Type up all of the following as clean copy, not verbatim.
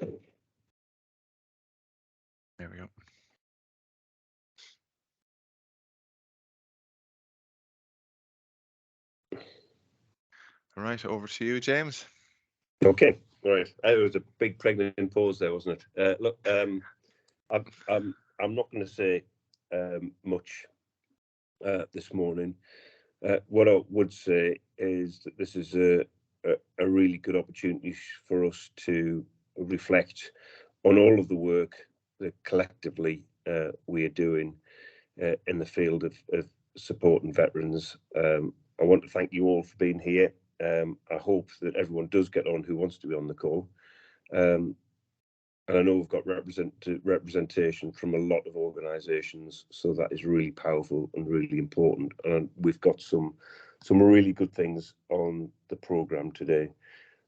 There we go. All right, over to you, James. Okay, all right. It was a big pregnant pause there, wasn't it? Look, I'm not going to say much this morning. What I would say is that this is a really good opportunity for us to reflect on all of the work that collectively we are doing in the field of supporting veterans. I want to thank you all for being here. I hope that everyone does get on who wants to be on the call. And I know we've got representation from a lot of organisations, so that is really powerful and really important. And we've got some really good things on the programme today.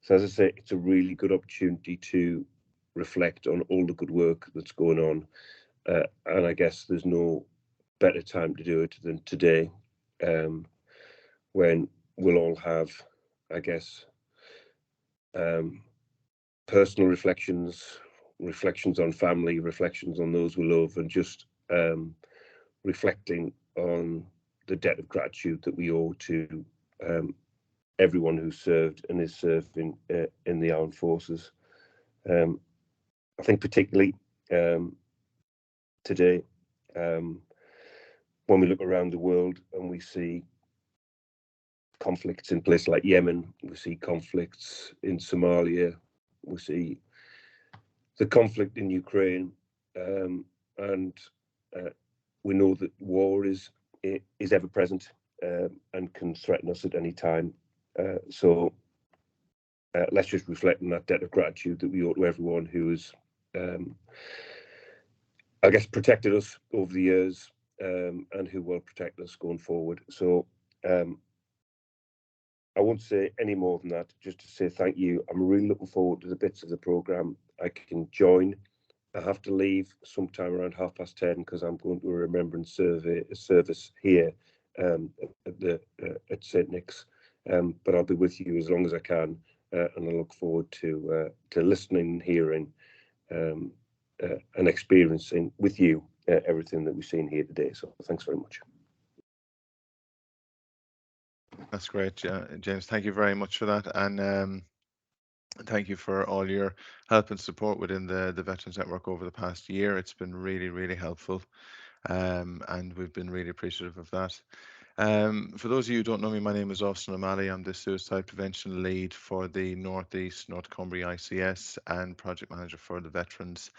So as I say, it's a really good opportunity to reflect on all the good work that's going on. And I guess there's no better time to do it than today, when we'll all have, I guess, personal reflections on family, reflections on those we love, and just reflecting on the debt of gratitude that we owe to everyone who served and is serving in the armed forces. I think particularly today, when we look around the world and we see conflicts in places like Yemen, we see conflicts in Somalia, we see the conflict in Ukraine, and we know that war is ever present and can threaten us at any time. So let's just reflect on that debt of gratitude that we owe to everyone who has, I guess, protected us over the years, and who will protect us going forward. So I won't say any more than that, just to say thank you. I'm really looking forward to the bits of the programme I can join. I have to leave sometime around 10:30 because I'm going to a remembrance service here at St Nick's. But I'll be with you as long as I can, and I look forward to listening, hearing, and experiencing with you everything that we've seen here today. So thanks very much. That's great, James. Thank you very much for that, and thank you for all your help and support within the Veterans Network over the past year. It's been really, really helpful, and we've been really appreciative of that. For those of you who don't know me, my name is Austin O'Malley. I'm the Suicide Prevention Lead for the Northeast North Cumbria ICS and Project Manager for the Veterans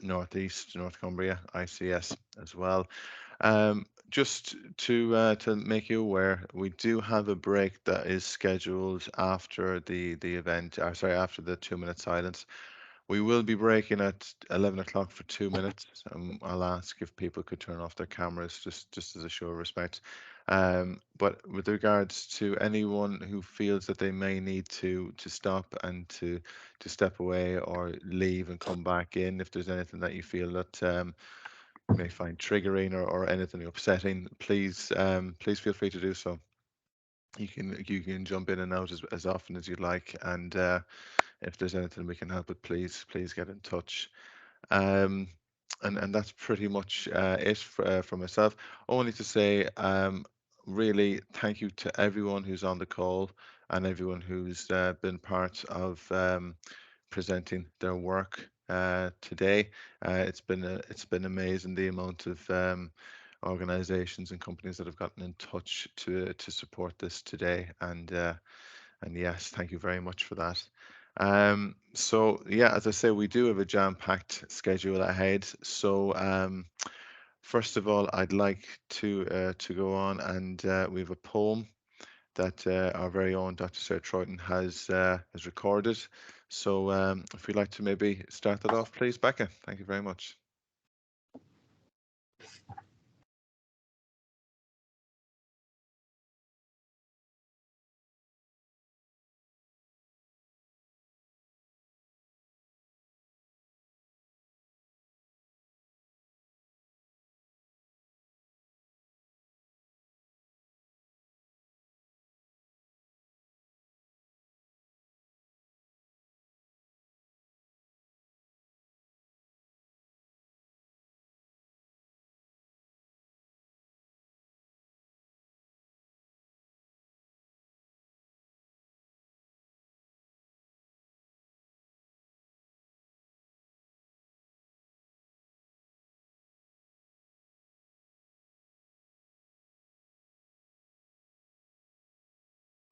Northeast North Cumbria ICS as well. Just to make you aware, we do have a break that is scheduled after the event, sorry, after the 2-minute silence. We will be breaking at 11 o'clock for 2 minutes. I'll ask if people could turn off their cameras just as a show of respect. But with regards to anyone who feels that they may need to stop and to step away or leave and come back in, if there's anything that you feel that you may find triggering or anything upsetting, please please feel free to do so. You can jump in and out as often as you'd like, and if there's anything we can help with, please get in touch. And that's pretty much it for myself. Only to say, really thank you to everyone who's on the call and everyone who's been part of presenting their work today. It's been amazing the amount of organizations and companies that have gotten in touch to support this today, and yes, thank you very much for that. So yeah, as I say, we do have a jam-packed schedule ahead. So first of all, I'd like to go on, and we have a poem that our very own Dr. Sarah Troyton has recorded. So if we'd like to maybe start that off, please, Becca. Thank you very much.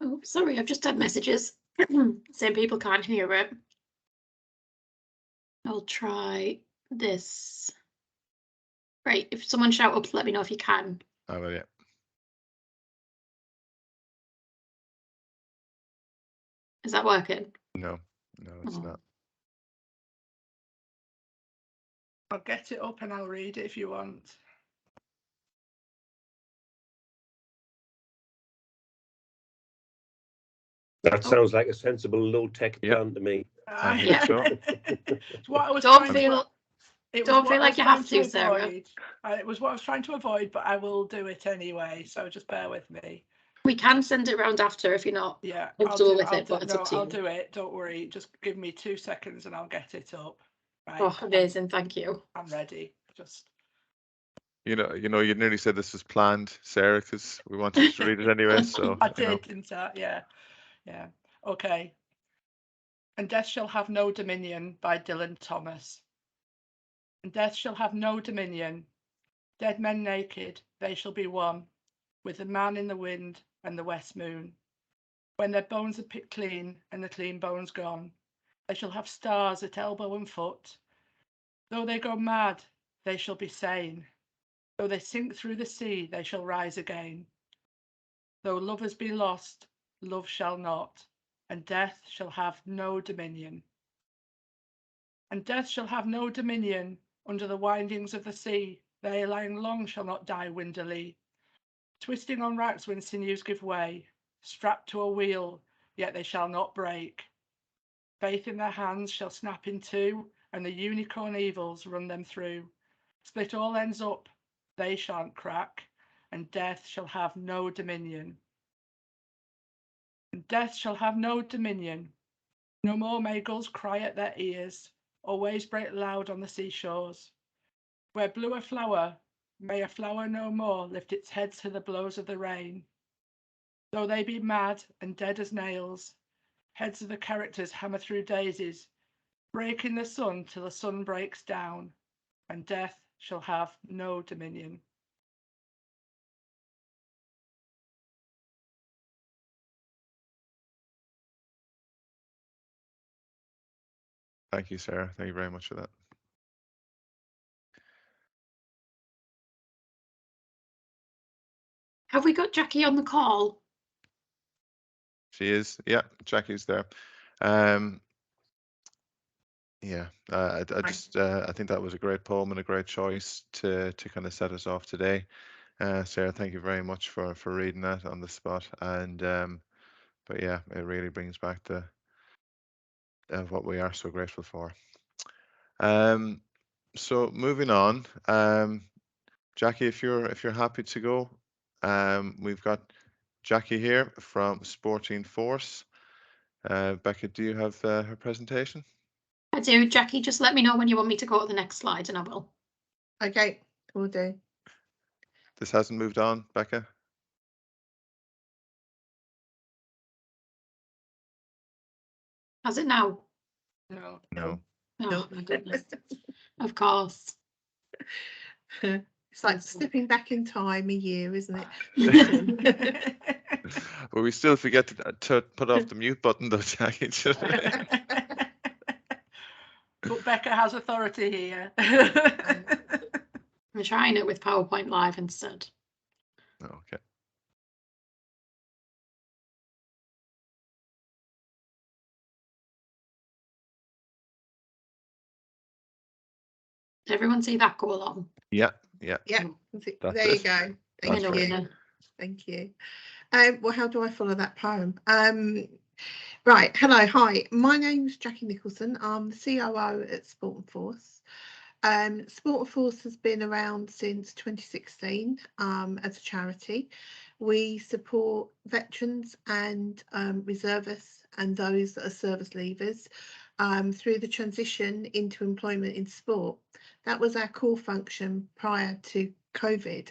Oh, sorry, I've just had messages saying people can't hear it. I'll try this. Right, if someone shout up, let me know if you can. Oh, well, yeah. Is that working? No, it's not. I'll get it up and I'll read it if you want. That sounds like a sensible low-tech plan to me. I think so. It's what I was Don't trying feel to, it was don't what feel I like was you have trying to, Sarah. avoid. It was what I was trying to avoid, but I will do it anyway. So just bear with me. We can send it round after if you're not comfortable with it, but it's up to you. I'll do it. Don't worry. Just give me 2 seconds and I'll get it up. Right. Oh, amazing! Thank you. I'm ready. Just. You you nearly said this was planned, Sarah, because we wanted to read it anyway. So I did, didn't I? Yeah. Okay. And death shall have no dominion, by Dylan Thomas. And death shall have no dominion. Dead men naked, they shall be one, with the man in the wind and the west moon. When their bones are picked clean and the clean bones gone, they shall have stars at elbow and foot. Though they go mad, they shall be sane. Though they sink through the sea, they shall rise again. Though lovers be lost, love shall not, and death shall have no dominion. And death shall have no dominion under the windings of the sea. They lying long shall not die windily. Twisting on racks when sinews give way, strapped to a wheel, yet they shall not break. Faith in their hands shall snap in two, and the unicorn evils run them through. Split all ends up, they shan't crack, and death shall have no dominion. And death shall have no dominion. No more may gulls cry at their ears, or waves break loud on the seashores. Where blew a flower, may a flower no more lift its head to the blows of the rain. Though they be mad and dead as nails, heads of the characters hammer through daisies, break in the sun till the sun breaks down, and death shall have no dominion. thank you, Sarah. Thank you very much for that. Have we got Jackie on the call? She is. Yeah, Jackie's there. Yeah, I think that was a great poem and a great choice to kind of set us off today. Sarah, thank you very much for reading that on the spot. And but yeah, it really brings back the what we are so grateful for. So moving on, Jackie, if you're happy to go, we've got Jackie here from Sporting Force. Becca, do you have her presentation? I do, Jackie. Just let me know when you want me to go to the next slide, and I will. Okay, will do. This hasn't moved on, Becca? Has it now? No. No. Oh, my goodness. Of course. It's like stepping back in time a year, isn't it? Well, we still forget to put off the mute button, though, Jackie. But Becca has authority here. I'm trying it with PowerPoint Live instead. Okay. Did everyone see that go along? Yeah. Yeah, That's there you it. go. That's Thank you. Thank you. Well, how do I follow that poem? Right. Hello. Hi. My name's Jackie Nicholson. I'm the COO at Sporting Force. Sporting Force has been around since 2016 as a charity. We support veterans and reservists and those that are service leavers through the transition into employment in sport. That was our core function prior to COVID.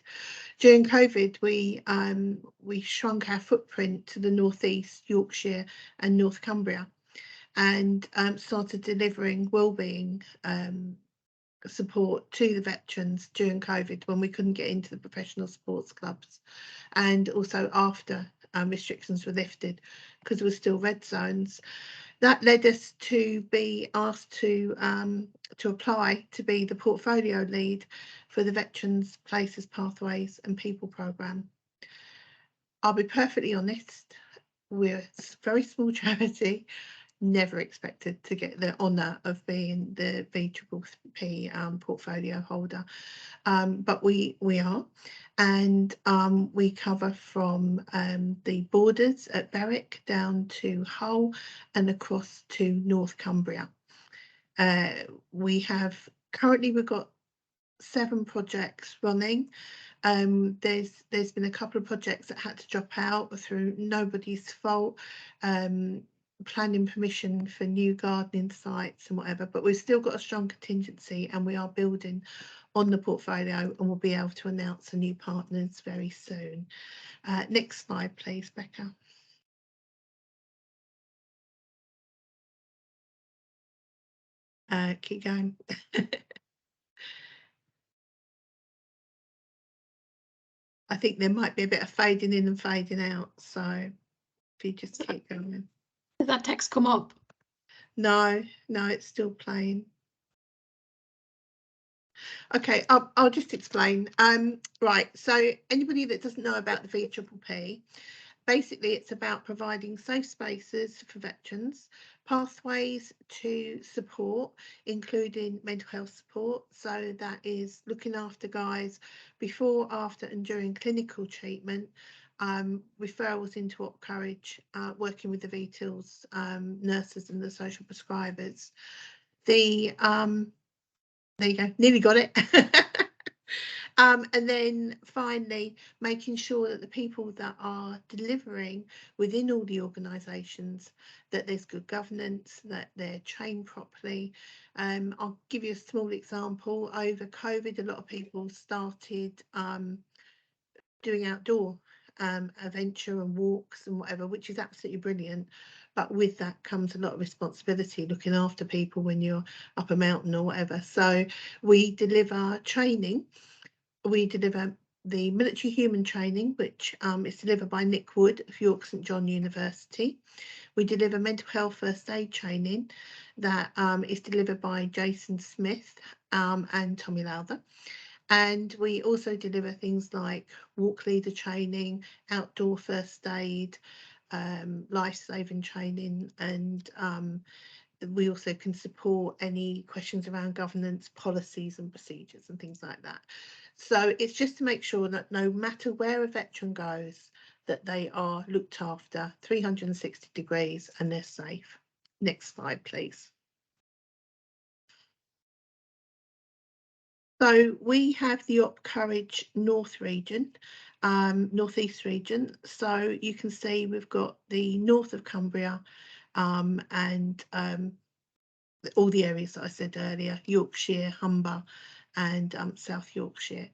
During COVID, we shrunk our footprint to the northeast, Yorkshire and North Cumbria, and started delivering wellbeing support to the veterans during COVID when we couldn't get into the professional sports clubs, and also after restrictions were lifted, because there were still red zones. That led us to be asked to apply to be the portfolio lead for the Veterans Places, Pathways and People programme. I'll be perfectly honest, we're a very small charity, never expected to get the honour of being the VPPP portfolio holder, but we are, and we cover from the borders at Berwick down to Hull and across to North Cumbria. We've got 7 projects running. There's been a couple of projects that had to drop out through nobody's fault, planning permission for new gardening sites and whatever, but we've still got a strong contingency, and we are building on the portfolio, and we'll be able to announce the new partners very soon. Next slide, please, Becca. Keep going. I think there might be a bit of fading in and fading out, so if you just keep going. Did that text come up? No, it's still playing. Okay, I'll just explain. Right, so anybody that doesn't know about the VPPP, basically it's about providing safe spaces for veterans, pathways to support, including mental health support. So that is looking after guys before, after and during clinical treatment, referrals into Op Courage, working with the VTILs, nurses and the social prescribers. There you go, nearly got it. And then finally, making sure that the people that are delivering within all the organisations, that there's good governance, that they're trained properly. I'll give you a small example. Over COVID, a lot of people started doing outdoor adventure and walks and whatever, which is absolutely brilliant. But with that comes a lot of responsibility, looking after people when you're up a mountain or whatever. So we deliver training. We deliver the military human training, which is delivered by Nick Wood of York St John University. We deliver mental health first aid training that is delivered by Jason Smith and Tommy Lowther. And we also deliver things like walk leader training, outdoor first aid, life-saving training, and we also can support any questions around governance, policies and procedures and things like that. So it's just to make sure that no matter where a veteran goes, that they are looked after 360 degrees and they're safe. Next slide, please. So we have the Op Courage North region, Northeast region. So you can see we've got the north of Cumbria and all the areas that I said earlier, Yorkshire, Humber and South Yorkshire.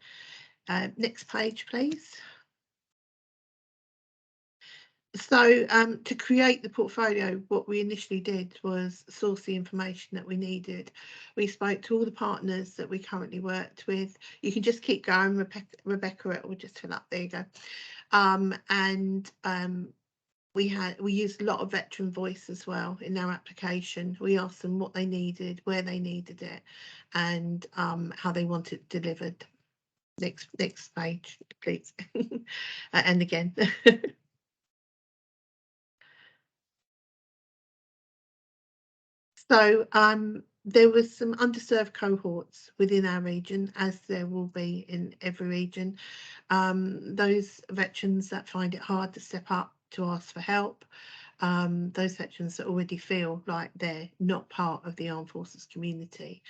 Next page, please. So to create the portfolio, what we initially did was source the information that we needed. We spoke to all the partners that we currently worked with. You can just keep going, Rebecca, it will just fill up. There you go. We used a lot of veteran voice as well in our application. We asked them what they needed, where they needed it, and how they want it delivered. Next page, please. And again. So there was some underserved cohorts within our region, as there will be in every region. Those veterans that find it hard to step up to ask for help, those veterans that already feel like they're not part of the armed forces community.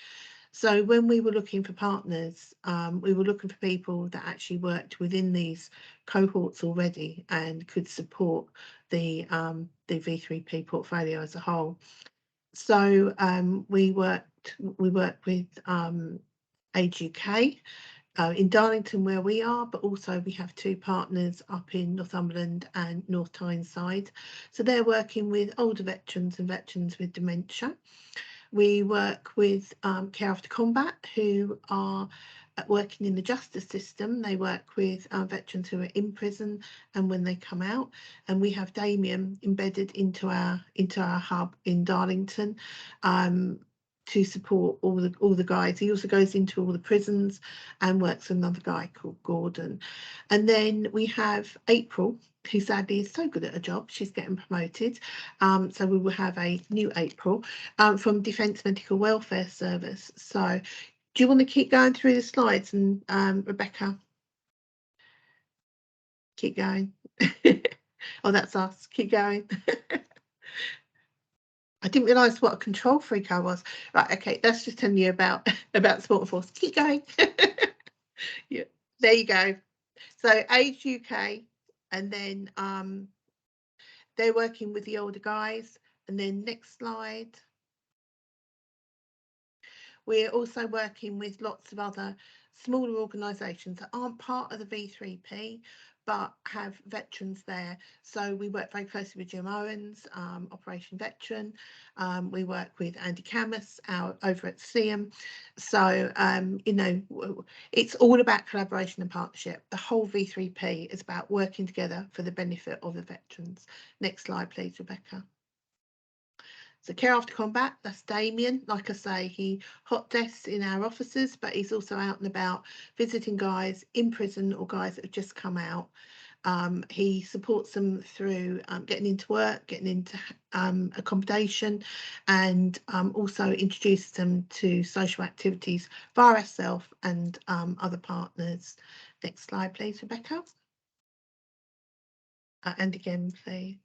So when we were looking for partners, we were looking for people that actually worked within these cohorts already and could support the V3P portfolio as a whole. So we worked with Age UK in Darlington, where we are, but also we have 2 partners up in Northumberland and North Tyneside. So they're working with older veterans and veterans with dementia. We work with Care After Combat, who are working in the justice system. They work with veterans who are in prison and when they come out. And we have Damien embedded into our hub in Darlington to support all the guys. He also goes into all the prisons and works with another guy called Gordon. And then we have April, who sadly is so good at her job, she's getting promoted. So we will have a new April from Defence Medical Welfare Service. So do you want to keep going through the slides, and Rebecca? Keep going. Oh, that's us. Keep going. I didn't realise what a control freak I was. Right, okay, that's just telling you about Sport Force. Keep going. Yeah, there you go. So Age UK, and then they're working with the older guys. And then next slide. We're also working with lots of other smaller organisations that aren't part of the V3P but have veterans there. So we work very closely with Jim Owens, Operation Veteran. We work with Andy Camus over at SEAM. So, you know, it's all about collaboration and partnership. The whole V3P is about working together for the benefit of the veterans. Next slide, please, Rebecca. So care after combat, that's Damien. Like I say, he hot desks in our offices, but he's also out and about visiting guys in prison or guys that have just come out. He supports them through getting into work, getting into accommodation, and also introduces them to social activities via ourselves and other partners. Next slide, please, Rebecca. And again, please.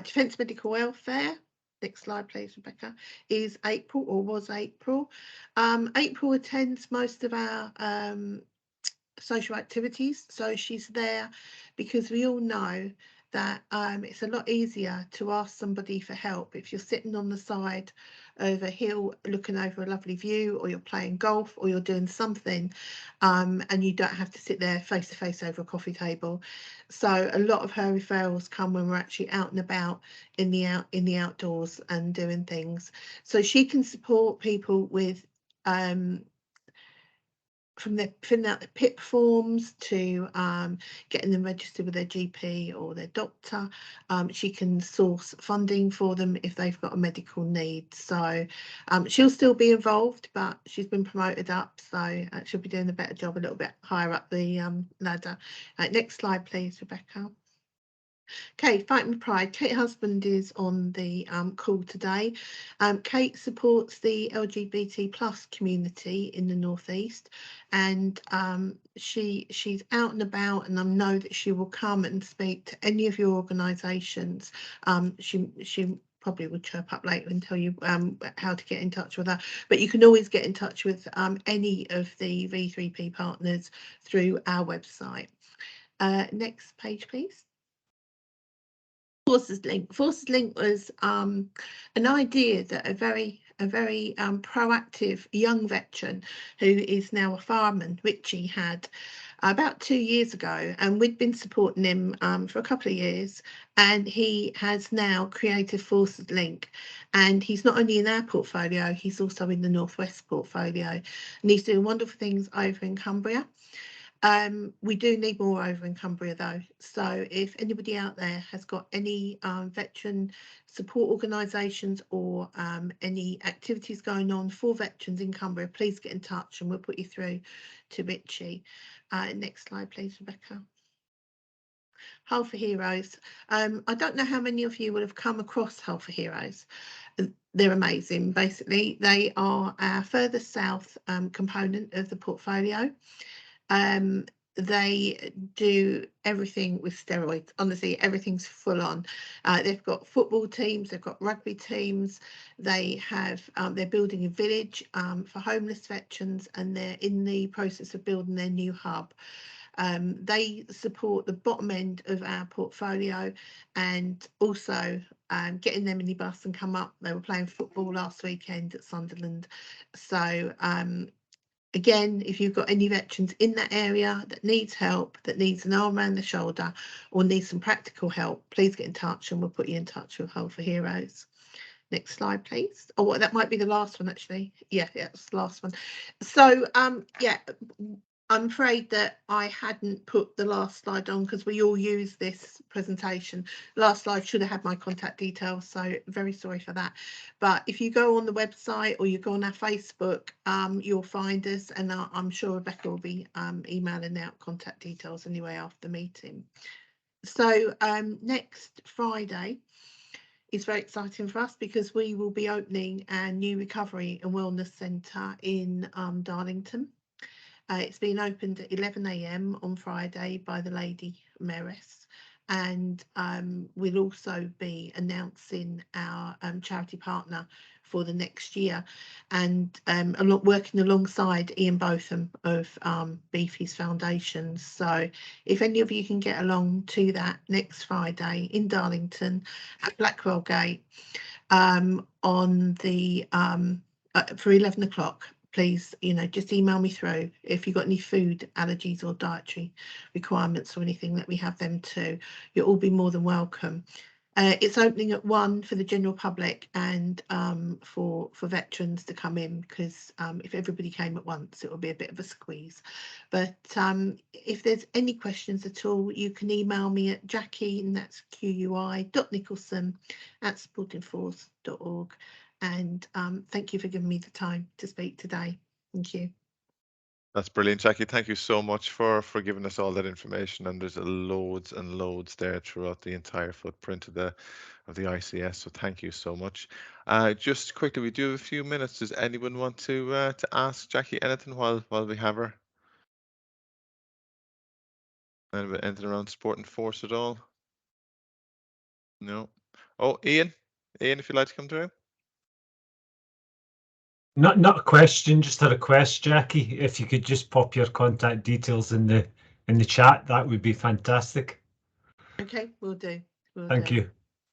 Defence Medical Welfare, next slide please, Rebecca, is April, or was April. April attends most of our social activities, so she's there because we all know that it's a lot easier to ask somebody for help if you're sitting on the side of a hill looking over a lovely view, or you're playing golf, or you're doing something, and you don't have to sit there face to face over a coffee table. So a lot of her referrals come when we're actually out and about in the outdoors and doing things. So she can support people with from their filling out the PIP forms to getting them registered with their GP or their doctor. She can source funding for them if they've got a medical need. So she'll still be involved, but she's been promoted up, so she'll be doing a better job a little bit higher up the ladder. Next slide, please, Rebecca. Okay, Fighting with Pride. Kate Husband is on the call today. Kate supports the LGBT plus community in the Northeast, and she's out and about, and I know that she will come and speak to any of your organisations. She probably will chirp up later and tell you how to get in touch with her, but you can always get in touch with any of the V3P partners through our website. Next page, please. Forces Link. Forces Link was an idea that a very proactive young veteran who is now a fireman, Richie, had about 2 years ago, and we'd been supporting him for a couple of years, and he has now created Forces Link, and he's not only in our portfolio, he's also in the Northwest portfolio, and he's doing wonderful things over in Cumbria. We do need more over in Cumbria though, so if anybody out there has got any veteran support organisations or any activities going on for veterans in Cumbria, please get in touch and we'll put you through to Richie. Next slide please, Rebecca. Hull for Heroes. I don't know how many of you will have come across Hull for Heroes. They're amazing. Basically, they are our further south component of the portfolio. They do everything with steroids. Honestly, everything's full on. They've got football teams, they've got rugby teams, they have they're building a village for homeless veterans, and they're in the process of building their new hub. They support the bottom end of our portfolio, and also getting their minibus and come up. They were playing football last weekend at Sunderland. So again, if you've got any veterans in that area that needs help, that needs an arm around the shoulder, or needs some practical help, please get in touch and we'll put you in touch with Hull for Heroes. Next slide, please. Oh, that might be the last one, actually. Yeah, it's the last one. So, yeah, I'm afraid that I hadn't put the last slide on because we all use this presentation. Last slide should have had my contact details, so very sorry for that. But if you go on the website or you go on our Facebook, you'll find us, and I'm sure Rebecca will be emailing out contact details anyway after the meeting. So next Friday is very exciting for us because we will be opening our new Recovery and Wellness Centre in Darlington. It's been opened at 11 AM on Friday by the Lady Mayoress, and we'll also be announcing our charity partner for the next year, and working alongside Ian Botham of Beefy's Foundation. So if any of you can get along to that next Friday in Darlington at Blackwell Gate on the for 11 o'clock, please, just email me through if you've got any food allergies or dietary requirements or anything, that we have them too. You'll all be more than welcome. It's opening at 1 for the general public and for veterans to come in, because if everybody came at once, it will be a bit of a squeeze. But if there's any questions at all, you can email me at Jackie, and that's QUI.Nicholson@supportingforce.org. And thank you for giving me the time to speak today. Thank you. That's brilliant, Jackie. Thank you so much for giving us all that information. And there's loads and loads there throughout the entire footprint of the ICS. So thank you so much. Just quickly, we do have a few minutes. Does anyone want to ask Jackie anything while we have her? Anything around Sport and Force at all? No. Oh, Ian, if you'd like to come through. Not a question, just a request, Jackie. If you could just pop your contact details in the chat, that would be fantastic. Okay, will do. Thank you.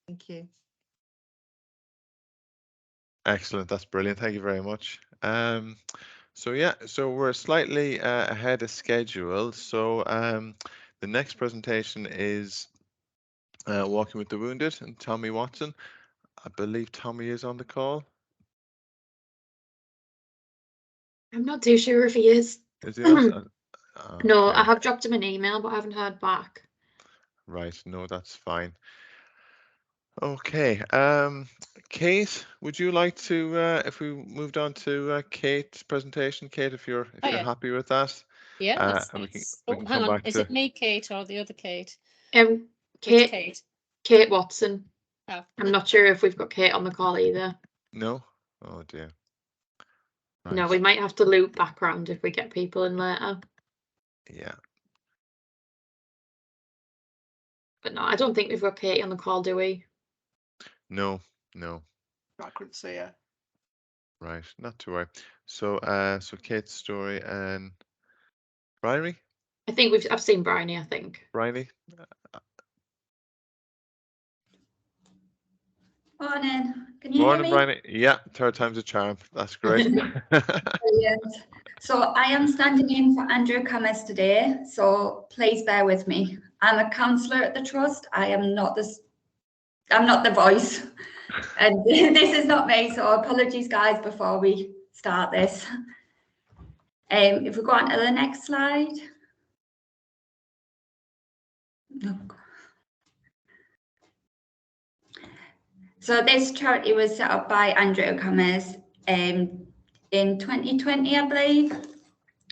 Thank you. Excellent. That's brilliant. Thank you very much. So yeah, so we're slightly ahead of schedule. So the next presentation is Walking with the Wounded and Tommy Watson. I believe Tommy is on the call. I'm not too sure if he is. Is he not? No, Okay. I have dropped him an email, but I haven't heard back. Right. No, that's fine. Okay. Kate, would you like to, if we moved on to Kate's presentation, Kate, if you're happy with that? Yeah, and we can hang come on. back Is to it me, Kate, or the other Kate? Kate, Which Kate? Kate Watson. Oh. I'm not sure if we've got Kate on the call either. No? Oh dear. Right. No, we might have to loop background if we get people in later. Yeah. But no, I don't think we've got Kate on the call, do we? No. I couldn't see her. Right, not to worry. So so Kate's story and Bryony? I think I've seen Bryony, I think. Bryony? Morning. Can you Morning, hear me? Bryony. Yeah, third time's a charm. That's great. Brilliant. So I am standing in for Andrew Cummins today, so please bear with me. I'm a counsellor at the Trust. I'm not the voice. And this is not me, so apologies guys before we start this. If we go on to the next slide. Look. So this charity was set up by Andrew Cummins in 2020, I believe.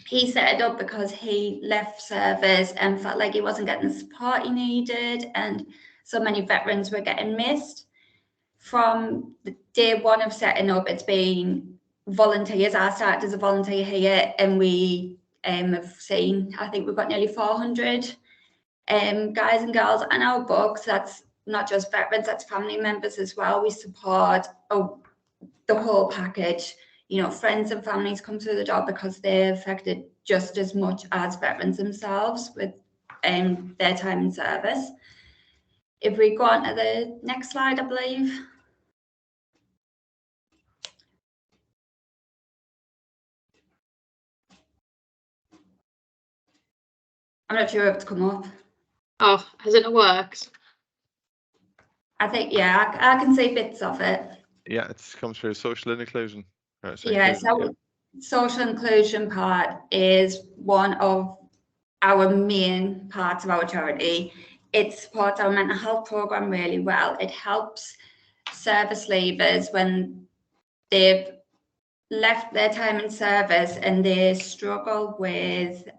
He set it up because he left service and felt like he wasn't getting the support he needed, and so many veterans were getting missed. From the day one of setting up, it's been volunteers. I started as a volunteer here, and we have seen, I think we've got nearly 400 guys and girls on our books. That's not just veterans, that's family members as well. We support the whole package. You know, friends and families come through the door because they're affected just as much as veterans themselves with their time in service. If we go on to the next slide, I believe. I'm not sure if it's come up. Oh, has it not worked? I think, yeah, I can see bits of it. Yeah, it comes through social and inclusion. Yes, our social inclusion part is one of our main parts of our charity. It supports our mental health programme really well. It helps service leavers when they've left their time in service and they struggle with,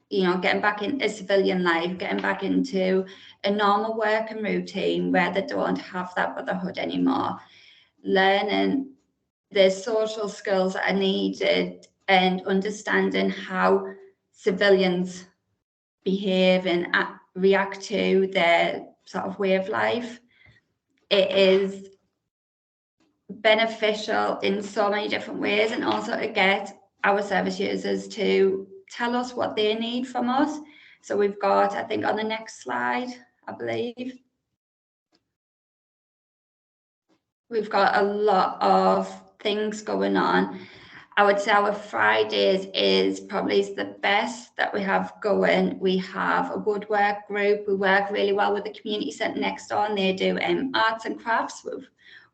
you know, getting back into civilian life, getting back into a normal working routine where they don't have that brotherhood anymore, learning the social skills that are needed and understanding how civilians behave and react to their sort of way of life. It is beneficial in so many different ways, and also to get our service users to tell us what they need from us. So we've got, I think on the next slide, I believe, we've got a lot of things going on. I would say our Fridays is probably the best that we have going. We have a woodwork group. We work really well with the community centre next door, and they do arts and crafts,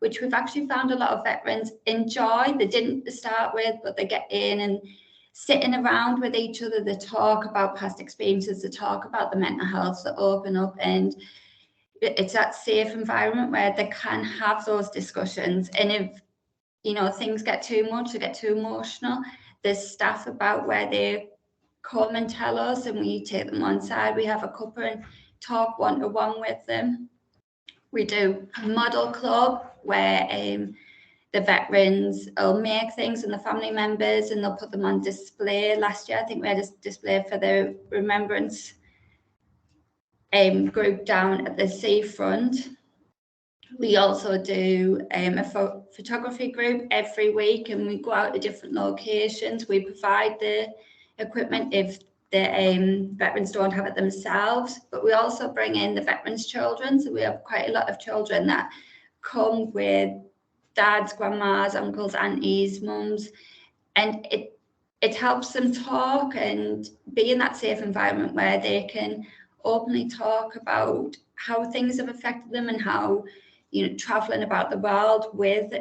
which we've actually found a lot of veterans enjoy. They didn't to start with, but they get in and sitting around with each other. They talk about past experiences. They talk about the mental health. They open up, and it's that safe environment where they can have those discussions. And if, you know, things get too much, they get too emotional, there's staff about where they come and tell us, and we take them on side. We have a couple and talk one-to-one with them. We do a model club where the veterans will make things and the family members, and they'll put them on display. Last year, I think we had a display for the Remembrance group down at the seafront. We also do a photography group every week, and we go out to different locations. We provide the equipment if the veterans don't have it themselves, but we also bring in the veterans' children. So we have quite a lot of children that come with dads, grandmas, uncles, aunties, mums, and it helps them talk and be in that safe environment where they can openly talk about how things have affected them and how, you know, traveling about the world with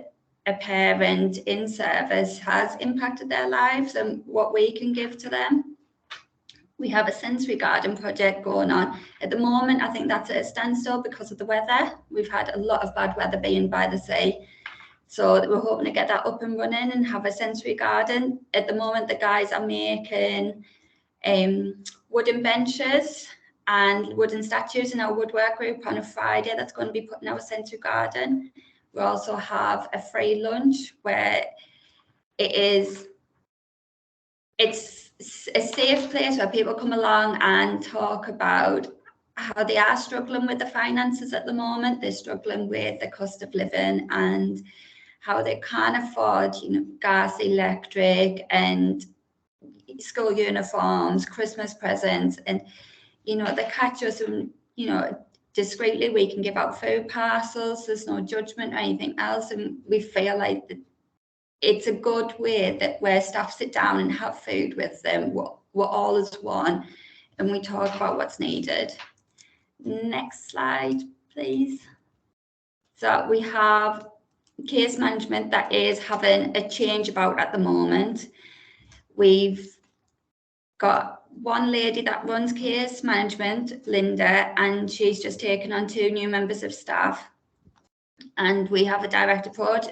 a parent in service has impacted their lives and what we can give to them. We have a sensory garden project going on. At the moment, I think that's at a standstill because of the weather. We've had a lot of bad weather being by the sea. So we're hoping to get that up and running and have a sensory garden. At the moment, the guys are making wooden benches and wooden statues in our woodwork group on a Friday. That's going to be put in our sensory garden. We also have a free lunch where it's a safe place where people come along and talk about how they are struggling with the finances at the moment. They're struggling with the cost of living and how they can't afford, you know, gas, electric, and school uniforms, Christmas presents, and, you know, they catch us and, you know, discreetly we can give out food parcels. There's no judgment or anything else, and we feel like it's a good way that where staff sit down and have food with them. We're all as one, and we talk about what's needed. Next slide, please. So we have case management that is having a change about at the moment. We've got one lady that runs case management, Linda, and she's just taken on 2 new members of staff. And we have a direct approach.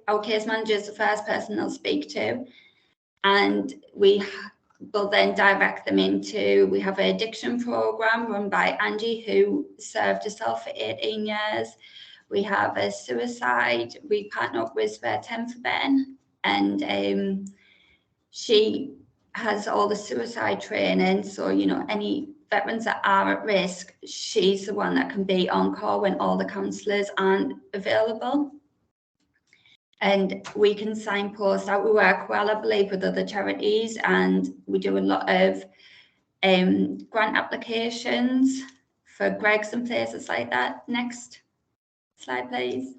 Our case manager is the first person they'll speak to, and we will then direct them into, we have an addiction program run by Angie, who served herself for 18 years. We have a suicide. We partner up with Spare 10 for Ben, and she has all the suicide training. So, you know, any veterans that are at risk, she's the one that can be on call when all the counsellors aren't available. And we can signpost out. We work well, I believe, with other charities, and we do a lot of grant applications for Greg's and places like that. Next slide, please.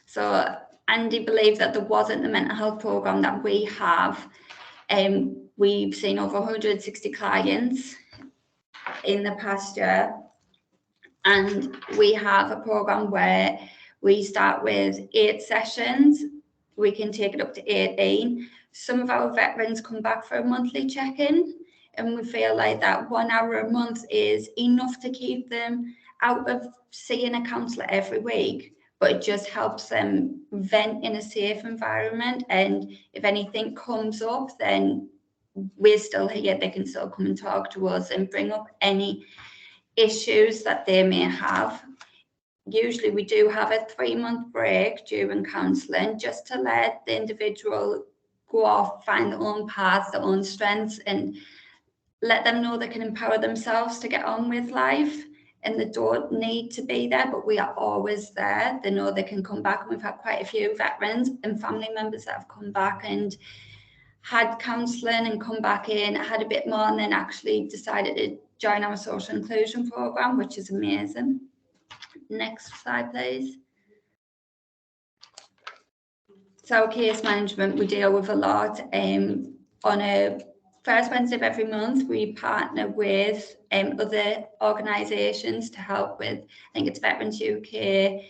So Andy believed that there wasn't the mental health programme that we have. We've seen over 160 clients in the past year, and we have a program where we start with 8 sessions. We can take it up to 18. Some of our veterans come back for a monthly check-in, and we feel like that 1 hour a month is enough to keep them out of seeing a counsellor every week, but it just helps them vent in a safe environment. And if anything comes up, then we're still here. They can still come and talk to us and bring up any issues that they may have. Usually we do have a 3-month break during counselling, just to let the individual go off, find their own paths, their own strengths, and let them know they can empower themselves to get on with life. And they don't need to be there, but we are always there. They know they can come back. And we've had quite a few veterans and family members that have come back and had counselling and come back in, had a bit more, and then actually decided to join our social inclusion programme, which is amazing. Next slide, please. So case management, we deal with a lot. On a first Wednesday of every month, we partner with other organisations to help with, I think it's Veterans UK.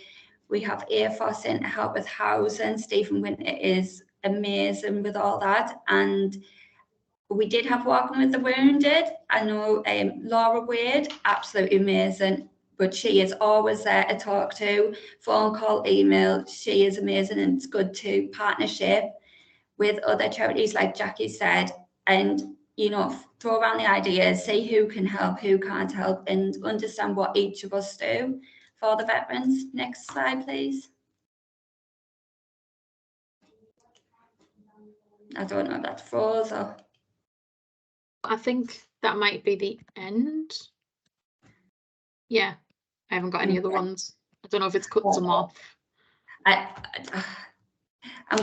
We have AFOS in to help with housing. Stephen Winter is amazing with all that. And we did have Walking with the Wounded. I know Laura Wade, absolutely amazing, but she is always there to talk to, phone call, email. She is amazing, and it's good to partnership with other charities, like Jackie said, and, you know, throw around the ideas, see who can help, who can't help, and understand what each of us do for the veterans. Next slide, please. I don't know if that's froze or... I think that might be the end. Yeah, I haven't got any other ones. I don't know if it's cut some off. I'm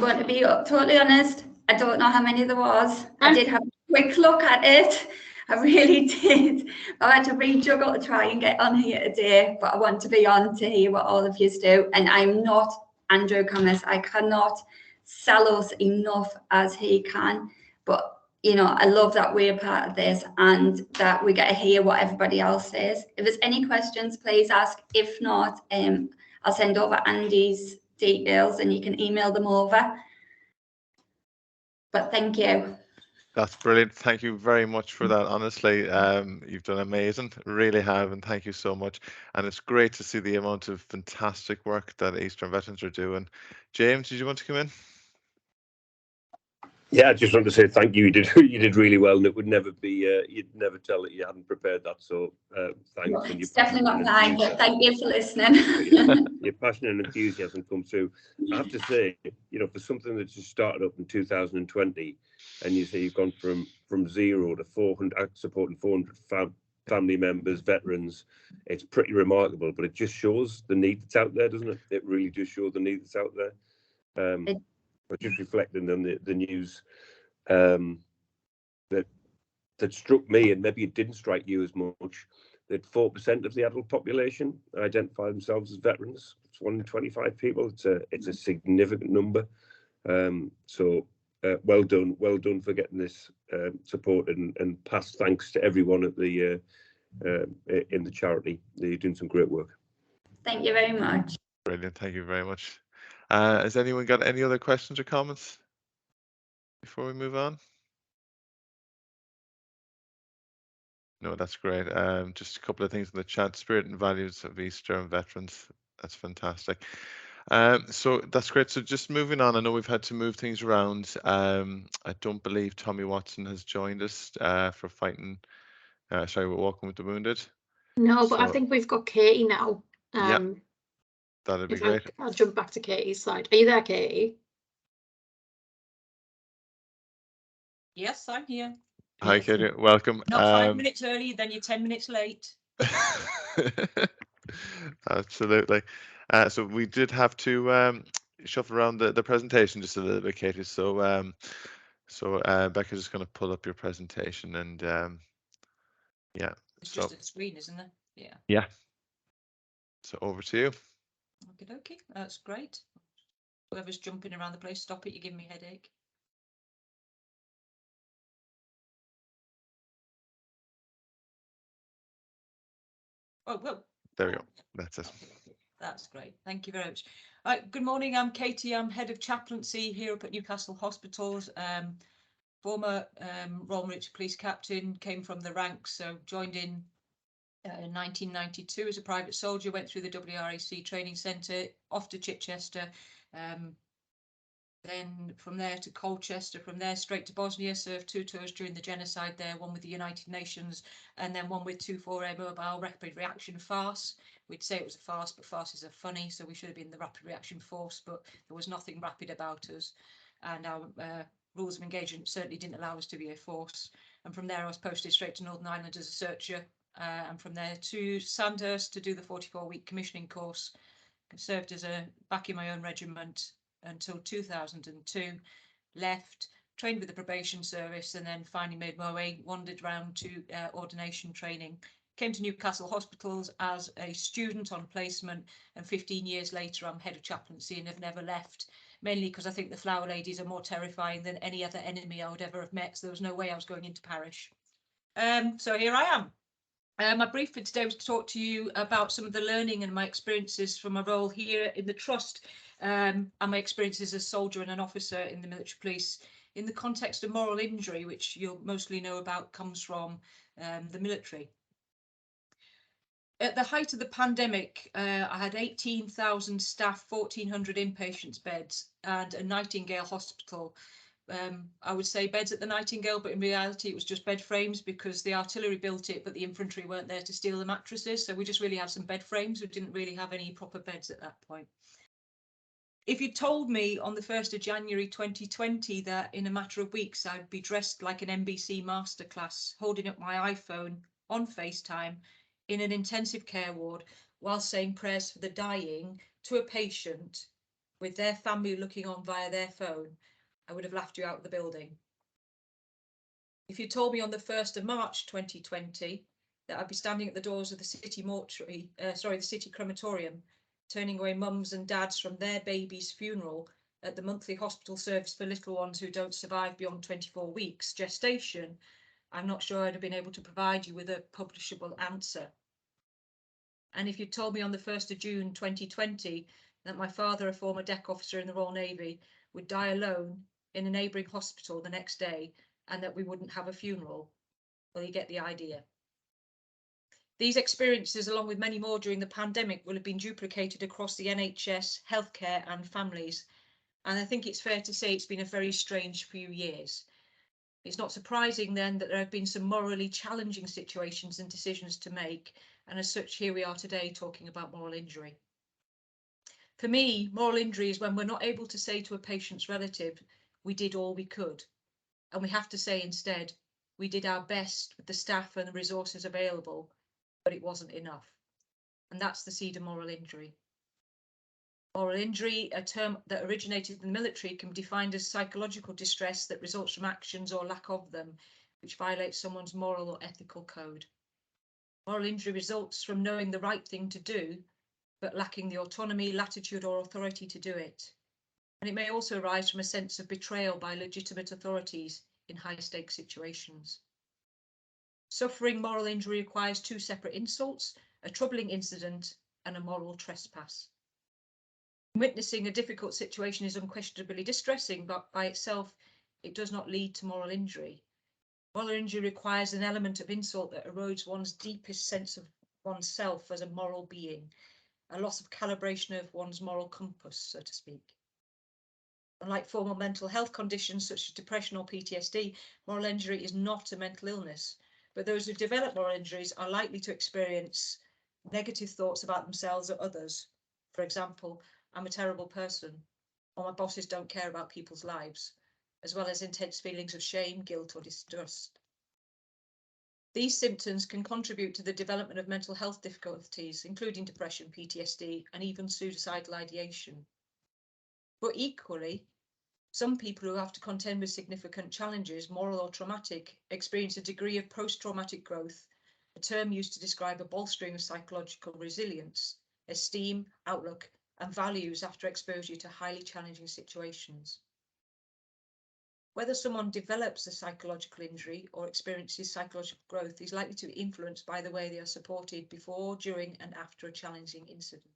going to be totally honest. I don't know how many there was. I did have a quick look at it. I really did. I had to rejuggle to try and get on here today, but I want to be on to hear what all of you do. And I'm not Andrew Cummins. I cannot sell us enough as he can. But, you know, I love that we're part of this and that we get to hear what everybody else says. If there's any questions, please ask. If not, I'll send over Andy's details and you can email them over. But thank you. That's brilliant. Thank you very much for that. Honestly, you've done amazing, really have, and thank you so much. And it's great to see the amount of fantastic work that Eastern Veterans are doing. James, did you want to come in? Yeah, I just want to say thank you. You did really well, and it would never be. You'd never tell that you hadn't prepared that. So thanks. No, and it's definitely not lying, but thank you for listening. Your passion and enthusiasm come through. I have to say, you know, for something that just started up in 2020, and you say you've gone from 0 to 400, supporting 400 family members, veterans, it's pretty remarkable. But it just shows the need that's out there, doesn't it? It really does show the need that's out there. But just reflecting on the news that struck me, and maybe it didn't strike you as much, that 4% of the adult population identify themselves as veterans. It's 1 in 25 people. It's a significant number. So well done for getting this supported, and past thanks to everyone at the in the charity. You're doing some great work. Thank you very much. Brilliant. Thank you very much. Has anyone got any other questions or comments before we move on? No, that's great. Just a couple of things in the chat. Spirit and values of Eastern Veterans. That's fantastic. So that's great. So just moving on, I know we've had to move things around. I don't believe Tommy Watson has joined us for fighting. Sorry, we're walking with the wounded. No, but I think we've got Katie now. Yeah, that'd be great. I'll jump back to Katie's slide. Are you there, Katie? Yes, I'm here. Hi, Katie. Welcome. Not 5 minutes early, then you're 10 minutes late. Absolutely. So we did have to shuffle around the presentation just a little bit, Katie. So Becca's just going to pull up your presentation, and yeah. It's just a screen, isn't it? Yeah. Yeah. So over to you. Okay, that's great. Whoever's jumping around the place, stop it. You're giving me a headache. Oh, well, There we go. That's it. That's great. Thank you very much. Good morning. I'm Katie. I'm head of chaplaincy here up at Newcastle Hospitals. Former Royal Military Police Captain, came from the ranks, so joined in 1992 as a private soldier, went through the WRAC training centre, off to Chichester, then from there to Colchester, from there straight to Bosnia, served 2 tours during the genocide there, one with the United Nations and then one with 24A Mobile Rapid Reaction Farce. We'd say it was a farce, but farces are funny, so we should have been the Rapid Reaction Force, but there was nothing rapid about us, and our rules of engagement certainly didn't allow us to be a force. And from there I was posted straight to Northern Ireland as a searcher, and from there to Sandhurst to do the 44-week commissioning course. I served as back in my own regiment until 2002, left, trained with the probation service, and then finally made my way, wandered round to ordination training. Came to Newcastle Hospitals as a student on placement, and 15 years later I'm head of chaplaincy and have never left, mainly because I think the Flower Ladies are more terrifying than any other enemy I would ever have met, so there was no way I was going into parish. So here I am. My brief for today was to talk to you about some of the learning and my experiences from my role here in the Trust, and my experiences as a soldier and an officer in the military police in the context of moral injury, which you'll mostly know about comes from the military. At the height of the pandemic, I had 18,000 staff, 1,400 inpatients beds and a Nightingale hospital. I would say beds at the Nightingale, but in reality it was just bed frames because the artillery built it, but the infantry weren't there to steal the mattresses. So we just really had some bed frames. We didn't really have any proper beds at that point. If you told me on the 1st of January 2020 that in a matter of weeks I'd be dressed like an NBC masterclass, holding up my iPhone on FaceTime in an intensive care ward while saying prayers for the dying to a patient with their family looking on via their phone, I would have laughed you out of the building. If you told me on the 1st of March 2020 that I'd be standing at the doors of the city mortuary, the city crematorium, turning away mums and dads from their baby's funeral at the monthly hospital service for little ones who don't survive beyond 24 weeks gestation, I'm not sure I'd have been able to provide you with a publishable answer. And if you told me on the 1st of June 2020 that my father, a former deck officer in the Royal Navy, would die alone in a neighbouring hospital the next day and that we wouldn't have a funeral, well, you get the idea. These experiences, along with many more during the pandemic, will have been duplicated across the NHS, healthcare and families. And I think it's fair to say it's been a very strange few years. It's not surprising then that there have been some morally challenging situations and decisions to make. And as such, here we are today talking about moral injury. For me, moral injury is when we're not able to say to a patient's relative, we did all we could. And we have to say instead, we did our best with the staff and the resources available, but it wasn't enough. And that's the seed of moral injury. Moral injury, a term that originated in the military, can be defined as psychological distress that results from actions or lack of them, which violates someone's moral or ethical code. Moral injury results from knowing the right thing to do, but lacking the autonomy, latitude or authority to do it. And it may also arise from a sense of betrayal by legitimate authorities in high-stakes situations. Suffering moral injury requires 2 separate insults, a troubling incident and a moral trespass. Witnessing a difficult situation is unquestionably distressing, but by itself, it does not lead to moral injury. Moral injury requires an element of insult that erodes one's deepest sense of oneself as a moral being, a loss of calibration of one's moral compass, so to speak. Unlike formal mental health conditions such as depression or PTSD, moral injury is not a mental illness, but those who develop moral injuries are likely to experience negative thoughts about themselves or others. For example, I'm a terrible person, or my bosses don't care about people's lives, as well as intense feelings of shame, guilt or distrust. These symptoms can contribute to the development of mental health difficulties, including depression, PTSD, and even suicidal ideation. But equally, some people who have to contend with significant challenges, moral or traumatic, experience a degree of post-traumatic growth, a term used to describe a bolstering of psychological resilience, esteem, outlook, and values after exposure to highly challenging situations. Whether someone develops a psychological injury or experiences psychological growth is likely to be influenced by the way they are supported before, during, and after a challenging incident.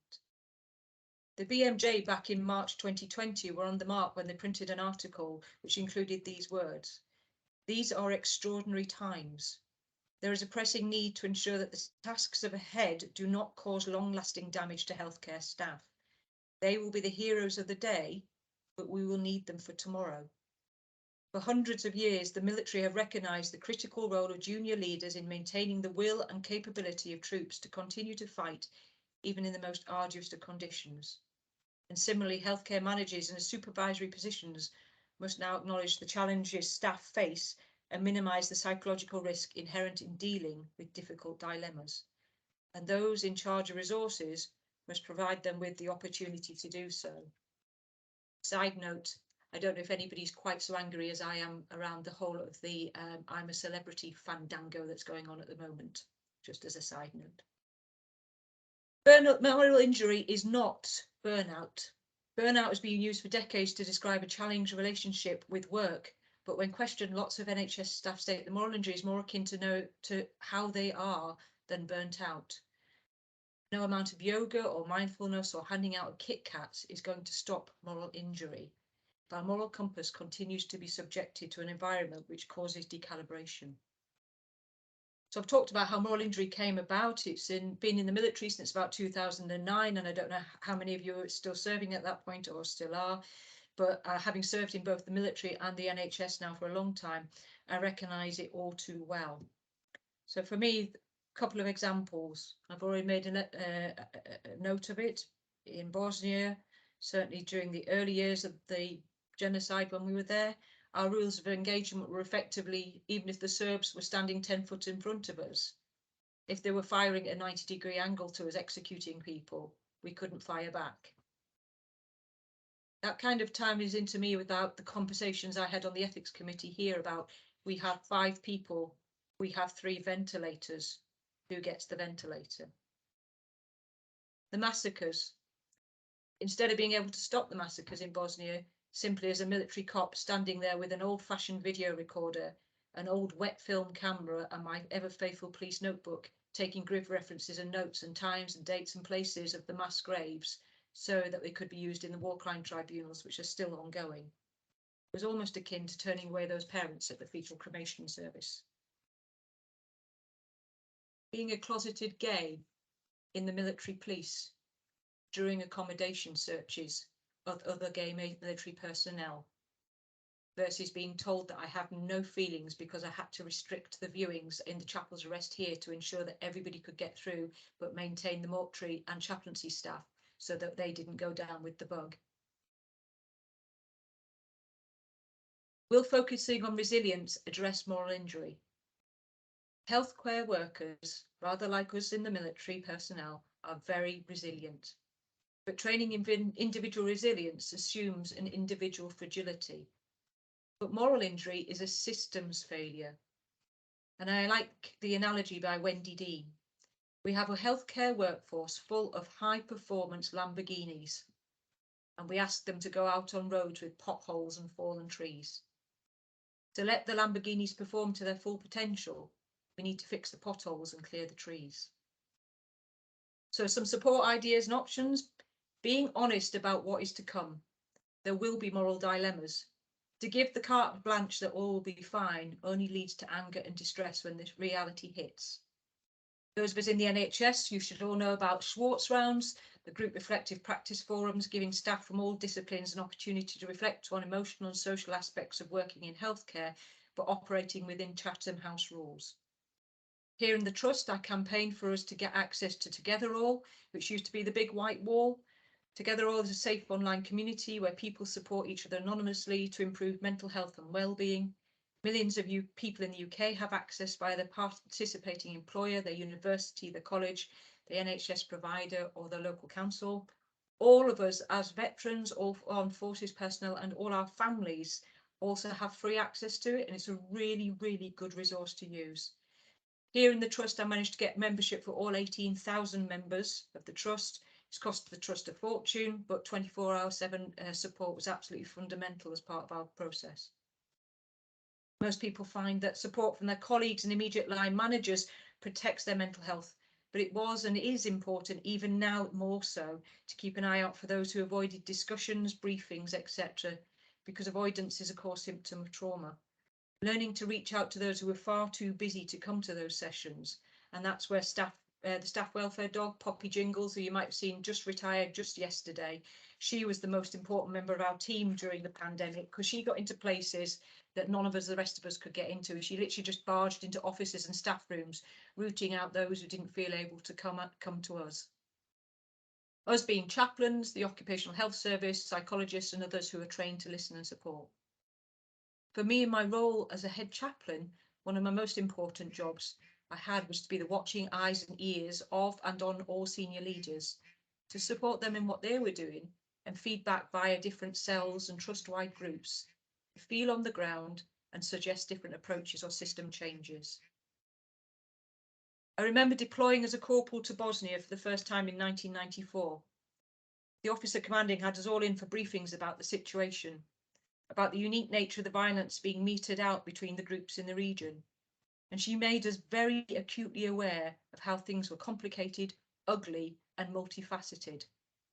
The BMJ back in March 2020 were on the mark when they printed an article which included these words: "These are extraordinary times. There is a pressing need to ensure that the tasks of ahead do not cause long-lasting damage to healthcare staff. They will be the heroes of the day, but we will need them for tomorrow." For hundreds of years, the military have recognised the critical role of junior leaders in maintaining the will and capability of troops to continue to fight, even in the most arduous of conditions. And similarly, healthcare managers in supervisory positions must now acknowledge the challenges staff face and minimise the psychological risk inherent in dealing with difficult dilemmas. And those in charge of resources must provide them with the opportunity to do so. Side note, I don't know if anybody's quite so angry as I am around the whole of the I'm a celebrity fandango that's going on at the moment, just as a side note. Burnout, moral injury is not burnout. Burnout has been used for decades to describe a challenged relationship with work, but when questioned, lots of NHS staff say the moral injury is more akin to how they are than burnt out. No amount of yoga or mindfulness or handing out Kit Kats is going to stop moral injury. Our moral compass continues to be subjected to an environment which causes decalibration. So I've talked about how moral injury came about. It's been in the military since about 2009, and I don't know how many of you are still serving at that point or still are, but having served in both the military and the NHS now for a long time, I recognise it all too well. So for me, a couple of examples. I've already made a note of it. In Bosnia, certainly during the early years of the genocide when we were there, our rules of engagement were effectively, even if the Serbs were standing 10 foot in front of us, if they were firing at a 90-degree angle to us, executing people, we couldn't fire back. That kind of time is into me without the conversations I had on the ethics committee here about we have 5 people, we have 3 ventilators, who gets the ventilator? The massacres. Instead of being able to stop the massacres in Bosnia, simply as a military cop standing there with an old-fashioned video recorder, an old wet film camera and my ever-faithful police notebook, taking grid references and notes and times and dates and places of the mass graves so that they could be used in the war crime tribunals, which are still ongoing. It was almost akin to turning away those parents at the fetal cremation service. Being a closeted gay in the military police during accommodation searches of other gay military personnel versus being told that I have no feelings because I had to restrict the viewings in the chapel's arrest here to ensure that everybody could get through but maintain the mortuary and chaplaincy staff so that they didn't go down with the bug. Will focusing on resilience address moral injury? Healthcare workers, rather like us in the military personnel, are very resilient. But training in individual resilience assumes an individual fragility. But moral injury is a systems failure. And I like the analogy by Wendy Dean. We have a healthcare workforce full of high-performance Lamborghinis, and we ask them to go out on roads with potholes and fallen trees. To let the Lamborghinis perform to their full potential, we need to fix the potholes and clear the trees. So some support ideas and options. Being honest about what is to come. There will be moral dilemmas. To give the carte blanche that all will be fine only leads to anger and distress when this reality hits. Those of us in the NHS, you should all know about Schwartz rounds, the group reflective practice forums, giving staff from all disciplines an opportunity to reflect on emotional and social aspects of working in healthcare, but operating within Chatham House rules. Here in the Trust, I campaigned for us to get access to Together All, which used to be the big white wall. Together All is a safe online community where people support each other anonymously to improve mental health and well-being. Millions of people in the UK have access via their participating employer, their university, their college, the NHS provider or their local council. All of us as veterans, all armed forces personnel and all our families also have free access to it, and it's a really, really good resource to use. Here in the Trust, I managed to get membership for all 18,000 members of the Trust. It's cost the Trust a fortune, but 24/7 support was absolutely fundamental as part of our process. Most people find that support from their colleagues and immediate line managers protects their mental health, but it was and is important, even now more so, to keep an eye out for those who avoided discussions, briefings, etc., because avoidance is a core symptom of trauma. Learning to reach out to those who are far too busy to come to those sessions, and that's where the staff welfare dog, Poppy Jingles, who you might have seen just retired just yesterday, she was the most important member of our team during the pandemic, because she got into places that none of us, the rest of us, could get into. She literally just barged into offices and staff rooms, rooting out those who didn't feel able to come to us. Us being chaplains, the occupational health service, psychologists and others who are trained to listen and support. For me, in my role as a head chaplain, one of my most important jobs I had was to be the watching eyes and ears of and on all senior leaders, to support them in what they were doing and feedback via different cells and trust-wide groups, to feel on the ground and suggest different approaches or system changes. I remember deploying as a corporal to Bosnia for the first time in 1994. The officer commanding had us all in for briefings about the situation, about the unique nature of the violence being meted out between the groups in the region. And she made us very acutely aware of how things were complicated, ugly, and multifaceted.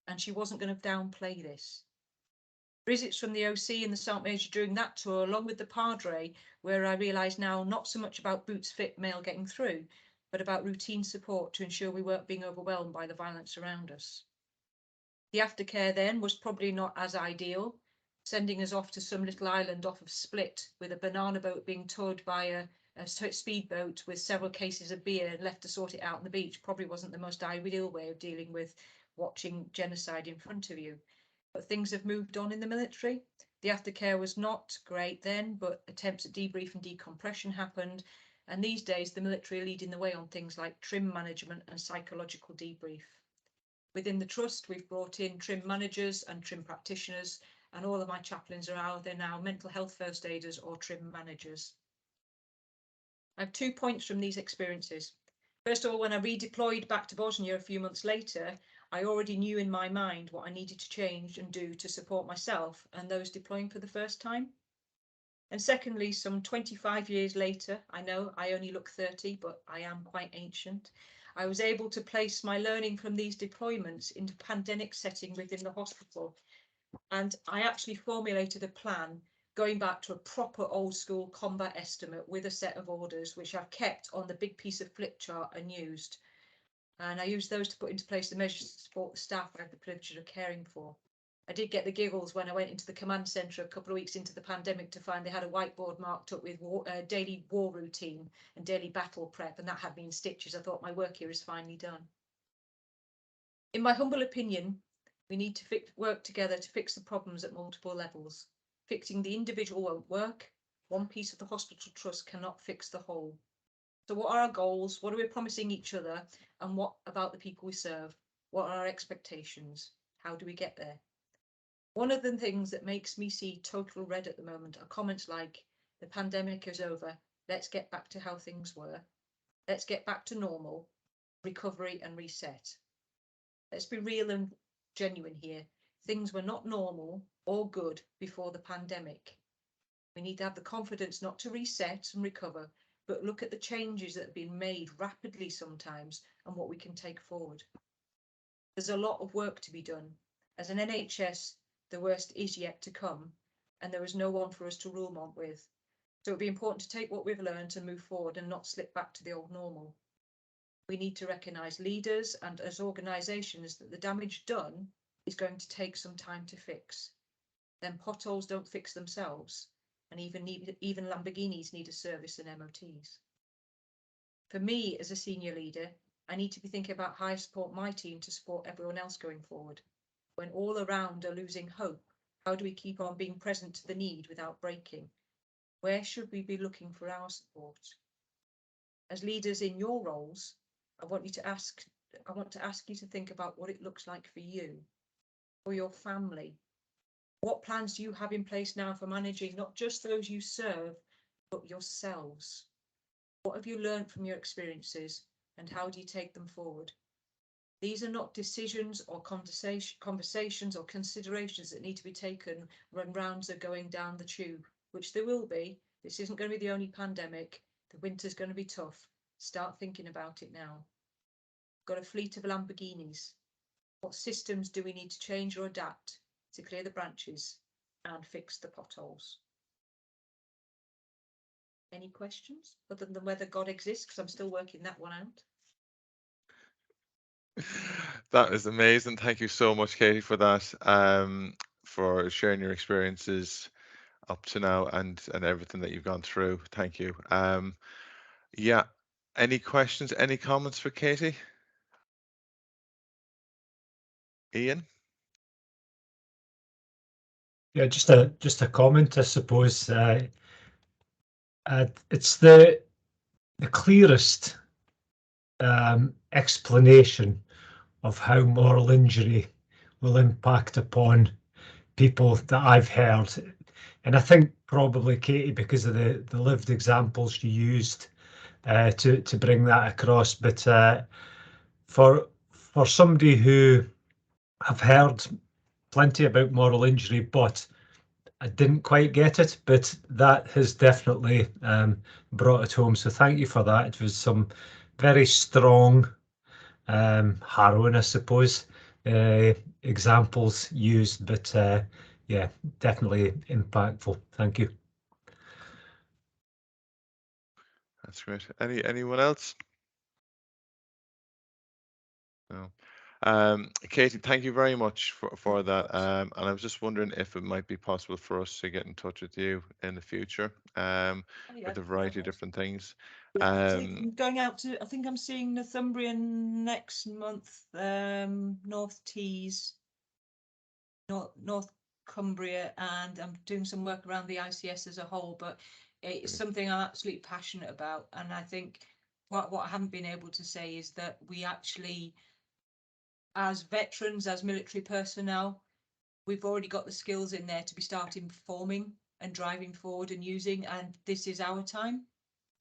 And she wasn't going to downplay this. Visits from the OC and the Sergeant Major during that tour, along with the Padre, where I realise now not so much about boots fit mail getting through, but about routine support to ensure we weren't being overwhelmed by the violence around us. The aftercare then was probably not as ideal, sending us off to some little island off of Split with a banana boat being towed by a speedboat with several cases of beer and left to sort it out on the beach probably wasn't the most ideal way of dealing with watching genocide in front of you. But things have moved on in the military. The aftercare was not great then, but attempts at debrief and decompression happened. And these days, the military are leading the way on things like trim management and psychological debrief. Within the trust, we've brought in trim managers and trim practitioners, and all of my chaplains are out there now, mental health first aiders or trim managers. I have 2 points from these experiences. First of all, when I redeployed back to Bosnia a few months later, I already knew in my mind what I needed to change and do to support myself and those deploying for the first time. And secondly, some 25 years later, I know I only look 30, but I am quite ancient. I was able to place my learning from these deployments into pandemic setting within the hospital. And I actually formulated a plan going back to a proper old school combat estimate with a set of orders, which I've kept on the big piece of flip chart and used. And I used those to put into place the measures to support the staff I have the privilege of caring for. I did get the giggles when I went into the command centre a couple of weeks into the pandemic to find they had a whiteboard marked up with daily war routine and daily battle prep, and that had me in stitches. I thought my work here is finally done. In my humble opinion, we need to work together to fix the problems at multiple levels. Fixing the individual won't work. One piece of the hospital trust cannot fix the whole. So what are our goals? What are we promising each other? And what about the people we serve? What are our expectations? How do we get there? One of the things that makes me see total red at the moment are comments like, the pandemic is over, let's get back to how things were. Let's get back to normal, recovery and reset. Let's be real and genuine here. Things were not normal or good before the pandemic. We need to have the confidence not to reset and recover, but look at the changes that have been made rapidly sometimes and what we can take forward. There's a lot of work to be done. As an NHS, the worst is yet to come, and there is no one for us to rule on with. So it'd be important to take what we've learned and move forward and not slip back to the old normal. We need to recognise leaders and as organisations that the damage done is going to take some time to fix. Then potholes don't fix themselves, and even Lamborghinis need a service and MOTs. For me as a senior leader, I need to be thinking about how I support my team to support everyone else going forward. When all around are losing hope, how do we keep on being present to the need without breaking? Where should we be looking for our support? As leaders in your roles, I want to ask you to think about what it looks like for you, for your family. What plans do you have in place now for managing not just those you serve, but yourselves? What have you learned from your experiences and how do you take them forward? These are not decisions or conversations or considerations that need to be taken when rounds are going down the tube, which there will be This isn't going to be the only pandemic. The winter's going to be tough. Start thinking about it now. Got a fleet of Lamborghinis. What systems do we need to change or adapt to clear the branches and fix the potholes? Any questions other than whether God exists? Because I'm still working that one out. That is amazing. Thank you so much, Katie, for that, for sharing your experiences up to now and everything that you've gone through. Thank you. Yeah. Any questions? Any comments for Katie? Ian? Yeah, just a comment, I suppose. It's the clearest explanation of how moral injury will impact upon people that I've heard. And I think probably, Katie, because of the lived examples you used to bring that across. But for somebody who have heard plenty about moral injury, but I didn't quite get it, but that has definitely brought it home. So thank you for that. It was some very strong, harrowing, I suppose, examples used, but yeah, definitely impactful. Thank you. That's great. Anyone else? No. Katie, thank you very much for that. And I was just wondering if it might be possible for us to get in touch with you in the future with a variety of different things. I'm going out to, I think I'm seeing Northumbrian next month, North Tees, North Cumbria, and I'm doing some work around the ICS as a whole, but it's something I'm absolutely passionate about. And I think what I haven't been able to say is that we actually, as veterans, as military personnel, we've already got the skills in there to be starting performing and driving forward and using, and this is our time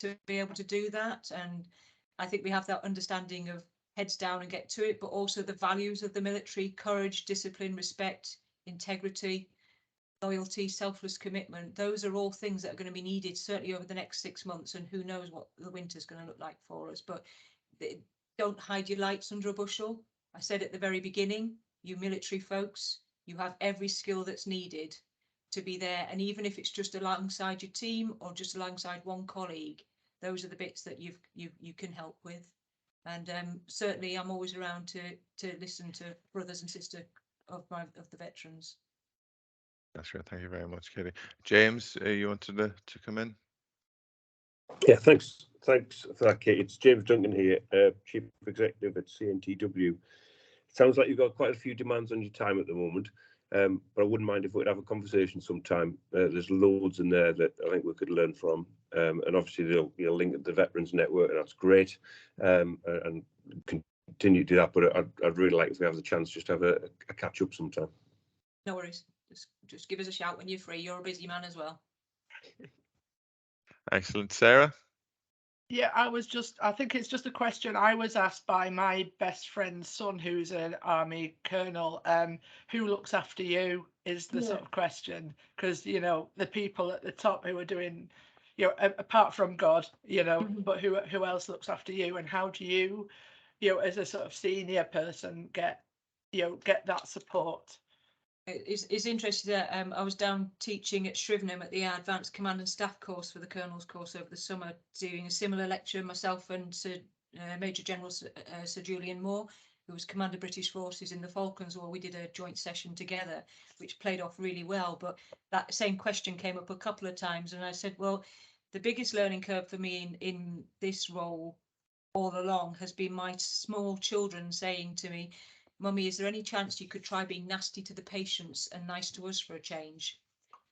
to be able to do that. And I think we have that understanding of heads down and get to it, but also the values of the military: courage, discipline, respect, integrity, loyalty, selfless commitment. Those are all things that are going to be needed certainly over the next 6 months, and who knows what the winter's going to look like for us. But don't hide your lights under a bushel. I said at the very beginning, you military folks, you have every skill that's needed to be there. And even if it's just alongside your team or just alongside one colleague, those are the bits that you can help with. And certainly I'm always around to listen to brothers and sisters of the veterans. That's great. Thank you very much, Katie. James, you wanted to come in? Yeah, thanks for that, Kate. It's James Duncan here, Chief Executive at CNTW. It sounds like you've got quite a few demands on your time at the moment, but I wouldn't mind if we could have a conversation sometime. There's loads in there that I think we could learn from, and obviously you'll link at the Veterans Network, and that's great, and continue to do that. But I'd really like if we have the chance just to have a catch up sometime. No worries. Just give us a shout when you're free. You're a busy man as well. Excellent. Sarah? Yeah, I think it's just a question I was asked by my best friend's son, who's an army colonel. Who looks after you is the sort of question, because, you know, the people at the top who are doing, you know, apart from God, you know, but who else looks after you, and how do you, you know, as a sort of senior person, get that support? It's interesting that I was down teaching at Shrivenham at the Advanced Command and Staff course for the Colonel's course over the summer, doing a similar lecture, myself and Major General Sir Julian Moore, who was Commander British Forces in the Falklands War. We did a joint session together, which played off really well. But that same question came up a couple of times, and I said, well, the biggest learning curve for me in this role all along has been my small children saying to me, Mummy, is there any chance you could try being nasty to the patients and nice to us for a change?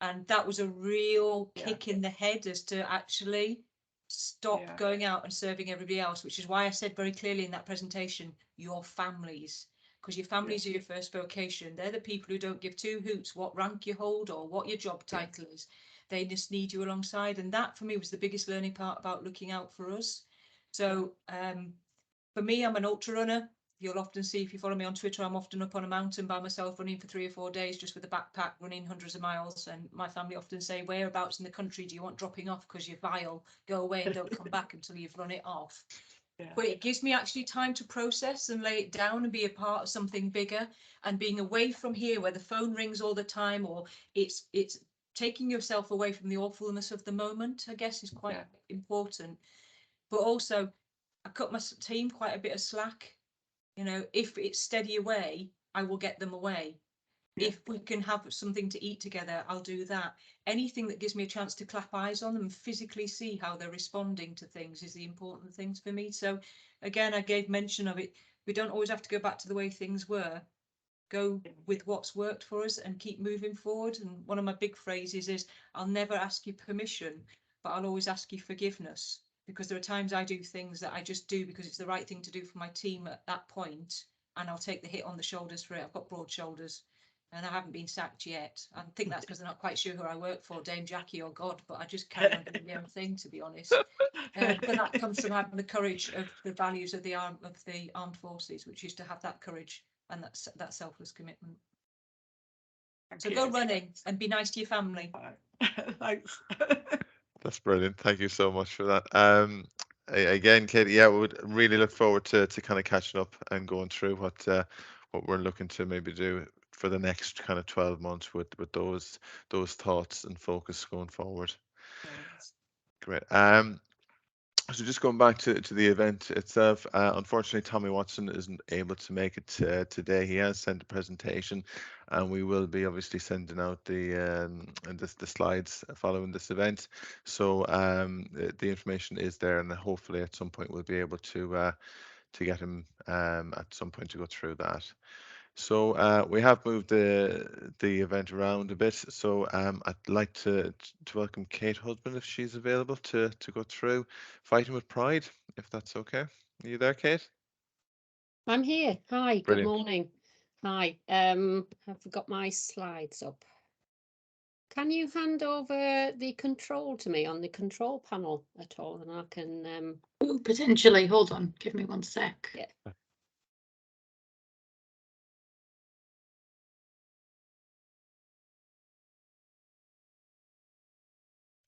And that was a real kick in the head as to actually stop going out and serving everybody else, which is why I said very clearly in that presentation, your families, because your families are your first vocation. They're the people who don't give two hoots what rank you hold or what your job title is. They just need you alongside. And that for me was the biggest learning part about looking out for us. So for me, I'm an ultra runner. You'll often see, if you follow me on Twitter, I'm often up on a mountain by myself running for 3 or 4 days just with a backpack, running hundreds of miles. And my family often say, whereabouts in the country do you want dropping off, because you're vile, go away and don't come back until you've run it off. Yeah. But it gives me actually time to process and lay it down and be a part of something bigger, and being away from here where the phone rings all the time, or it's taking yourself away from the awfulness of the moment, I guess, is quite important. But also, I cut my team quite a bit of slack. You know, if it's steady away, I will get them away. Yeah. If we can have something to eat together, I'll do that. Anything that gives me a chance to clap eyes on them and physically see how they're responding to things is the important things for me. So again, I gave mention of it. We don't always have to go back to the way things were. Go with what's worked for us and keep moving forward. And one of my big phrases is, I'll never ask you permission, but I'll always ask you forgiveness. Because there are times I do things that I just do because it's the right thing to do for my team at that point, and I'll take the hit on the shoulders for it. I've got broad shoulders, and I haven't been sacked yet. I think that's because they're not quite sure who I work for, Dame Jackie or God, but I just carry on doing the own thing, to be honest. But that comes from having the courage of the values of the armed forces, which is to have that courage and that selfless commitment. So go running and be nice to your family. Thanks. That's brilliant. Thank you so much for that. Again, Katie, yeah, we would really look forward to kind of catching up and going through what we're looking to maybe do for the next kind of 12 months with those thoughts and focus going forward. Great. So just going back to the event itself, unfortunately, Tommy Watson isn't able to make it today. He has sent a presentation, and we will be obviously sending out the slides following this event. So the information is there, and hopefully at some point we'll be able to get him at some point to go through that. So we have moved the event around a bit. So I'd like to welcome Kate Husband, if she's available, to go through Fighting with Pride, if that's okay. Are you there, Kate? I'm here. Hi, good Brilliant. morning. Hi, I've got my slides up. Can you hand over the control to me on the control panel at all, and I can Ooh, potentially. Hold on, give me 1 sec. Yeah.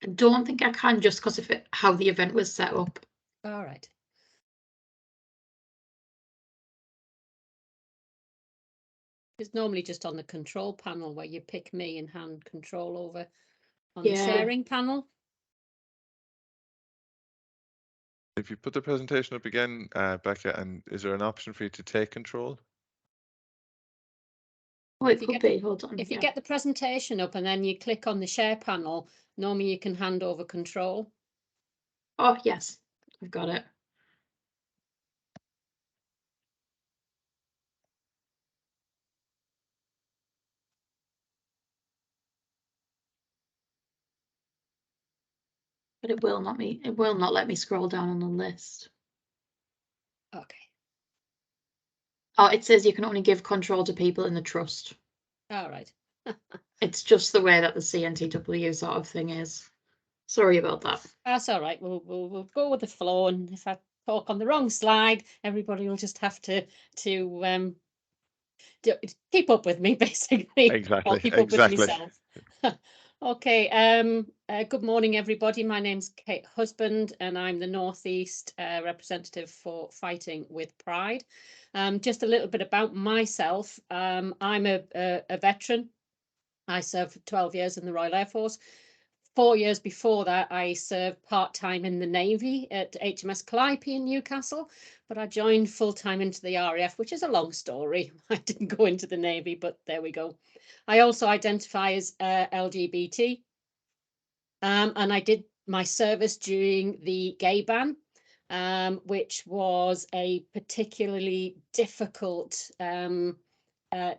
I don't think I can, just because of how the event was set up. All right. It's normally just on the control panel where you pick me and hand control over on the sharing panel. If you put the presentation up again, Becca, and is there an option for you to take control? Oh, it could be. Hold on. If you get the presentation up and then you click on the share panel, normally you can hand over control. Oh, yes, I've got it. But it will not let me scroll down on the list. Okay. Oh, it says you can only give control to people in the trust. All right. It's just the way that the CNTW sort of thing is. Sorry about that. That's all right. We'll go with the flow, and if I talk on the wrong slide, everybody will just have to keep up with me, basically. Exactly. I'll keep up with myself. Okay. Good morning, everybody. My name's Kate Husband, and I'm the North East representative for Fighting with Pride. Just a little bit about myself. I'm a veteran. I served for 12 years in the Royal Air Force. 4 years before that, I served part-time in the Navy at HMS Calliope in Newcastle, but I joined full-time into the RAF, which is a long story. I didn't go into the Navy, but there we go. I also identify as LGBT, and I did my service during the gay ban, which was a particularly difficult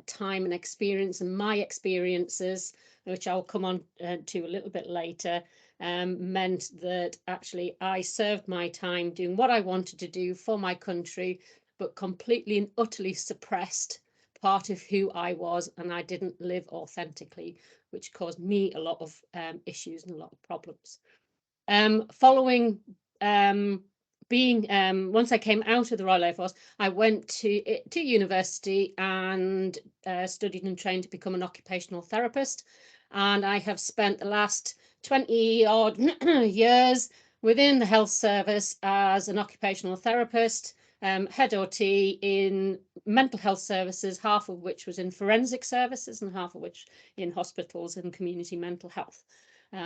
time and experience, and my experiences, which I'll come on to a little bit later, meant that actually I served my time doing what I wanted to do for my country, but completely and utterly suppressed part of who I was, and I didn't live authentically, which caused me a lot of issues and a lot of problems. Following once I came out of the Royal Air Force, I went to university and studied and trained to become an occupational therapist. And I have spent the last 20 odd years within the health service as an occupational therapist, head OT in mental health services, half of which was in forensic services and half of which in hospitals and community mental health.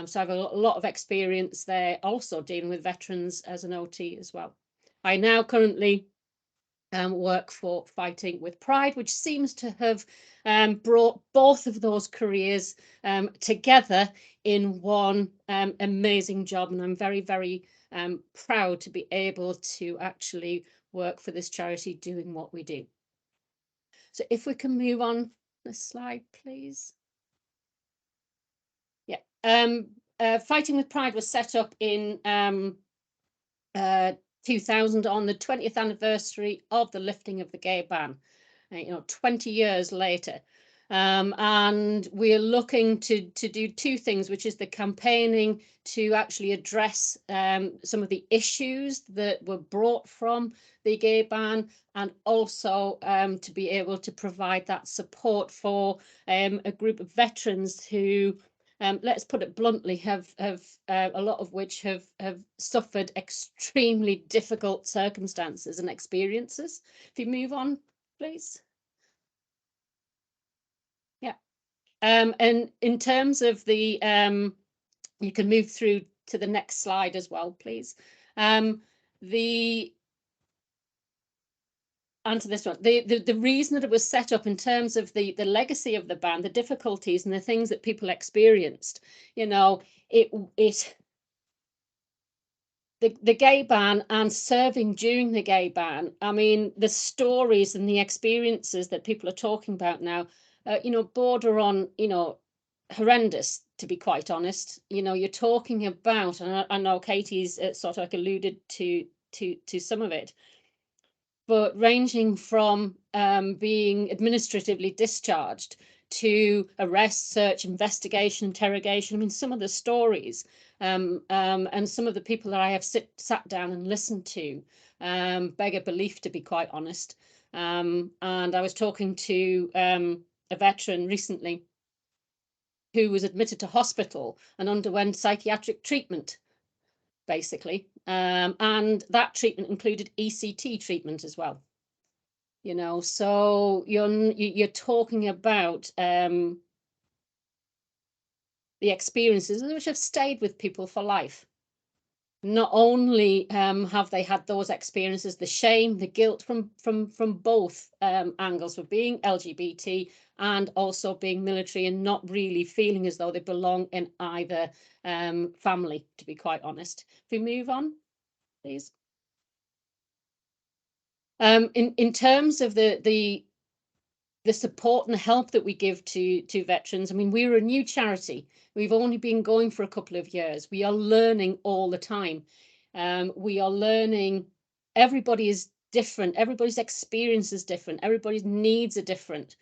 So I have a lot of experience there, also dealing with veterans as an OT as well. I now currently work for Fighting with Pride, which seems to have brought both of those careers together in one amazing job. And I'm very, very proud to be able to actually work for this charity doing what we do. So if we can move on the slide, please. Yeah. Fighting with Pride was set up in 2000 on the 20th anniversary of the lifting of the gay ban, 20 years later. And we're looking to do two things, which is the campaigning to actually address some of the issues that were brought from the gay ban, and also to be able to provide that support for a group of veterans who, let's put it bluntly, have a lot of which have suffered extremely difficult circumstances and experiences. If you move on, please. Yeah. And in terms of the, you can move through to the next slide as well, please. Onto this one, the reason that it was set up in terms of the legacy of the ban, the difficulties and the things that people experienced, the gay ban and serving during the gay ban. I mean, the stories and the experiences that people are talking about now, border on, horrendous, to be quite honest. You're talking about, and I know Katie's sort of like alluded to some of it, but ranging from being administratively discharged to arrest, search, investigation, interrogation. I mean, some of the stories and some of the people that I have sat down and listened to beg a belief, to be quite honest. And I was talking to a veteran recently who was admitted to hospital and underwent psychiatric treatment, basically. And that treatment included ECT treatment as well. So you're talking about the experiences which have stayed with people for life. Not only have they had those experiences, the shame, the guilt from both angles, for being LGBT and also being military and not really feeling as though they belong in either family, to be quite honest. If we move on, please. In terms of the support and the help that we give to veterans, I mean, we're a new charity. We've only been going for a couple of years. We are learning all the time. We are learning. Everybody is different. Everybody's experience is different. Everybody's needs are different.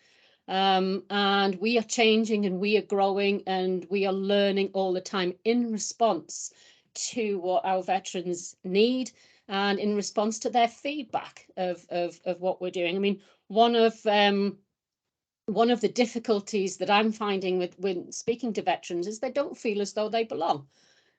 And we are changing and we are growing and we are learning all the time in response to what our veterans need and in response to their feedback of what we're doing. I mean, one of the difficulties that I'm finding when speaking to veterans is they don't feel as though they belong.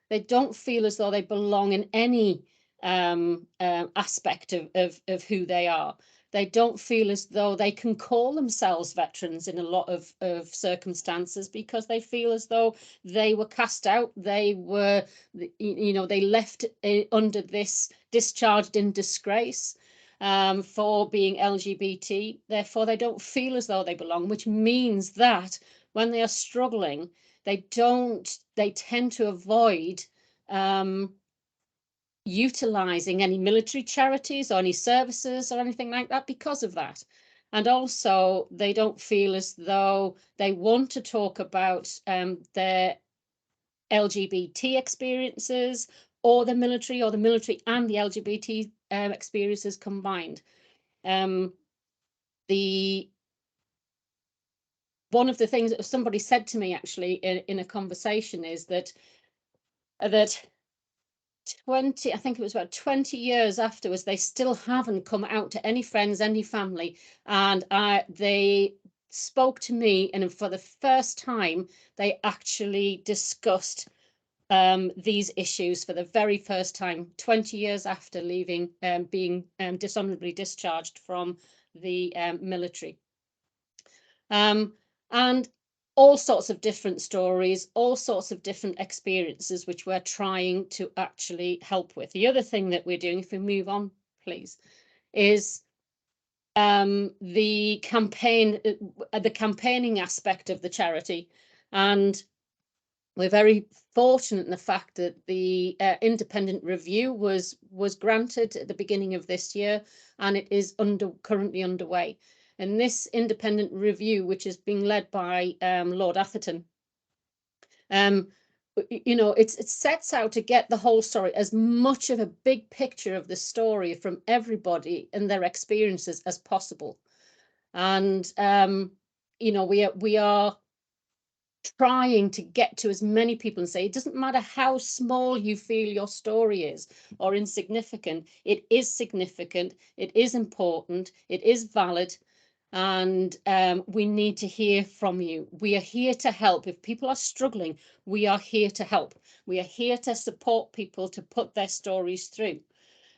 They don't feel as though they belong in any aspect of who they are. They don't feel as though they can call themselves veterans in a lot of circumstances because they feel as though they were cast out. They were, they left under this, discharged in disgrace for being LGBT. Therefore, they don't feel as though they belong, which means that when they are struggling, they tend to avoid utilizing any military charities or any services or anything like that because of that. And also they don't feel as though they want to talk about their LGBT experiences or the military and the LGBT experiences combined. One of the things that somebody said to me actually in a conversation is that I think it was about 20 years afterwards, they still haven't come out to any friends, any family. And they spoke to me, and for the first time, they actually discussed these issues for the very first time, 20 years after leaving, being dishonorably discharged from the military. And all sorts of different stories, all sorts of different experiences, which we're trying to actually help with. The other thing that we're doing, if we move on, please, is the campaigning aspect of the charity. And we're very fortunate in the fact that the independent review was granted at the beginning of this year, and it is currently underway. And this independent review, which is being led by Lord Atherton, you know, it sets out to get the whole story, as much of a big picture of the story from everybody and their experiences as possible. And you know, we are trying to get to as many people and say, it doesn't matter how small you feel your story is or insignificant, it is significant, it is important, it is valid, and we need to hear from you. We are here to help. If people are struggling, we are here to help. We are here to support people to put their stories through.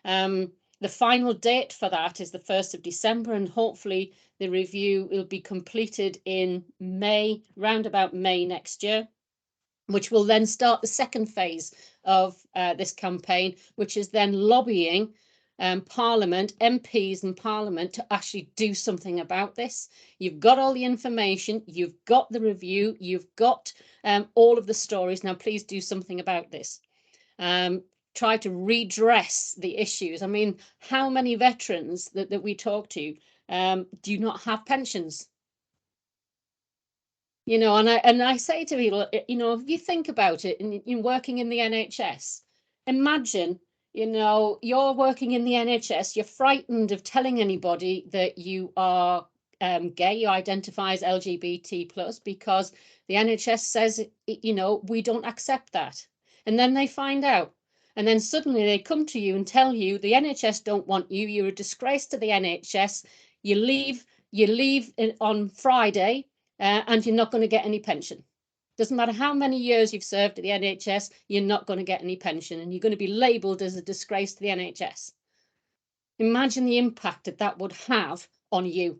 The final date for that is the 1st of December, and hopefully the review will be completed in May, round about May next year, which will then start the second phase of this campaign, which is then lobbying Parliament, MPs and Parliament to actually do something about this. You've got all the information, you've got the review, you've got all of the stories. Now, please do something about this. Try to redress the issues. I mean, how many veterans that we talk to do not have pensions? You know, and I say to people, you know, if you think about it, and you're working in the NHS, imagine, you know, you're working in the NHS, you're frightened of telling anybody that you are gay, you identify as LGBT plus, because the NHS says, you know, we don't accept that. And then they find out. And then suddenly they come to you and tell you the NHS don't want you, you're a disgrace to the NHS, you leave on Friday, and you're not going to get any pension. Doesn't matter how many years you've served at the NHS, you're not going to get any pension, and you're going to be labelled as a disgrace to the NHS. Imagine the impact that would have on you,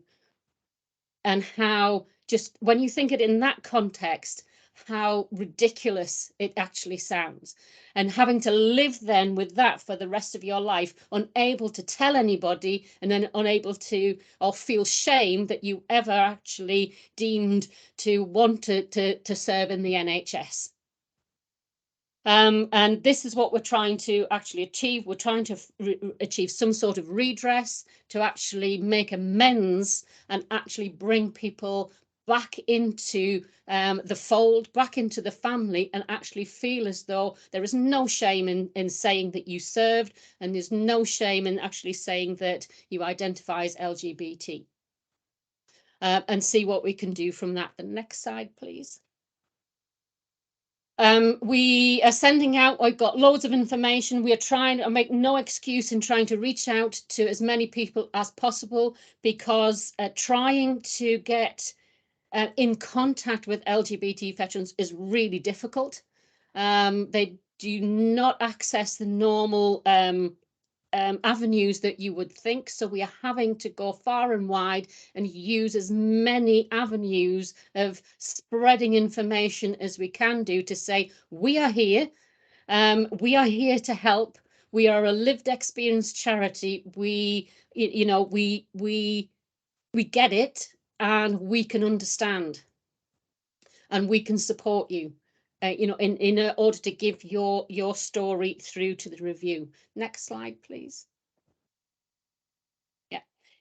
and how, just when you think it in that context, how ridiculous it actually sounds. And having to live then with that for the rest of your life, unable to tell anybody, and then unable to, or feel shame that you ever actually deemed to want to serve in the NHS. And this is what we're trying to actually achieve. We're trying to achieve some sort of redress, to actually make amends and actually bring people back into the fold, back into the family, and actually feel as though there is no shame in saying that you served, and there's no shame in actually saying that you identify as LGBT. And see what we can do from that. The next slide, please. We are sending out, I've got loads of information. We are trying to make no excuse in trying to reach out to as many people as possible, because trying to get in contact with LGBT veterans is really difficult. They do not access the normal avenues that you would think. So we are having to go far and wide and use as many avenues of spreading information as we can do to say, we are here to help. We are a lived experience charity. We, you know, we get it, and we can understand, and we can support you. You know, in order to give your story through to the review. Next slide, please. Yeah,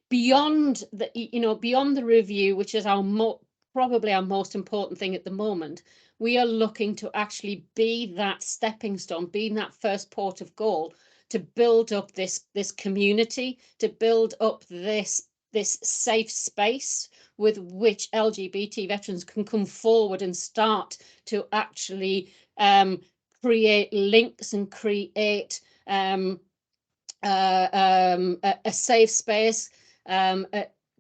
beyond the, you know, beyond the review, which is probably our most important thing at the moment, we are looking to actually be that stepping stone, being that first port of call to build up this community, to build up this safe space with which LGBT veterans can come forward and start to actually create links and create a safe space,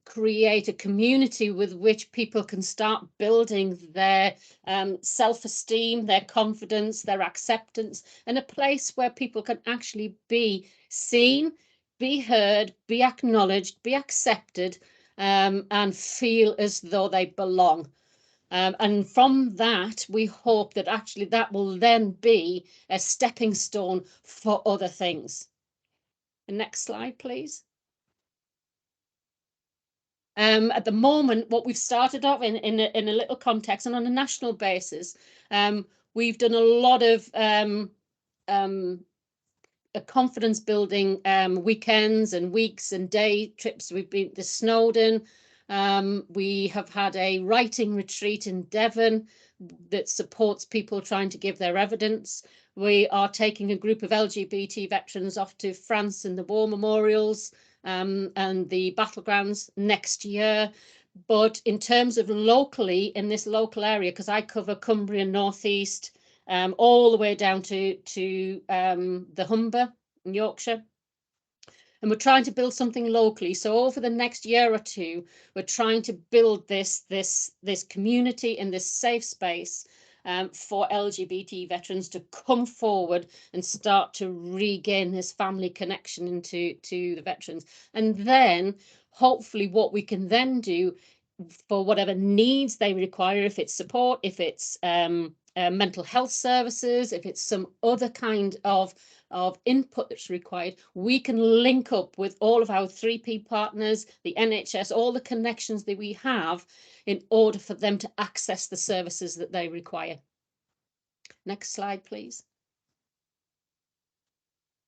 create a community with which people can start building their self-esteem, their confidence, their acceptance, and a place where people can actually be seen, be heard, be acknowledged, be accepted, and feel as though they belong. And from that, we hope that actually that will then be a stepping stone for other things. The next slide, please. At the moment, what we've started off in a little context and on a national basis, we've done a lot of confidence building weekends and weeks and day trips. We've been to Snowdon. We have had a writing retreat in Devon that supports people trying to give their evidence. We are taking a group of LGBT veterans off to France and the war memorials and the battlegrounds next year. But in terms of locally, in this local area, because I cover Cumbria, North East, all the way down to the Humber in Yorkshire. And we're trying to build something locally. So over the next year or two, we're trying to build this community and this safe space for LGBT veterans to come forward and start to regain this family connection into the veterans. And then hopefully what we can then do for whatever needs they require, if it's support, if it's mental health services, if it's some other kind of input that's required, we can link up with all of our 3P partners, the NHS, all the connections that we have in order for them to access the services that they require. Next slide, please.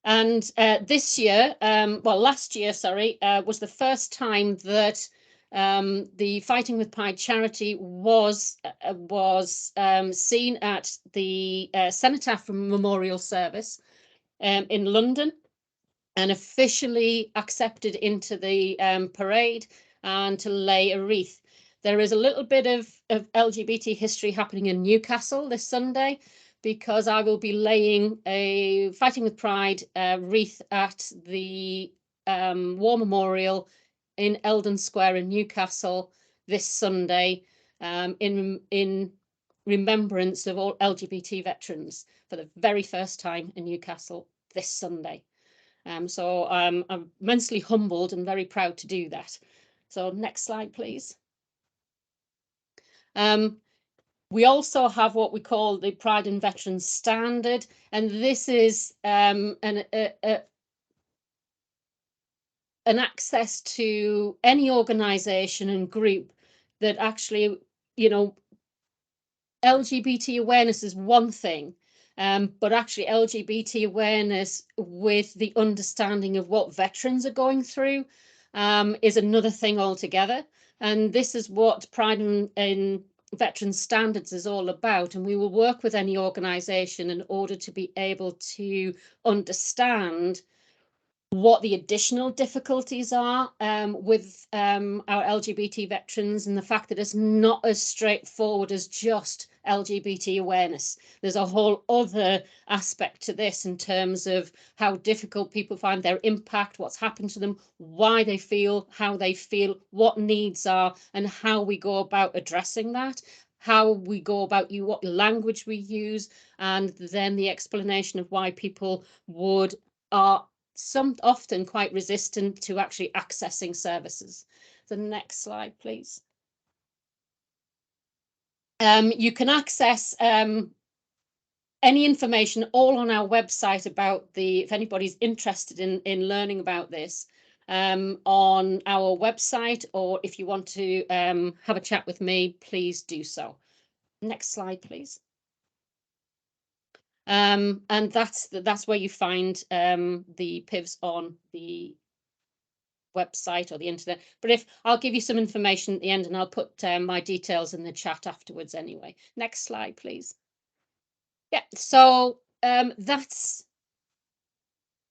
And this year, well, last year, sorry, was the first time that the Fighting with Pride charity was seen at the Cenotaph Memorial Service in London and officially accepted into the parade and to lay a wreath. There is a little bit of LGBT history happening in Newcastle this Sunday, because I will be laying a Fighting with Pride wreath at the War Memorial in Eldon Square in Newcastle this Sunday in remembrance of all LGBT veterans for the very first time in Newcastle this Sunday. So I'm immensely humbled and very proud to do that. So next slide, please. We also have what we call the Pride in Veterans Standard, and this is an access to any organisation and group that actually, you know, LGBT awareness is one thing, but actually LGBT awareness with the understanding of what veterans are going through is another thing altogether. And this is what Pride in Veterans Standards is all about. And we will work with any organisation in order to be able to understand what the additional difficulties are with our LGBT veterans, and the fact that it's not as straightforward as just LGBT awareness. There's a whole other aspect to this in terms of how difficult people find their impact, what's happened to them, why they feel, how they feel, what needs are, and how we go about addressing that, how we go about what language we use, and then the explanation of why people are often quite resistant to actually accessing services. The next slide, please. You can access any information all on our website about if anybody's interested in learning about this, on our website, or if you want to have a chat with me, please do so. Next slide, please. And that's where you find the PIVs on the website or the internet. But I'll give you some information at the end, and I'll put my details in the chat afterwards anyway. Next slide, please. Yeah, so that's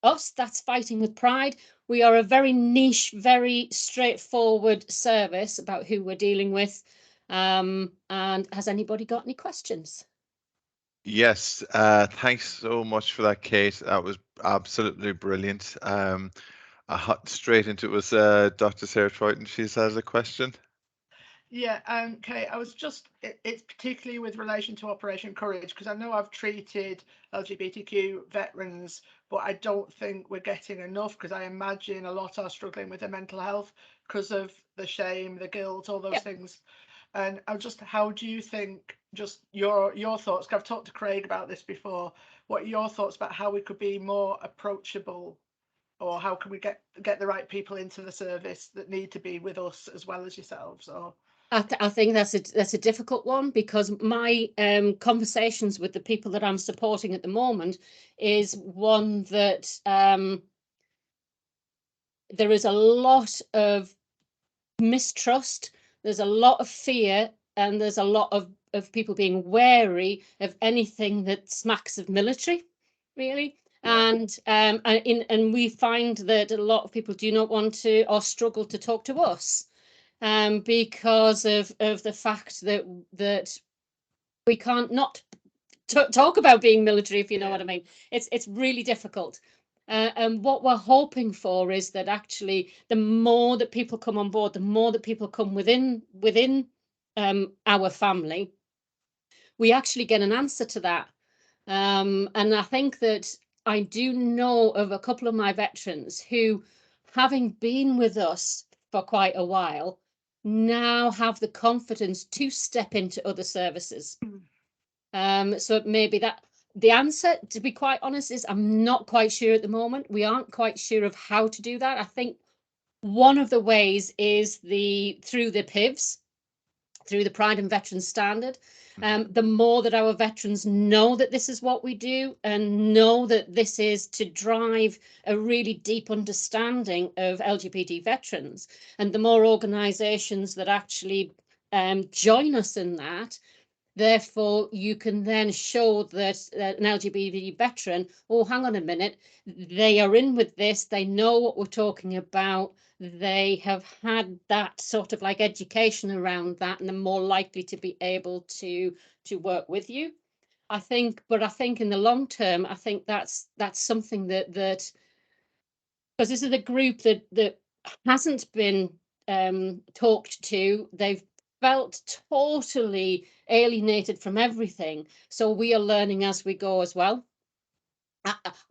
us. That's Fighting with Pride. We are a very niche, very straightforward service about who we're dealing with. And has anybody got any questions? Yes, thanks so much for that, Kate. That was absolutely brilliant. I hot straight into it was Dr. Sarah Triton. She has a question. Yeah, Kate, I was just, it's particularly with relation to Operation Courage, because I know I've treated LGBTQ veterans, but I don't think we're getting enough, because I imagine a lot are struggling with their mental health because of the shame, the guilt, all those things. And I'm just, how do you think, just your thoughts, 'cause I've talked to Craig about this before, what are your thoughts about how we could be more approachable, or how can we get the right people into the service that need to be with us as well as yourselves? Or I think that's a difficult one, because my conversations with the people that I'm supporting at the moment is one that there is a lot of mistrust, there's a lot of fear, and there's a lot of people being wary of anything that smacks of military, really. And we find that a lot of people do not want to, or struggle to, talk to us, because of the fact that we can't not talk about being military, if you know what I mean. It's really difficult. And what we're hoping for is that actually the more that people come on board, the more that people come within our family, we actually get an answer to that. And I think that I do know of a couple of my veterans who, having been with us for quite a while, now have the confidence to step into other services. So maybe that the answer, to be quite honest, is I'm not quite sure at the moment. We aren't quite sure of how to do that. I think one of the ways is through the PIVs, through the Pride and Veterans Standard. The more that our veterans know that this is what we do, and know that this is to drive a really deep understanding of LGBT veterans, and the more organisations that actually join us in that, therefore you can then show that an LGBT veteran, oh, hang on a minute, they are in with this, they know what we're talking about, they have had that sort of like education around that, and they're more likely to be able to work with you. I think in the long term, I think that's something that because this is a group that hasn't been talked to. They've felt totally alienated from everything. So we are learning as we go as well.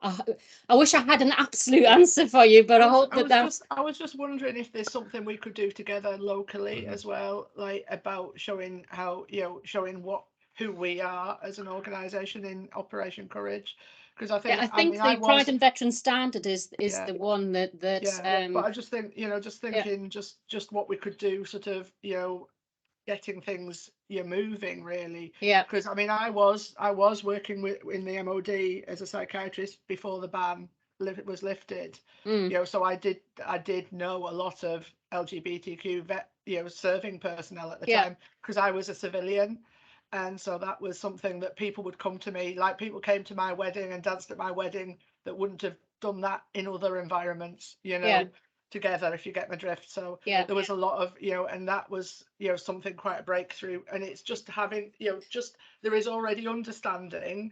I wish I had an absolute answer for you, but I hope that I was just wondering if there's something we could do together locally as well, like about showing how, showing who we are as an organisation in Operation Courage. Because I think, the Pride and Veterans Standard is the one that but I just think, just thinking just what we could do, sort of, getting things moving, really. Because I was working in the MOD as a psychiatrist before the ban was lifted. So I did know a lot of LGBTQ serving personnel at the time, because I was a civilian. And so that was something that people would come to me, like people came to my wedding and danced at my wedding that wouldn't have done that in other environments, together, if you get my drift. So there was a lot of, and that was, something quite a breakthrough. And it's just having, just there is already understanding,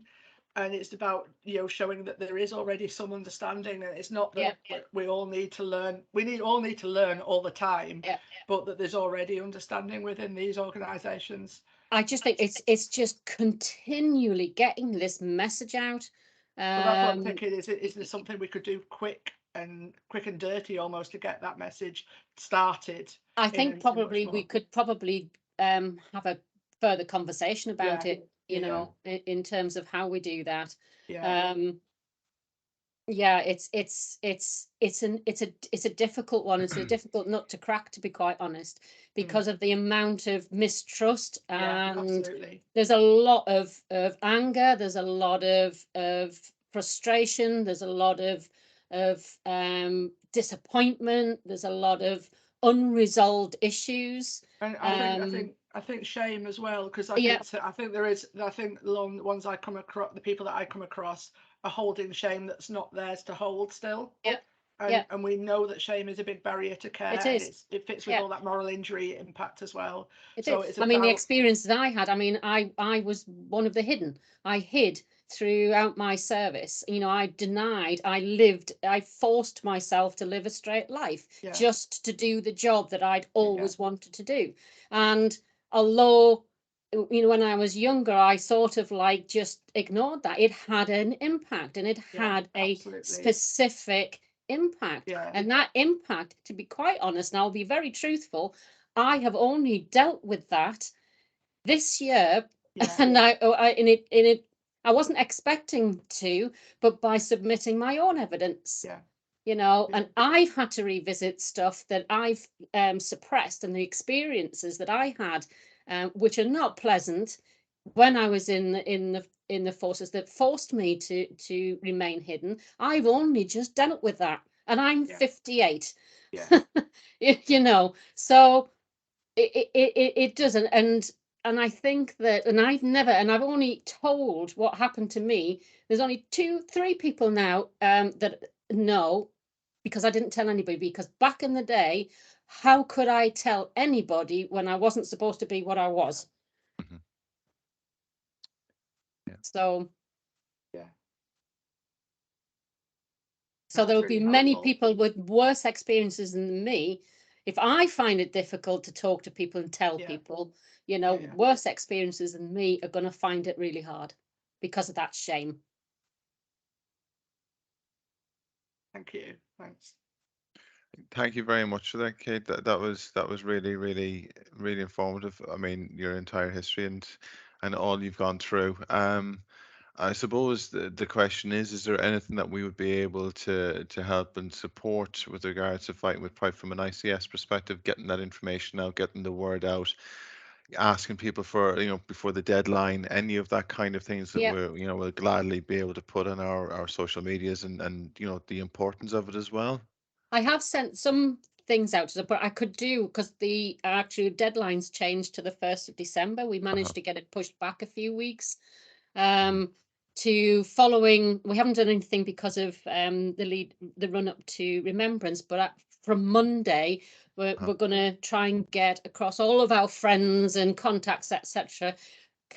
and it's about, showing that there is already some understanding, and it's not that we all need to learn, all need to learn all the time, but that there's already understanding within these organizations. I just think it's just continually getting this message out. Well, that's what I'm thinking. Is there something we could do quick and dirty almost to get that message started? I think probably we could probably have a further conversation about it, in terms of how we do that. It's a difficult one. It's a difficult nut to crack, to be quite honest, because of the amount of mistrust, and there's a lot of anger, there's a lot of frustration, there's a lot of disappointment, there's a lot of unresolved issues. And I think shame as well, because I think there is, I think the ones I come across, the people that I come across are holding shame that's not theirs to hold still. And we know that shame is a big barrier to care, It and is. it fits with all that moral injury impact as well. It So is. it's I mean, the about experiences I had, I mean, I was one of the hidden. I hid throughout my service. You know, I denied, I forced myself to live a straight life just to do the job that I'd always wanted to do. And although, you know, when I was younger, I sort of like just ignored that. It had an impact, and it had a specific impact. And that impact, to be quite honest, and I'll be very truthful, I have only dealt with that this year, and I wasn't expecting to, but by submitting my own evidence. You know, and I've had to revisit stuff that I've suppressed, and the experiences that I had, which are not pleasant, when I was in the forces, that forced me to remain hidden. I've only just dealt with that, and I'm 58. You know, so it doesn't. And I think that, and I've only told what happened to me. There's only 2-3 people now that know, because I didn't tell anybody, because back in the day, how could I tell anybody when I wasn't supposed to be what I was? Mhm. Yeah. So Yeah. so That's there will really be many helpful. people with worse experiences than me. If I find it difficult to talk to people and tell people, you know, worse experiences than me are going to find it really hard because of that shame. Thank you. Thanks. Thank you very much for that, Kate. That was really, really, really informative. I mean, your entire history and all you've gone through. I suppose the question is there anything that we would be able to help and support with regards to fighting with pride from an ICS perspective, getting that information out, getting the word out, asking people for, you know, before the deadline, any of that kind of things that we're, you know, we'll gladly be able to put on our social medias and, you know, the importance of it as well. I have sent some things out, but I could do, because the actual deadlines changed to the 1st of December. We managed to get it pushed back a few weeks. To following, we haven't done anything because of the run up to Remembrance, but from Monday we're going to try and get across all of our friends and contacts, etc.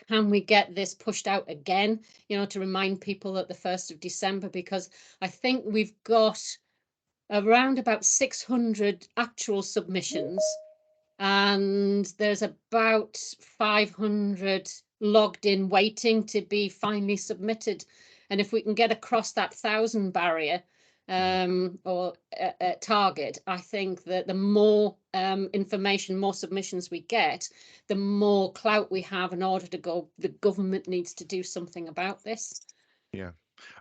Can we get this pushed out again, you know, to remind people at the 1st of December, because I think we've got around about 600 actual submissions, and there's about 500 logged in waiting to be finally submitted. And if we can get across that 1,000 barrier or target, I think that the more information, more submissions we get, the more clout we have in order to go, the government needs to do something about this. Yeah.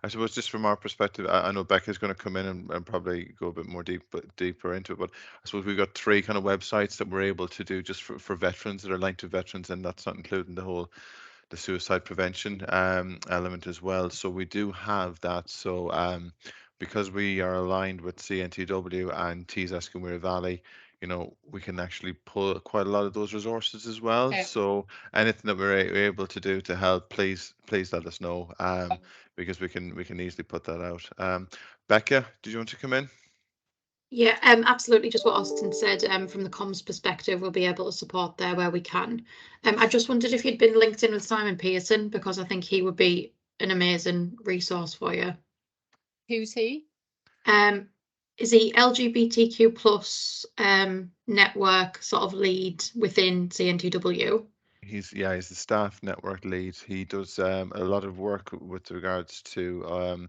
I suppose just from our perspective, I know Becca's going to come in and probably go a bit more deeper into it, but I suppose we've got 3 kind of websites that we're able to do just for veterans that are linked to veterans, and that's not including the suicide prevention element as well. So we do have that. So because we are aligned with CNTW and TSAS Weir Valley, you know, we can actually pull quite a lot of those resources as well. Okay. So anything that we're able to do to help, please let us know, because we can easily put that out. Becca, did you want to come in? Yeah, absolutely. Just what Austin said. From the comms perspective, we'll be able to support there where we can. I just wondered if you'd been linked in with Simon Pearson, because I think he would be an amazing resource for you. Who's he? Is he LGBTQ plus network sort of lead within CNTW? He's the staff network lead. He does a lot of work with regards to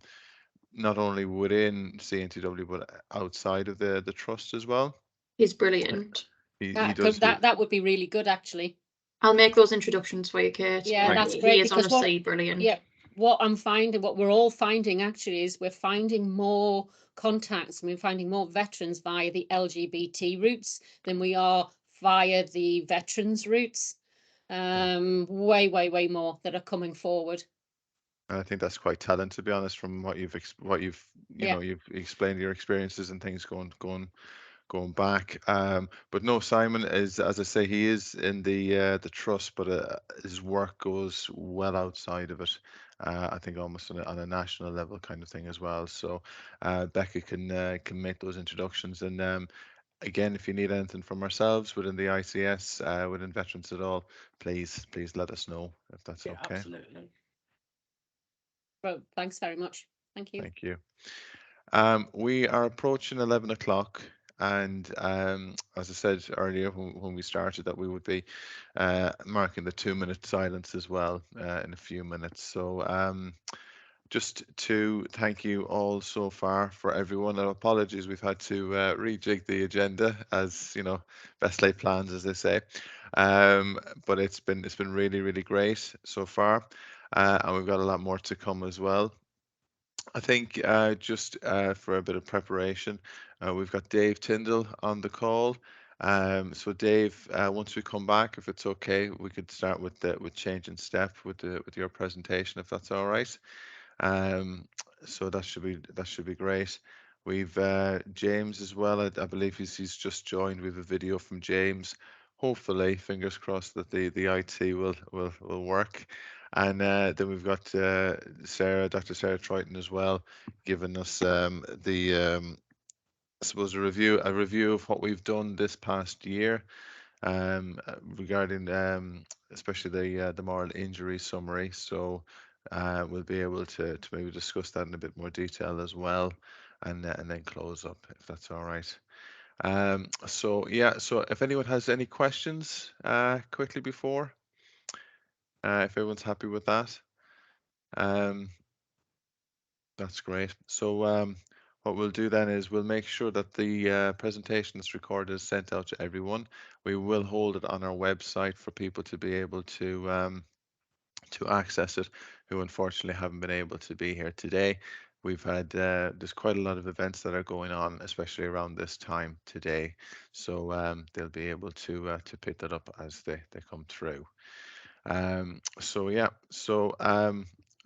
not only within CNTW but outside of the trust as well. He's brilliant. He does that would be really good, actually. I'll make those introductions for you, Kate. Yeah, that's great. He is honestly brilliant. Yeah, what we're all finding actually is we're finding more contacts, and we're finding more veterans via the LGBT routes than we are via the veterans routes. Way more that are coming forward. I think that's quite telling, to be honest, from what you've you know, you've explained your experiences and things going going back. But no, Simon is, as I say, he is in the trust, but his work goes well outside of it. I think almost on a national level kind of thing as well. So Becca can make those introductions. And again, if you need anything from ourselves within the ICS, within veterans at all, please let us know if that's Yeah, okay. absolutely. Well, thanks very much. Thank you. Thank you. We are approaching 11 o'clock, and as I said earlier when we started, that we would be marking the 2-minute silence as well in a few minutes. So just to thank you all so far for everyone, and apologies we've had to rejig the agenda, as you know, best laid plans, as they say. But it's been really great so far, and we've got a lot more to come as well. I think just for a bit of preparation, we've got Dave Tyndall on the call. So Dave, once we come back, if it's okay, we could start with change in step with your presentation, if that's all right. Um, so that should be great. We've James as well. I believe he's just joined. We have a video from James. Hopefully, fingers crossed that the IT will work. And then we've got Sarah, Dr. Sarah Triton as well, giving us I suppose a review of what we've done this past year regarding especially the moral injury summary. So we'll be able to maybe discuss that in a bit more detail as well, and then close up if that's all right. So yeah, so if anyone has any questions quickly before, if everyone's happy with that, um, that's great. So what we'll do then is we'll make sure that the presentation that's recorded is sent out to everyone. We will hold it on our website for people to be able to access it, who unfortunately haven't been able to be here today. We've had there's quite a lot of events that are going on, especially around this time today. So they'll be able to pick that up as they come through. So yeah, so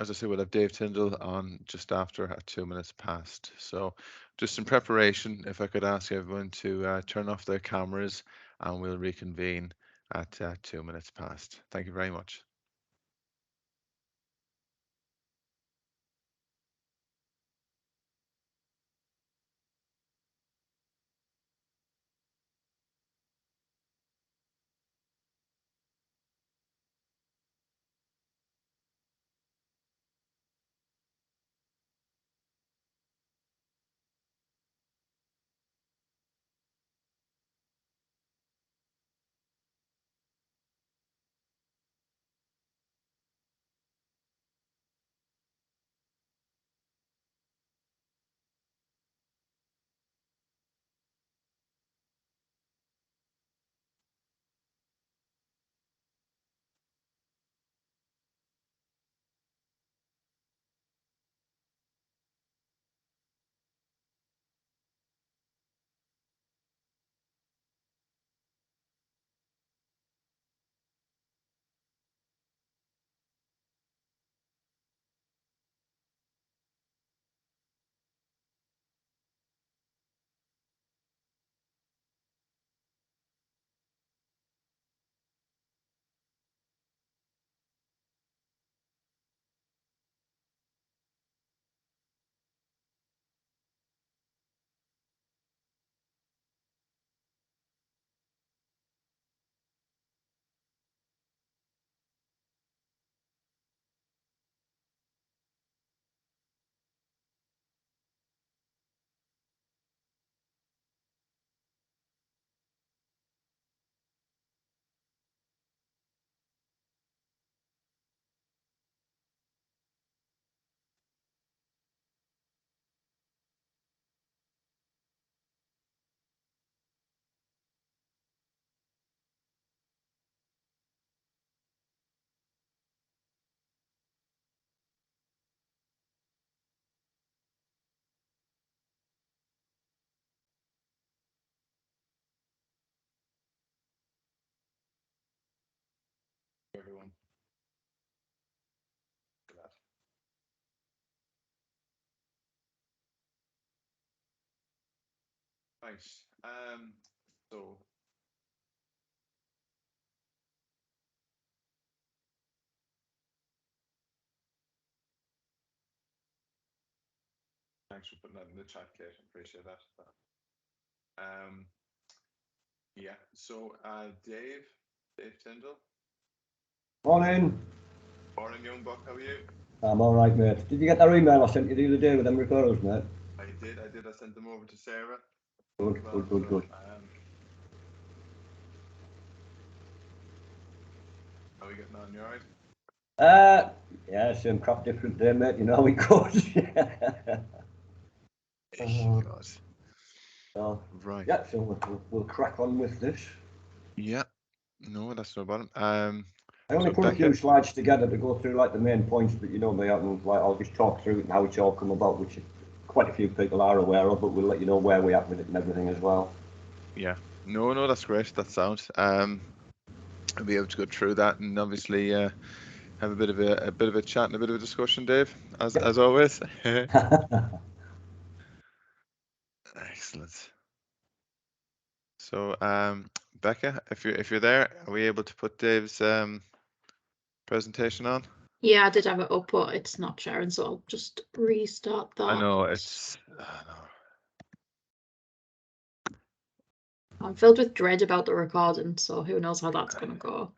as I say, we'll have Dave Tyndall on just after at 2 minutes past. So just in preparation, if I could ask everyone to turn off their cameras, and we'll reconvene at 2 minutes past. Thank you very much. Everyone. Nice. So thanks for putting that in the chat, Kate. Appreciate that. Yeah. So Dave Tyndall. Morning. Morning, young buck. How are you? I'm all right, mate. Did you get that email I sent you the other day with them referrals, mate? I did. I sent them over to Sarah. Good, Well, good. How are we getting on? You all right? Yeah, same crap, different day, mate. You know how it goes. God. So, Right. yeah, so we'll crack on with this. Yeah. No, that's no problem. I only put a few slides together to go through like the main points, but you know me, I'll just talk through it and how it's all come about, which quite a few people are aware of, but we'll let you know where we're at with it and everything as well. Yeah. No, that's great. That sounds. I'll be able to go through that and obviously have a bit of a chat and a bit of a discussion, Dave, as always. Excellent. So, Becca, if you're there, are we able to put Dave's presentation on? Yeah, I did have it up, but it's not sharing, so I'll just restart that. I know it's. I'm filled with dread about the recording, so who knows how that's going to go.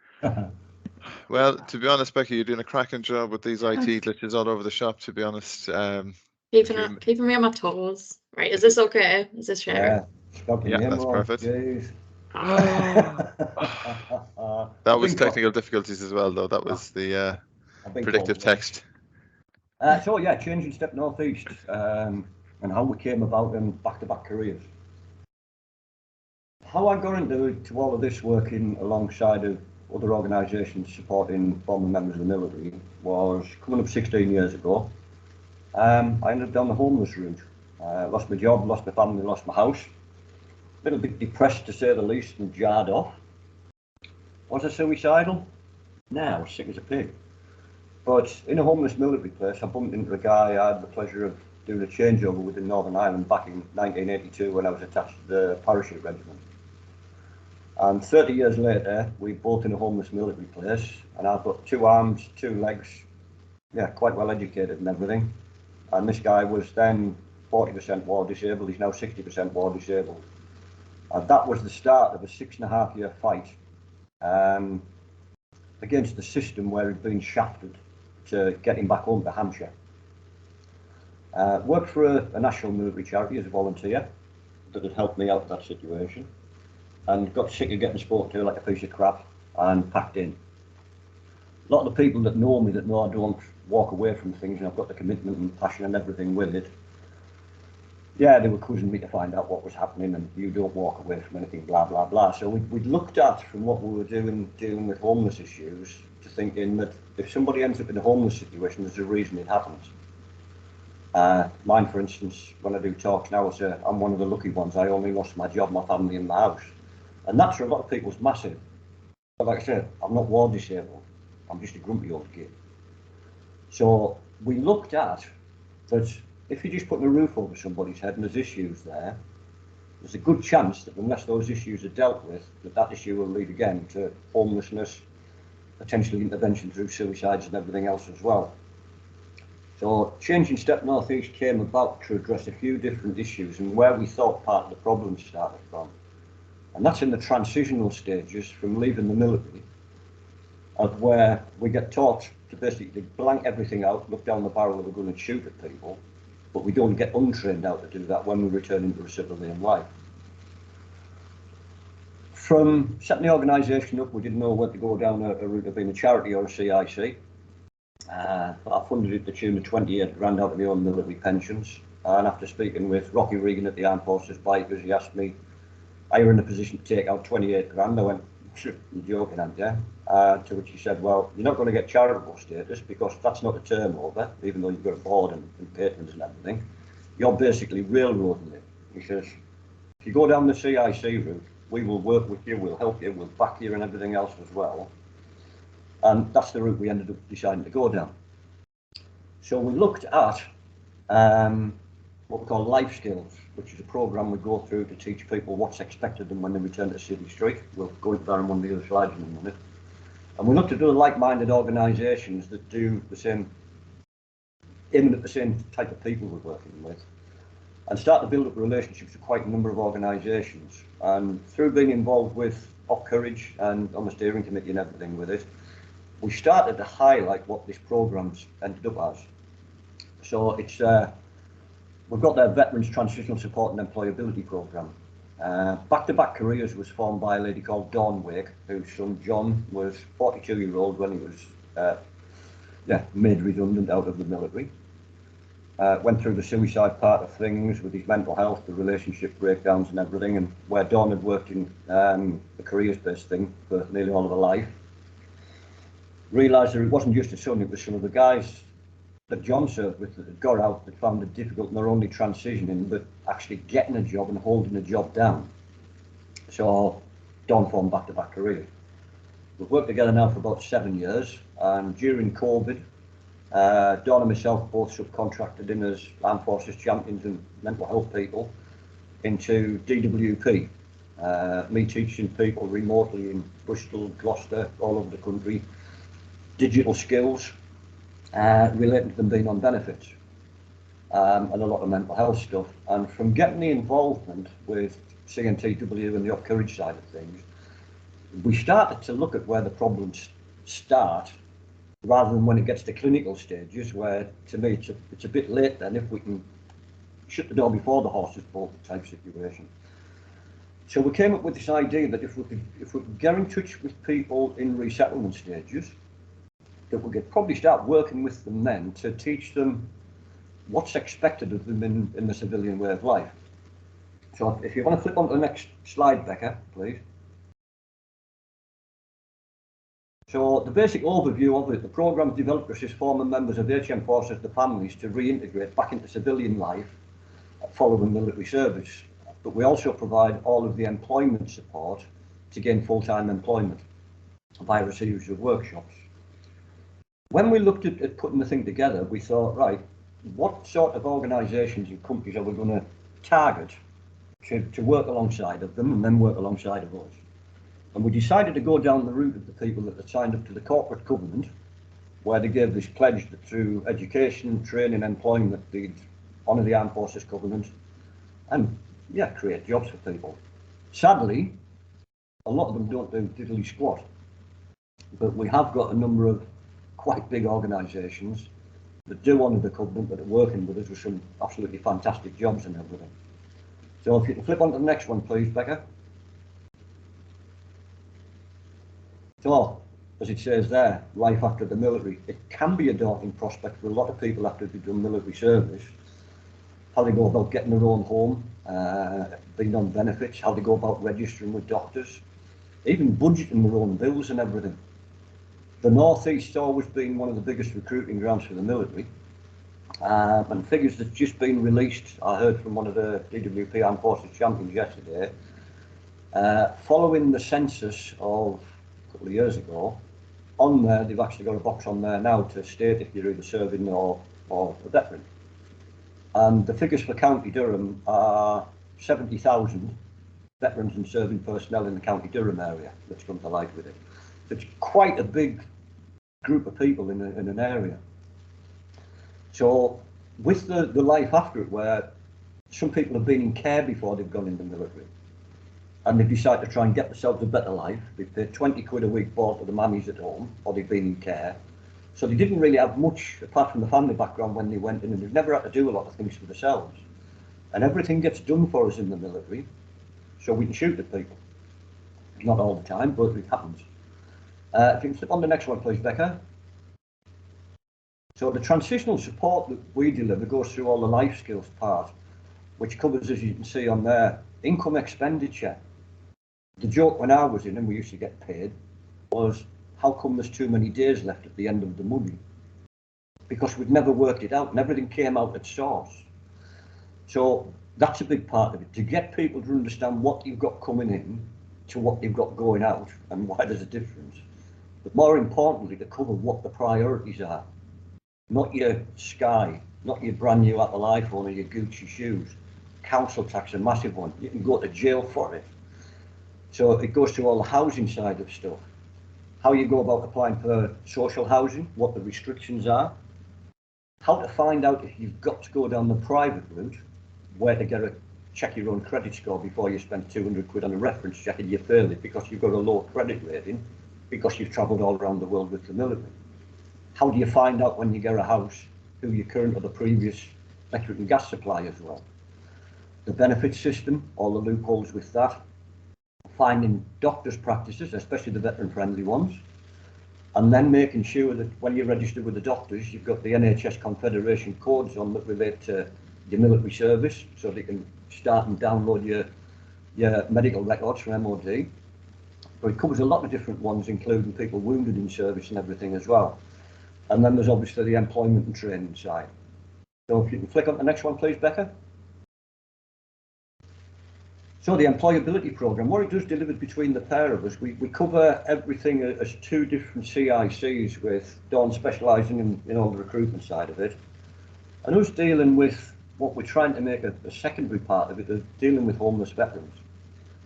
Well, to be honest, Becky, you're doing a cracking job with these IT glitches all over the shop, to be honest. Keeping me on my toes. Right, is this okay? Is this sharing? Yeah, that's perfect. Oh. That was technical difficulties as well, though. That was the predictive text. So yeah, changing step northeast and how we came about and back-to-back careers. How I got into all of this, working alongside of other organisations supporting former members of the military, was coming up 16 years ago. I ended up down the homeless route. Lost my job, lost my family, lost my house. A little bit depressed to say the least and jarred off. Was I suicidal? No, I was sick as a pig. But in a homeless military place, I bumped into a guy I had the pleasure of doing a changeover with in Northern Ireland back in 1982 when I was attached to the parachute regiment. And 30 years later, we both in a homeless military place, and I've got 2 arms, 2 legs, yeah, quite well educated and everything. And this guy was then 40% war disabled, he's now 60% war disabled. And that was the start of a 6.5-year fight against the system where he'd been shafted to get him back home to Hampshire. Worked for a national military charity as a volunteer that had helped me out of that situation, and got sick of getting spoken to like a piece of crap and packed in. A lot of the people that know me, that know I don't walk away from things and I've got the commitment and passion and everything with it, yeah, they were quizzing me to find out what was happening and you don't walk away from anything, blah, blah, blah. So we'd looked at from what we were dealing with homeless issues to thinking that if somebody ends up in a homeless situation, there's a reason it happens. Mine, for instance, when I do talks now, I say I'm one of the lucky ones. I only lost my job, my family and my house. And that for a lot of people is massive. But like I said, I'm not war disabled. I'm just a grumpy old kid. So we looked at that if you're just putting a roof over somebody's head and there's issues there, there's a good chance that unless those issues are dealt with, that issue will lead again to homelessness, potentially intervention through suicides and everything else as well. So Changing Step Northeast came about to address a few different issues and where we thought part of the problem started from. And that's in the transitional stages from leaving the military, of where we get taught to basically blank everything out, look down the barrel of a gun and shoot at people, but we don't get untrained out to do that when we return into a civilian life. From setting the organisation up, we didn't know whether to go down a route of being a charity or a CIC. I funded it to the tune of 28 grand out of my own military pensions. And after speaking with Rocky Regan at the Armed Forces Bikers, he asked me, are you in a position to take out 28 grand? I went, you're joking, aren't you? To which he said, well, you're not going to get charitable status because that's not a turnover, even though you've got a board and patrons and everything. You're basically railroading it. He says, if you go down the CIC route, we will work with you, we'll help you, we'll back you and everything else as well. And that's the route we ended up deciding to go down. So we looked at what we call life skills, which is a programme we go through to teach people what's expected of them when they return to City Street. We'll go into that on one of the other slides in a minute. And we look to do like-minded organisations that do the same, aiming at the same type of people we're working with, and start to build up relationships with quite a number of organisations. And through being involved with Op Courage and on the steering committee and everything with it, we started to highlight what this programme's ended up as. So it's we've got their Veterans Transitional Support and Employability Programme. Back to Back Careers was formed by a lady called Dawn Wake, whose son John was 42-year-old when he was made redundant out of the military. Went through the suicide part of things with his mental health, the relationship breakdowns and everything, and where Dawn had worked in the careers-based thing for nearly all of her life. Realised that it wasn't just his son, it was some of the guys that John served with that had got out that found it difficult not only transitioning but actually getting a job and holding a job down. So Dawn formed Back to Back Careers. We've worked together now for about 7 years, and during COVID, Dawn and myself both subcontracted in as Armed Forces champions and mental health people into DWP. Me teaching people remotely in Bristol, Gloucester, all over the country, digital skills relating to them being on benefits, and a lot of mental health stuff. And from getting the involvement with CNTW and the Op Courage side of things, we started to look at where the problems start rather than when it gets to clinical stages, where to me it's a bit late then if we can shut the door before the horse is bolted type situation. So we came up with this idea that if we could get in touch with people in resettlement stages, that we could probably start working with them then to teach them what's expected of them in the civilian way of life. So if you want to flip on to the next slide, Becca, please. So the basic overview of it, the programme is developed to assist former members of the HM Forces, the families, to reintegrate back into civilian life following military service. But we also provide all of the employment support to gain full-time employment via a series of workshops. When we looked at putting the thing together, we thought, right, what sort of organisations and companies are we going to target to work alongside of them and then work alongside of us? And we decided to go down the route of the people that had signed up to the corporate covenant, where they gave this pledge that through education, training, employment, they'd honour the Armed Forces Covenant and, create jobs for people. Sadly, a lot of them don't do diddly squat, but we have got a number of quite big organisations that do honour the covenant, that are working with us with some absolutely fantastic jobs and everything. So if you can flip on to the next one, please, Becca. So, as it says there, life after the military, it can be a daunting prospect for a lot of people after they've done military service. How they go about getting their own home, being on benefits, how they go about registering with doctors, even budgeting their own bills and everything. The North East's always been one of the biggest recruiting grounds for the military, and figures that's just been released, I heard from one of the DWP Armed Forces champions yesterday, following the census of a couple of years ago, on there they've actually got a box on there now to state if you're either serving or a veteran. And the figures for County Durham are 70,000 veterans and serving personnel in the County Durham area that's come to life with it. It's quite a big group of people in an area. So with the life after it, where some people have been in care before they've gone in the military, and they've decided to try and get themselves a better life, they've paid 20 quid a week board for the mammies at home, or they've been in care. So they didn't really have much apart from the family background when they went in, and they've never had to do a lot of things for themselves. And everything gets done for us in the military, so we can shoot at people. Not all the time, but it happens. If you can flip on the next one, please, Becca. So the transitional support that we deliver goes through all the life skills part, which covers, as you can see on there, income expenditure. The joke when I was in, and we used to get paid, was how come there's too many days left at the end of the money? Because we'd never worked it out and everything came out at source. So that's a big part of it, to get people to understand what you've got coming in to what you've got going out and why there's a difference. But more importantly, to cover what the priorities are. Not your Sky, not your brand new Apple iPhone or your Gucci shoes, council tax, a massive one. You can go to jail for it. So it goes to all the housing side of stuff. How you go about applying for social housing, what the restrictions are, how to find out if you've got to go down the private route, where to check your own credit score before you spend 200 quid on a reference check and you fail it because you've got a low credit rating, because you've travelled all around the world with the military. How do you find out when you get a house who your current or the previous electric and gas suppliers were? The benefit system, all the loopholes with that, finding doctors' practices, especially the veteran-friendly ones, and then making sure that when you're registered with the doctors, you've got the NHS Confederation codes on that relate to your military service, so they can start and download your medical records from MOD. But it covers a lot of different ones, including people wounded in service and everything as well. And then there's obviously the employment and training side. So if you can flick on the next one, please, Becca. So the employability programme, what it does delivered between the pair of us, we cover everything as two different CICs, with Dawn specialising in all the recruitment side of it, and us dealing with what we're trying to make a secondary part of it, is dealing with homeless veterans.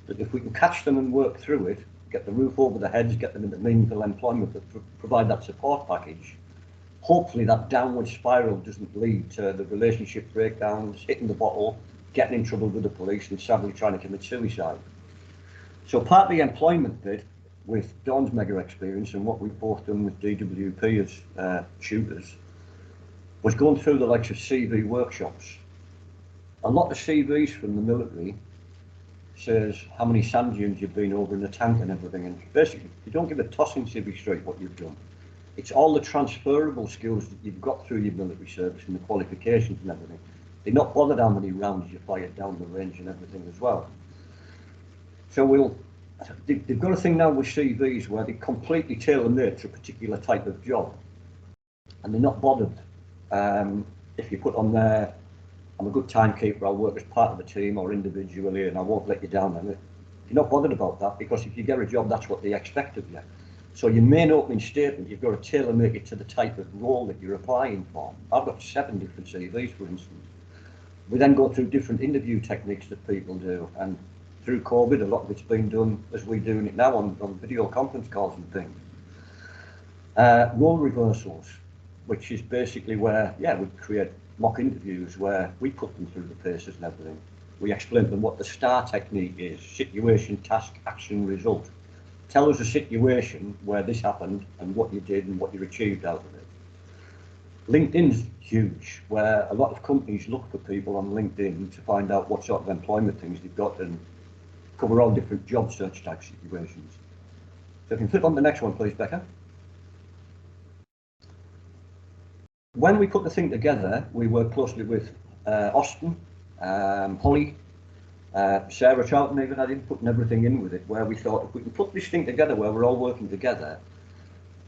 That if we can catch them and work through it, get the roof over their heads, get them into meaningful employment, provide that support package, hopefully that downward spiral doesn't lead to the relationship breakdowns, hitting the bottle, getting in trouble with the police, and sadly trying to commit suicide. So part of the employment bit, with Dawn's mega experience and what we've both done with DWP as tutors, was going through the likes of CV workshops. A lot of CVs from the military says how many sand dunes you've been over in the tank and everything, and basically you don't give a toss in CV straight what you've done. It's all the transferable skills that you've got through your military service and the qualifications and everything. They're not bothered how many rounds you fired down the range and everything as well. So they've got a thing now with CVs where they completely tailor-made to a particular type of job, and they're not bothered if you put on there, I'm a good timekeeper, I'll work as part of the team or individually, and I won't let you down. And you're not bothered about that, because if you get a job, that's what they expect of you. So your main opening statement, you've got to tailor-make it to the type of role that you're applying for. I've got 7 different CVs, for instance. We then go through different interview techniques that people do, and through COVID, a lot of it's been done as we're doing it now on video conference calls and things. Role reversals, which is basically where, we create mock interviews where we put them through the paces and everything. We explain to them what the STAR technique is: situation, task, action, result. Tell us a situation where this happened and what you did and what you achieved out of it. LinkedIn's huge, where a lot of companies look for people on LinkedIn to find out what sort of employment things they've got and cover all different job search type situations. So if you can flip on the next one, please, Becca. When we put the thing together, we work closely with Austin, Holly, Sarah Charlton even had input and everything in with it, where we thought if we can put this thing together where we're all working together,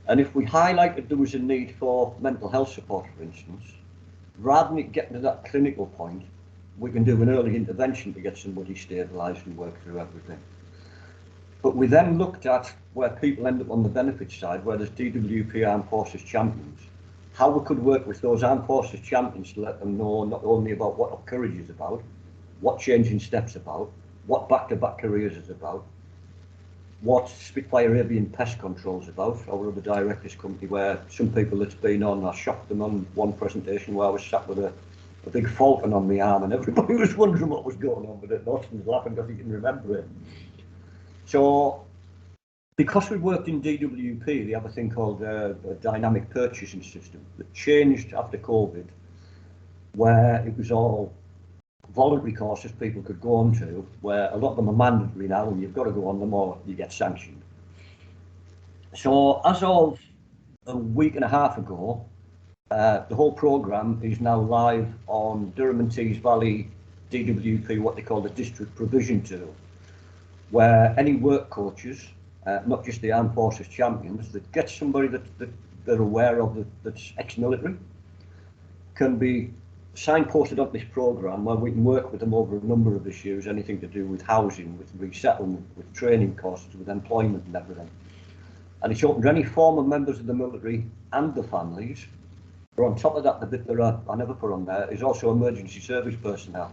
and if we highlighted there was a need for mental health support, for instance, rather than it getting to that clinical point, we can do an early intervention to get somebody stabilised and work through everything. But we then looked at where people end up on the benefits side, where there's DWP Armed Forces champions, how we could work with those Armed Forces champions to let them know not only about what Up Courage is about, what Changing Steps about, what Back-to-Back Careers is about, what Spitfire Avian Pest Control is about, our other directors company, where some people that's been on, I shocked them on one presentation where I was sat with a big falcon on my arm and everybody was wondering what was going on with it. Austin was laughing because he can remember it. So, because we worked in DWP, they have a thing called a dynamic purchasing system that changed after COVID, where it was all voluntary courses people could go on to, where a lot of them are mandatory now and you've got to go on them or you get sanctioned. So as of a week and a half ago, the whole programme is now live on Durham and Tees Valley DWP, what they call the District Provision Tool, where any work coaches, not just the Armed Forces champions, that get somebody that they're aware of that's ex-military, can be signposted on this programme where we can work with them over a number of issues, anything to do with housing, with resettlement, with training costs, with employment and everything. And it's open to any former members of the military and the families. But on top of that, the bit that I never put on there is also emergency service personnel.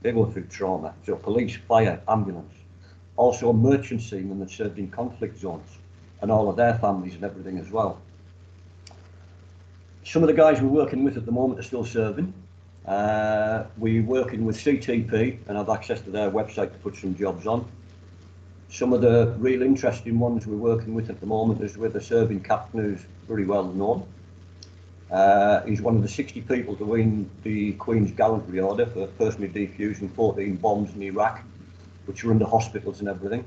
They go through trauma. So police, fire, ambulance. Also merchant seamen that served in conflict zones and all of their families and everything as well. Some of the guys we're working with at the moment are still serving. We're working with CTP and have access to their website to put some jobs on. Some of the real interesting ones we're working with at the moment is with a serving captain who's very well known. He's one of the 60 people to win the Queen's Gallantry Order for personally defusing 14 bombs in Iraq, which were in the hospitals and everything.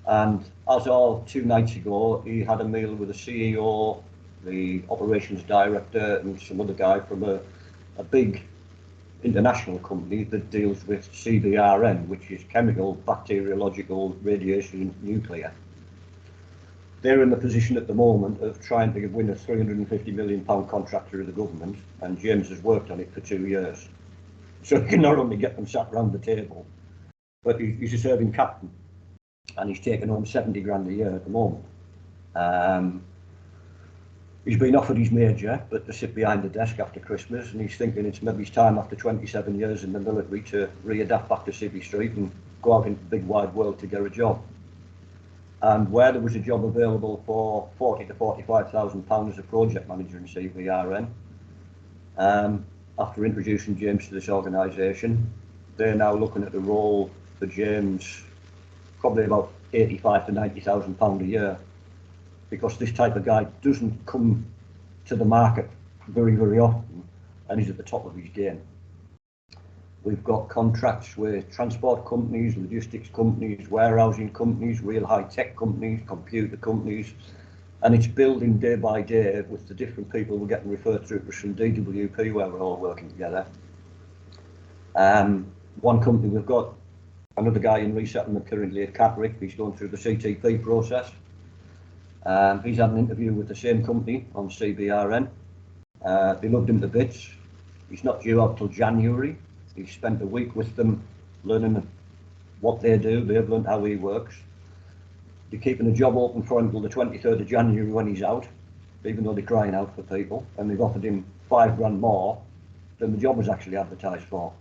And as of 2 nights ago, he had a meal with the CEO, the operations director, and some other guy from a big international company that deals with CBRN, which is chemical, bacteriological, radiation, nuclear. They're in the position at the moment of trying to win a £350 million contract through the government, and James has worked on it for 2 years. So he can not only get them sat around the table, but he's a serving captain, and he's taking home 70 grand a year at the moment. He's been offered his major, but to sit behind the desk after Christmas, and he's thinking it's maybe his time after 27 years in the military to readapt back to Civvy Street and go out into the big wide world to get a job. And where there was a job available for £40,000 to £45,000 as a project manager in CBRN, after introducing James to this organisation, they're now looking at the role for James probably about £85,000 to £90,000 a year, because this type of guy doesn't come to the market very, very often, and he's at the top of his game. We've got contracts with transport companies, logistics companies, warehousing companies, real high-tech companies, computer companies, and it's building day by day with the different people we're getting referred to from DWP, where we're all working together. One company, we've got another guy in resettlement currently at Catterick. He's going through the CTP process. He's had an interview with the same company on CBRN. They loved him to bits. He's not due out till January. He spent a week with them learning what they do. They've learned how he works. They're keeping a job open for him until the 23rd of January when he's out, even though they're crying out for people. And they've offered him 5 grand more than the job was actually advertised for.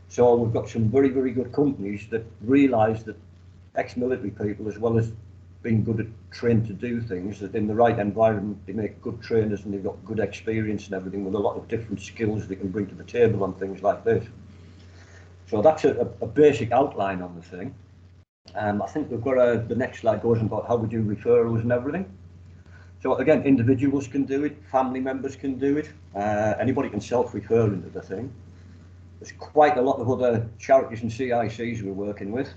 So we've got some very, very good companies that realise that ex-military people, as well as being good at trained to do things, that in the right environment they make good trainers and they've got good experience and everything with a lot of different skills they can bring to the table on things like this. So that's a basic outline on the thing. I think we've got the next slide goes on about how we do referrals and everything. So again, individuals can do it, family members can do it, anybody can self-refer into the thing. There's quite a lot of other charities and CICs we're working with.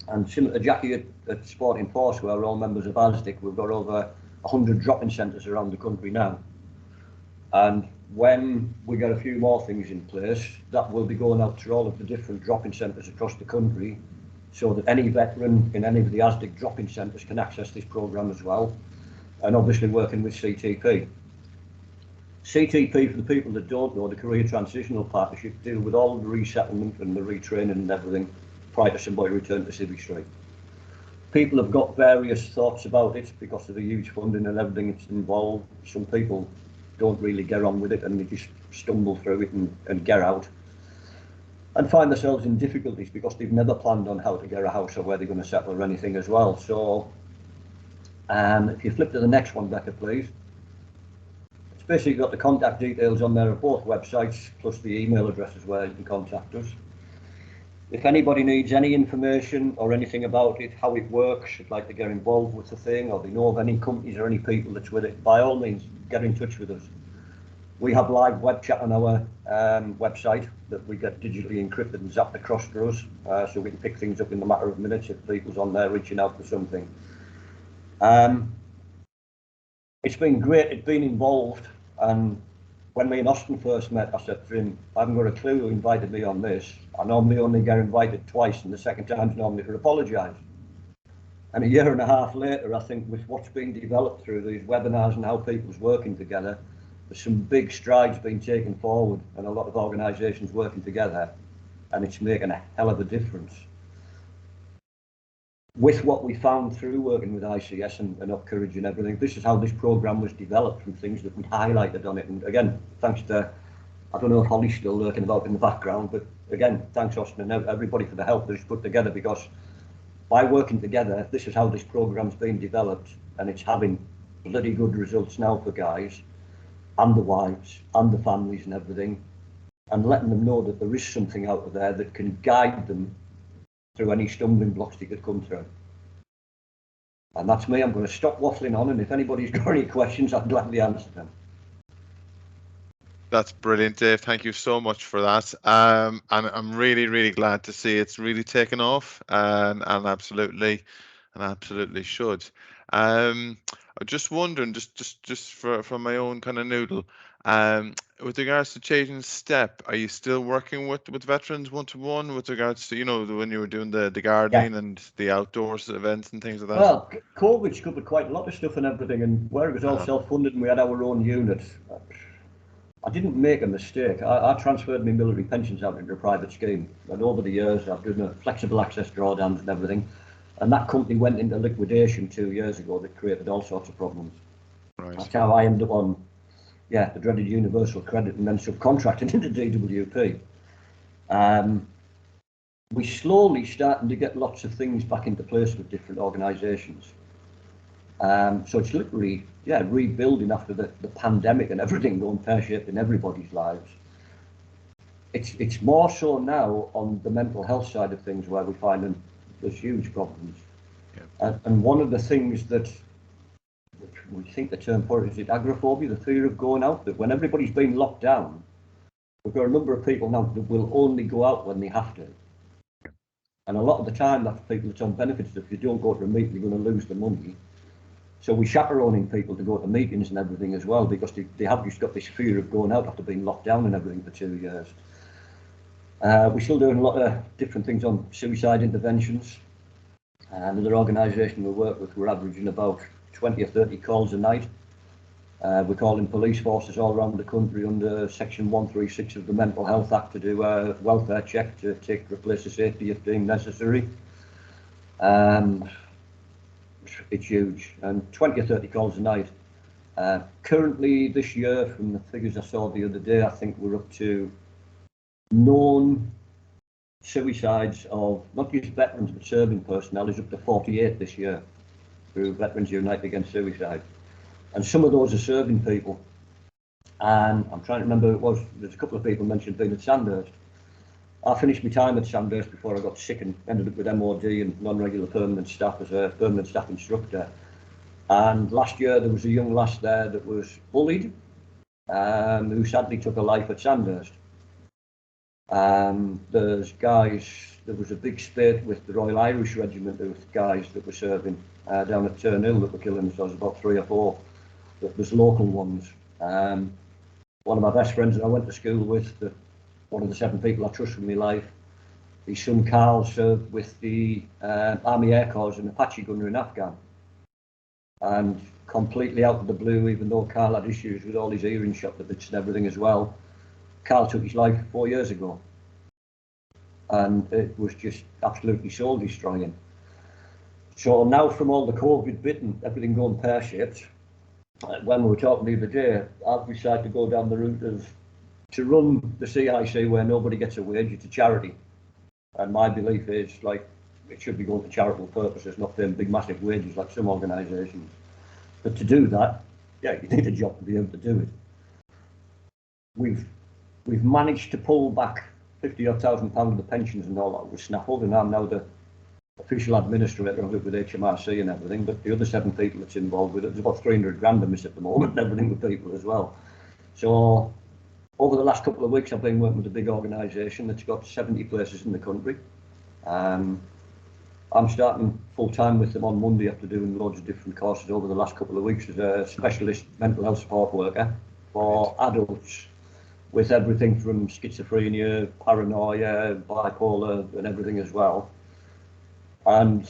And similar to Jackie at Sporting Force, where we're all members of ASDIC, we've got over 100 drop-in centres around the country now. And when we get a few more things in place, that will be going out to all of the different drop-in centres across the country, so that any veteran in any of the ASDIC drop-in centres can access this programme as well. And obviously working with CTP. CTP, for the people that don't know, the Career Transitional Partnership, deal with all the resettlement and the retraining and everything prior to somebody return to Civvy Street. People have got various thoughts about it because of the huge funding and everything it's involved. Some people don't really get on with it and they just stumble through it and get out and find themselves in difficulties because they've never planned on how to get a house or where they're going to settle or anything as well. So if you flip to the next one, Becca, please. It's basically got the contact details on there of both websites, plus the email addresses where you can contact us. If anybody needs any information or anything about it, how it works, would like to get involved with the thing, or they know of any companies or any people that's with it, by all means, get in touch with us. We have live web chat on our website that we get digitally encrypted and zapped across to us, so we can pick things up in a matter of minutes if people's on there reaching out for something. It's been great, it's been involved, and when me and Austin first met, I said to him, I haven't got a clue who invited me on this. I normally only get invited twice, and the second time's normally to apologise. And a year and a half later, I think with what's been developed through these webinars and how people's working together, there's some big strides being taken forward and a lot of organisations working together, and it's making a hell of a difference. With what we found through working with ICS and Up Courage and everything, this is how this programme was developed from things that we highlighted on it. And again, thanks to, I don't know if Holly's still lurking about in the background, but again, thanks Austin and everybody for the help that is put together, because by working together, this is how this programme's been developed, and it's having bloody good results now for guys and the wives and the families and everything, and letting them know that there is something out there that can guide them through any stumbling blocks they could come through. And that's me. I'm going to stop waffling on, and if anybody's got any questions, I'd gladly answer them. That's brilliant, Dave. Thank you so much for that. And I'm really, really glad to see it's really taken off, and absolutely should. I'm just wondering, just from my own kind of noodle, with regards to changing step, are you still working with veterans one-to-one with regards to, you know, when you were doing the gardening and the outdoors events and things like that? Well, COVID's covered quite a lot of stuff and everything, and where it was all self-funded and we had our own unit, I didn't make a mistake. I transferred my military pensions out into a private scheme, and over the years I've done a flexible access drawdowns and everything, and that company went into liquidation 2 years ago. That created all sorts of problems. Right. That's how I ended up on, the dreaded universal credit, and then subcontracted into DWP. We're slowly starting to get lots of things back into place with different organisations. So it's literally, rebuilding after the pandemic and everything going pear-shaped in everybody's lives. It's more so now on the mental health side of things where we're finding there's huge problems. Yeah. And one of the things that we think the term for it is agoraphobia, the fear of going out, that when everybody's been locked down, we've got a number of people now that will only go out when they have to. And a lot of the time that's people that's on benefits. If you don't go to a meeting, you're going to lose the money. So we're chaperoning people to go to meetings and everything as well, because they have just got this fear of going out after being locked down and everything for 2 years. We're still doing a lot of different things on suicide interventions. Another organisation we work with, we're averaging about 20 or 30 calls a night. We're calling police forces all around the country under Section 136 of the Mental Health Act to do a welfare check to replace the safety if deemed necessary. It's huge, and 20 or 30 calls a night. Currently this year, from the figures I saw the other day, I think we're up to known suicides of not just veterans but serving personnel is up to 48 this year through Veterans Unite Against Suicide. And some of those are serving people. And I'm trying to remember who it was. There's a couple of people mentioned being at Sandhurst. I finished my time at Sandhurst before I got sick and ended up with MOD and non-regular permanent staff as a permanent staff instructor. And last year there was a young lass there that was bullied, who sadly took her life at Sandhurst. There's guys, there was a big spate with the Royal Irish Regiment of guys that were serving down at Turnhill that were killing themselves, about 3 or 4. There's local ones. One of my best friends that I went to school with, one of the 7 people I trust with my life, his son Carl served with the Army Air Corps as an Apache gunner in Afghan. And completely out of the blue, even though Carl had issues with all his earrings shot to bits and everything as well, Carl took his life 4 years ago. And it was just absolutely soul destroying. So now, from all the COVID bit and everything going pear-shaped, when we were talking the other day, I've decided to go down the route of to run the CIC where nobody gets a wage. It's a charity, and my belief is like it should be going to charitable purposes, not paying big massive wages like some organisations. But to do that, you need a job to be able to do it. We've managed to pull back £50,000 of the pensions and all that with Snaffled, and I'm now the official administrator of it with HMRC and everything. But the other 7 people that's involved with it, there's about 300 grand a miss at the moment, and everything with people as well. So over the last couple of weeks, I've been working with a big organisation that's got 70 places in the country. I'm starting full-time with them on Monday after doing loads of different courses over the last couple of weeks as a specialist mental health support worker for adults with everything from schizophrenia, paranoia, bipolar and everything as well. And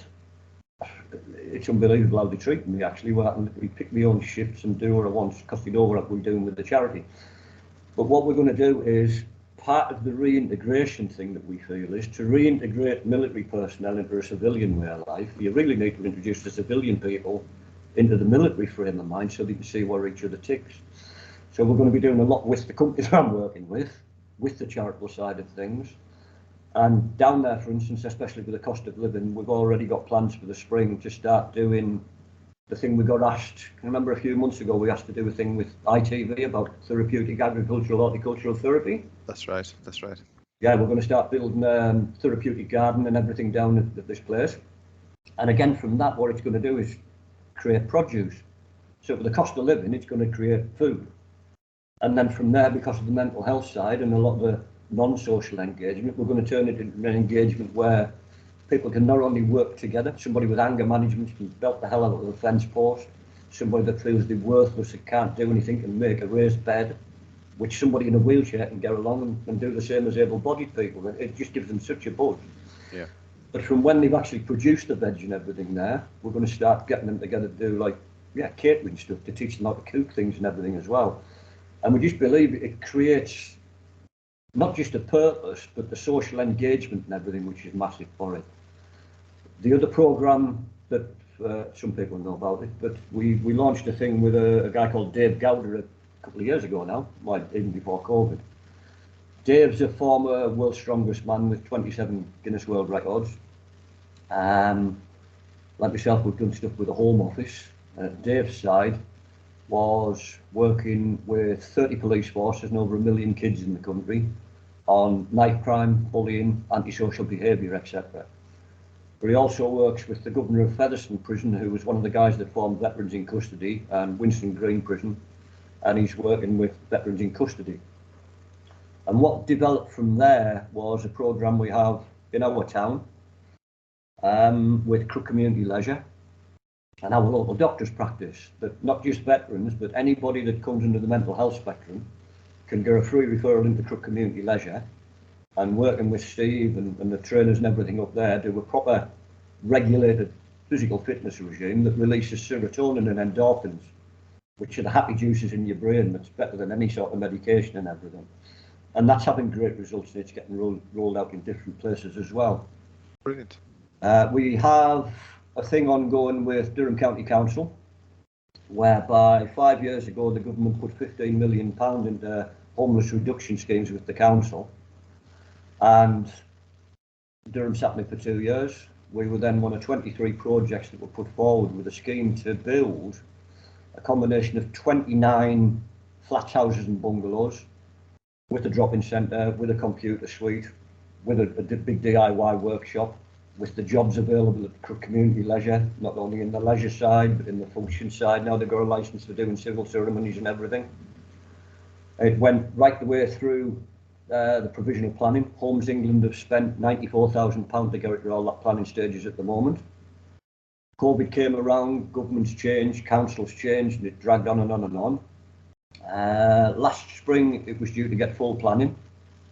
it's unbelievable how they treat me actually. Where I can pick my own shifts and do what I want because they know what we're doing with the charity. But what we're going to do is, part of the reintegration thing that we feel is to reintegrate military personnel into a civilian way of life. You really need to introduce the civilian people into the military frame of mind so they can see where each other ticks. So we're going to be doing a lot with the companies I'm working with the charitable side of things. And down there, for instance, especially with the cost of living, we've already got plans for the spring to start doing the thing we got asked. I remember a few months ago we asked to do a thing with ITV about therapeutic agricultural horticultural therapy. That's right. That's right. Yeah, we're going to start building therapeutic garden and everything down at this place. And again, from that, what it's going to do is create produce. So for the cost of living, it's going to create food. And then from there, because of the mental health side and a lot of the non-social engagement, we're going to turn it into an engagement where people can not only work together, somebody with anger management can belt the hell out of a fence post, somebody that feels they're worthless and can't do anything can make a raised bed, which somebody in a wheelchair can get along and do the same as able-bodied people. It just gives them such a buzz. Yeah. But from when they've actually produced the veg and everything there, we're going to start getting them together to do like, catering stuff, to teach them how to cook things and everything as well. And we just believe it creates not just a purpose, but the social engagement and everything, which is massive for it. The other programme that some people know about it, but we launched a thing with a guy called Dave Gowder a couple of years ago now, even before COVID. Dave's a former world's strongest man with 27 Guinness World Records. Like myself, we've done stuff with the Home Office. Dave's side was working with 30 police forces and over 1 million kids in the country on knife crime, bullying, antisocial behaviour, etc. But he also works with the governor of Featherstone Prison, who was one of the guys that formed Veterans in Custody, and Winston Green Prison, and he's working with Veterans in Custody. And what developed from there was a programme we have in our town with Crook Community Leisure and our local doctors practice, that not just veterans, but anybody that comes under the mental health spectrum can get a free referral into Crook Community Leisure, and working with Steve and the trainers and everything up there, do a proper regulated physical fitness regime that releases serotonin and endorphins, which are the happy juices in your brain that's better than any sort of medication and everything. And that's having great results, and it's getting rolled out in different places as well. Brilliant. We have a thing ongoing with Durham County Council, whereby 5 years ago the government put £15 million into homeless reduction schemes with the council, and Durham sat me for 2 years. We were then one of 23 projects that were put forward with a scheme to build a combination of 29 flat houses and bungalows with a drop-in centre, with a computer suite, with a big DIY workshop, with the jobs available at Crook Community Leisure, not only in the leisure side, but in the function side. Now they've got a licence for doing civil ceremonies and everything. It went right the way through the provisional planning. Homes England have spent £94,000 to get it to all that planning stages at the moment. COVID came around, governments changed, councils changed, and it dragged on and on and on. Last spring, it was due to get full planning.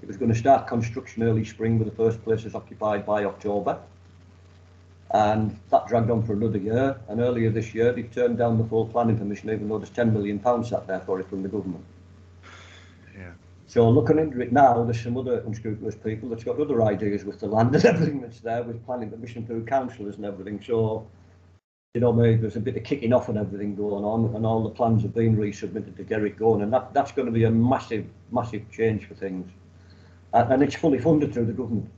It was going to start construction early spring with the first places occupied by October. And that dragged on for another year. And earlier this year, they turned down the full planning permission, even though there's £10 million sat there for it from the government. Yeah. So looking into it now, there's some other unscrupulous people that's got other ideas with the land and everything that's there, with planning permission through councillors and everything. So, you know, maybe there's a bit of kicking off and everything going on, and all the plans have been resubmitted to get it going, and that's going to be a massive, massive change for things. And it's fully funded through the government.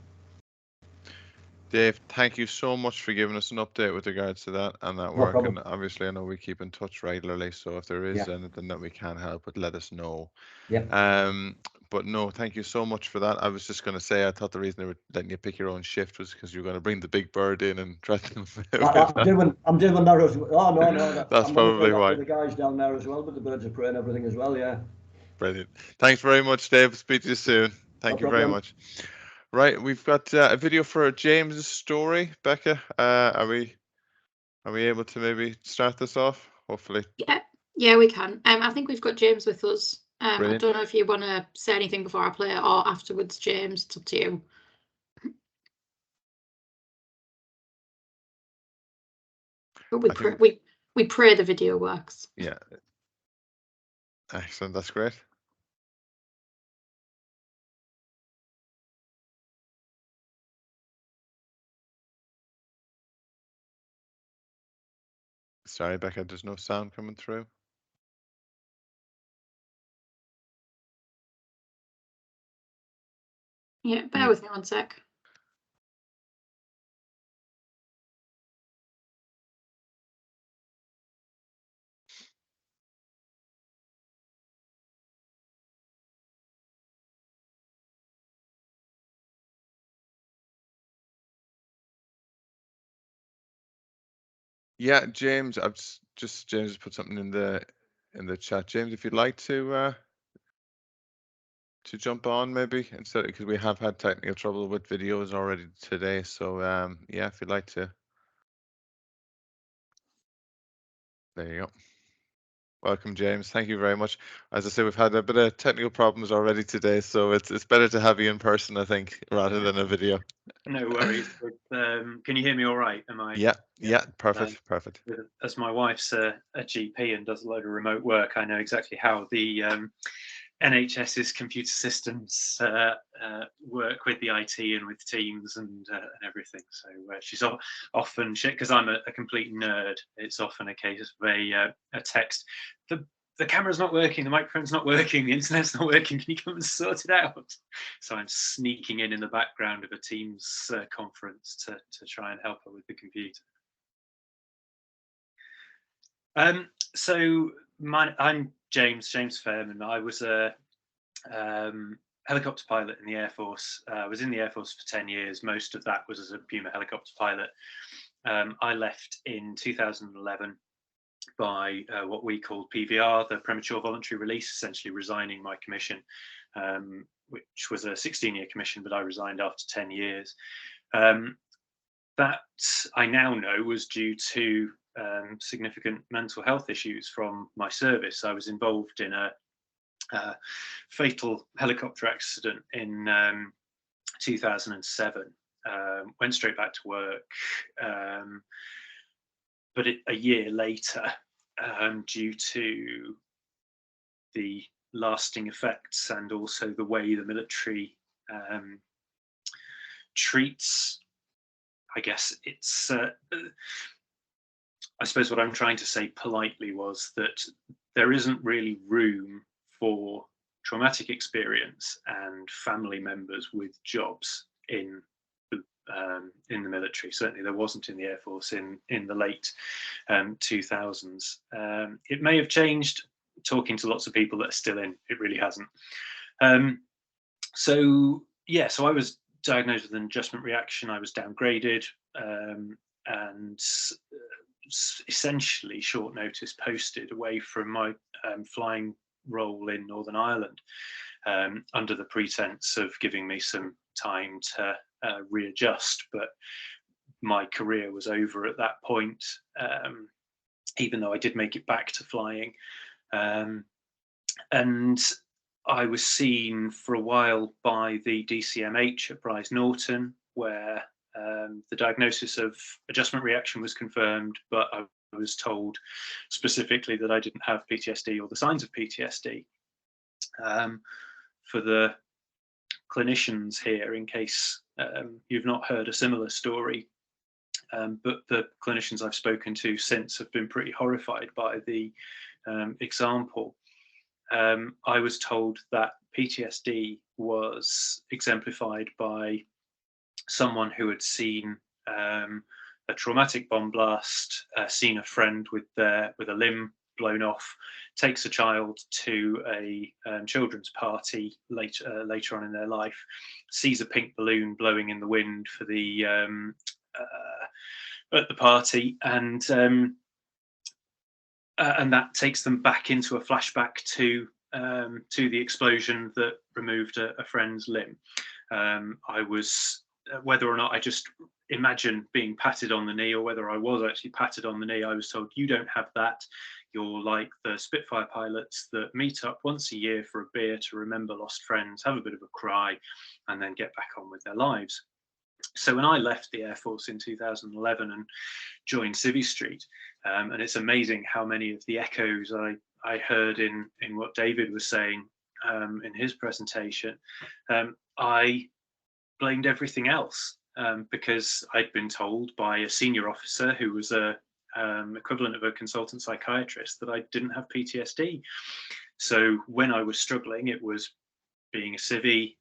Dave, thank you so much for giving us an update with regards to that and that No work. problem. And obviously, I know we keep in touch regularly, so if there is anything that we can help with, let us know. Yeah. But no, thank you so much for that. I was just going to say, I thought the reason they were letting you pick your own shift was because you were going to bring the big bird in and threaten them. I'm doing that as well. Oh, no. That's I'm probably monitoring that why. with the guys down there as well, with the birds of prey and everything as well, yeah. Brilliant. Thanks very much, Dave. Speak to you soon. Thank you very much. Right, we've got a video for James's story. Becca, are we able to maybe start this off? Hopefully. Yeah, we can. I think we've got James with us. I Brilliant. don't know if you want to say anything before I play it or afterwards, James. It's up to you. But we pray the video works. Yeah. Excellent. That's great. Sorry, Becca, there's no sound coming through. Yeah, bear with me one sec. Yeah, James, I've just James has put something in the chat. James, if you'd like to jump on maybe instead, because we have had technical trouble with videos already today. So yeah, if you'd like to. There you go. Welcome, James. Thank you very much. As I say, we've had a bit of technical problems already today, so it's better to have you in person, I think, rather than a video. No worries. Can you hear me all right? Am I? Yeah, perfect, perfect. As my wife's a GP and does a load of remote work, I know exactly how the NHS's computer systems work with the IT and with Teams and everything. So she's often, because I'm a complete nerd, it's often a case of a text. The camera's not working, the microphone's not working, the internet's not working, can you come and sort it out? So I'm sneaking in the background of a Teams conference to try and help her with the computer. So I'm James Fairman. I was a helicopter pilot in the Air Force. I was in the Air Force for 10 years. Most of that was as a Puma helicopter pilot. I left in 2011 by what we called PVR, the premature voluntary release, essentially resigning my commission, which was a 16-year commission, but I resigned after 10 years. That I now know was due to significant mental health issues from my service. I was involved in a fatal helicopter accident in 2007. Went straight back to work, but a year later, due to the lasting effects and also the way the military treats, I guess it's, I suppose what I'm trying to say politely was that there isn't really room for traumatic experience and family members with jobs in the military. Certainly there wasn't in the Air Force in the late 2000s. It may have changed. Talking to lots of people that are still in, it really hasn't. So I was diagnosed with an adjustment reaction. I was downgraded and essentially short notice posted away from my flying role in Northern Ireland under the pretense of giving me some time to readjust, but my career was over at that point, even though I did make it back to flying. And I was seen for a while by the DCMH at Bryce Norton, where the diagnosis of adjustment reaction was confirmed, but I was told specifically that I didn't have PTSD or the signs of PTSD. For the clinicians here, in case you've not heard a similar story, but the clinicians I've spoken to since have been pretty horrified by the example. I was told that PTSD was exemplified by someone who had seen a traumatic bomb blast, seen a friend with a limb blown off, takes a child to a children's party later on in their life, sees a pink balloon blowing in the wind for the at the party, and that takes them back into a flashback to the explosion that removed a friend's limb. I was, whether or not I just imagine being patted on the knee or whether I was actually patted on the knee, I was told, you don't have that. You're like the Spitfire pilots that meet up once a year for a beer to remember lost friends, have a bit of a cry, and then get back on with their lives. So when I left the Air Force in 2011 and joined Civvy Street, and it's amazing how many of the echoes I heard in what David was saying in his presentation, I blamed everything else because I'd been told by a senior officer who was a equivalent of a consultant psychiatrist that I didn't have PTSD. So when I was struggling, it was being a civvy,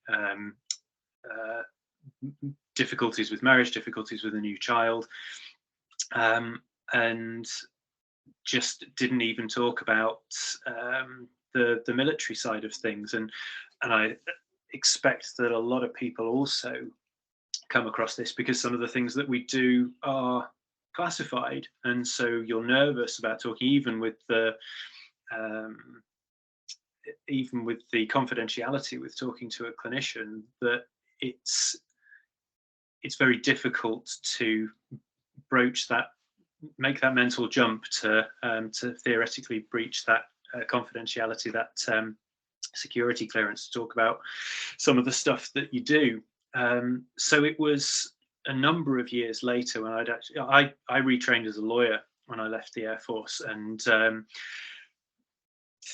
difficulties with marriage, difficulties with a new child, and just didn't even talk about the military side of things. And I expect that a lot of people also come across this because some of the things that we do are classified, and so you're nervous about talking, even with the confidentiality with talking to a clinician, that it's very difficult to broach that, make that mental jump to theoretically breach that confidentiality, that security clearance, to talk about some of the stuff that you do. So it was a number of years later when I retrained as a lawyer when I left the Air Force, and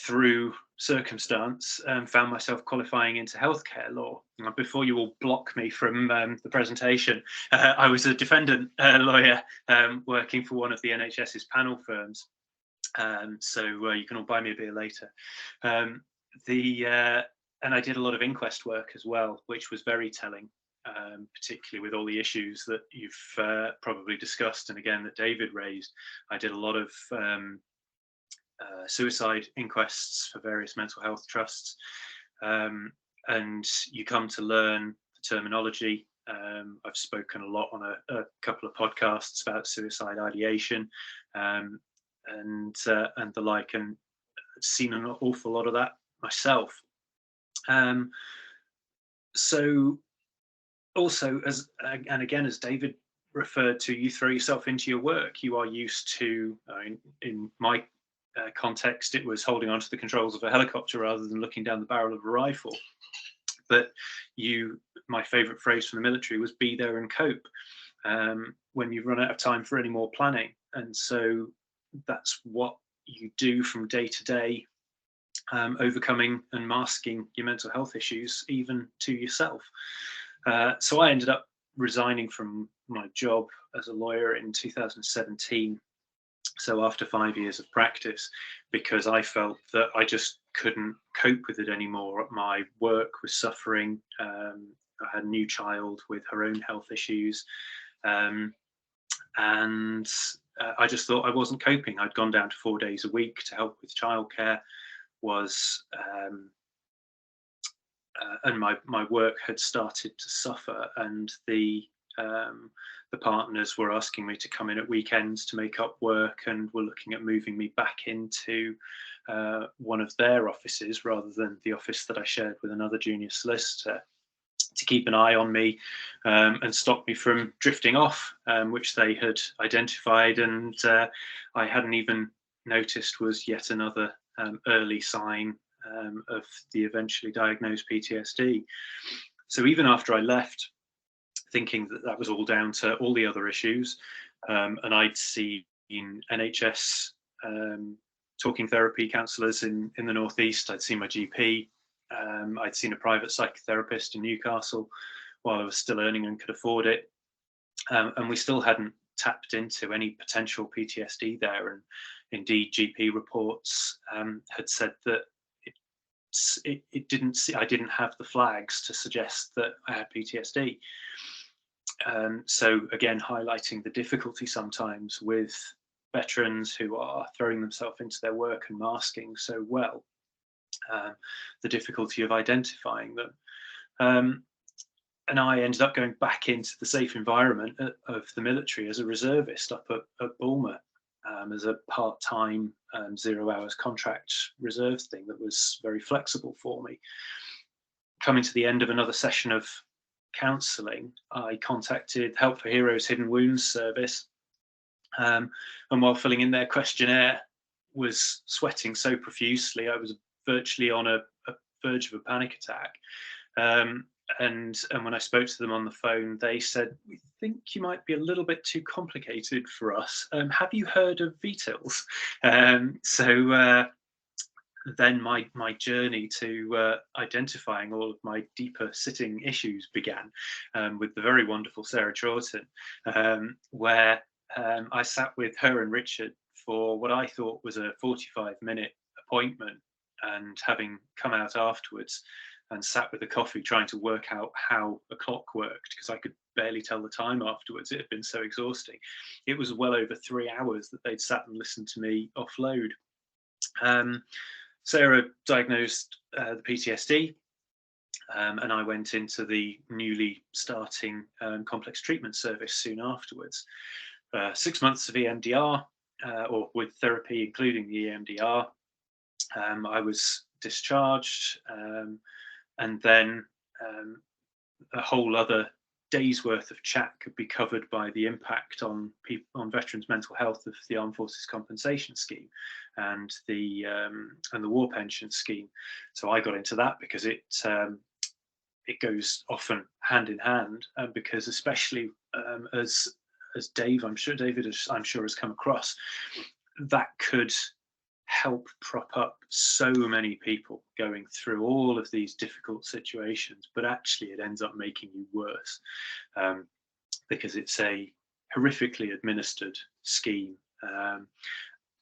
through circumstance found myself qualifying into healthcare law. Before you all block me from the presentation, I was a defendant lawyer working for one of the NHS's panel firms. So you can all buy me a beer later. And I did a lot of inquest work as well, which was very telling, particularly with all the issues that you've probably discussed, and again that David raised. I did a lot of suicide inquests for various mental health trusts, and you come to learn the terminology. I've spoken a lot on a couple of podcasts about suicide ideation and the like, and seen an awful lot of that myself. So also, as David referred to, you throw yourself into your work. You are used to, in my context, it was holding onto the controls of a helicopter rather than looking down the barrel of a rifle. But my favourite phrase from the military was "be there and cope" when you run out of time for any more planning. And so that's what you do from day to day, overcoming and masking your mental health issues, even to yourself. So I ended up resigning from my job as a lawyer in 2017. So after 5 years of practice, because I felt that I just couldn't cope with it anymore. My work was suffering. I had a new child with her own health issues. And I just thought I wasn't coping. I'd gone down to 4 days a week to help with childcare, and my work had started to suffer, and the partners were asking me to come in at weekends to make up work, and were looking at moving me back into one of their offices rather than the office that I shared with another junior solicitor, to keep an eye on me and stop me from drifting off, which they had identified, and I hadn't even noticed was yet another early sign of the eventually diagnosed PTSD. So even after I left, thinking that that was all down to all the other issues, and I'd seen NHS talking therapy counsellors in the Northeast, I'd seen my GP, I'd seen a private psychotherapist in Newcastle while I was still earning and could afford it, and we still hadn't tapped into any potential PTSD there. And indeed, GP reports had said that I didn't have the flags to suggest that I had PTSD. So again, highlighting the difficulty sometimes with veterans who are throwing themselves into their work and masking so well, the difficulty of identifying them. And I ended up going back into the safe environment of the military as a reservist up at Bulmer, as a part-time 0 hours contract reserve thing that was very flexible for me. Coming to the end of another session of counselling, I contacted Help for Heroes Hidden Wounds Service, and while filling in their questionnaire, was sweating so profusely I was virtually on a verge of a panic attack. And when I spoke to them on the phone, they said, "We think you might be a little bit too complicated for us. Have you heard of VTILs?" So then my journey to identifying all of my deeper sitting issues began with the very wonderful Sarah Chawton, where I sat with her and Richard for what I thought was a 45-minute appointment, and having come out afterwards and sat with a coffee trying to work out how a clock worked, because I could barely tell the time afterwards. It had been so exhausting. It was well over 3 hours that they'd sat and listened to me offload. Sarah diagnosed the PTSD, and I went into the newly starting complex treatment service soon afterwards. 6 months of EMDR, or with therapy, including the EMDR. I was discharged, and then a whole other day's worth of chat could be covered by the impact on veterans' mental health of the Armed Forces Compensation Scheme and the War Pension Scheme. So I got into that because it goes often hand in hand, because especially as David has come across, that could help prop up so many people going through all of these difficult situations, but actually it ends up making you worse, because it's a horrifically administered scheme,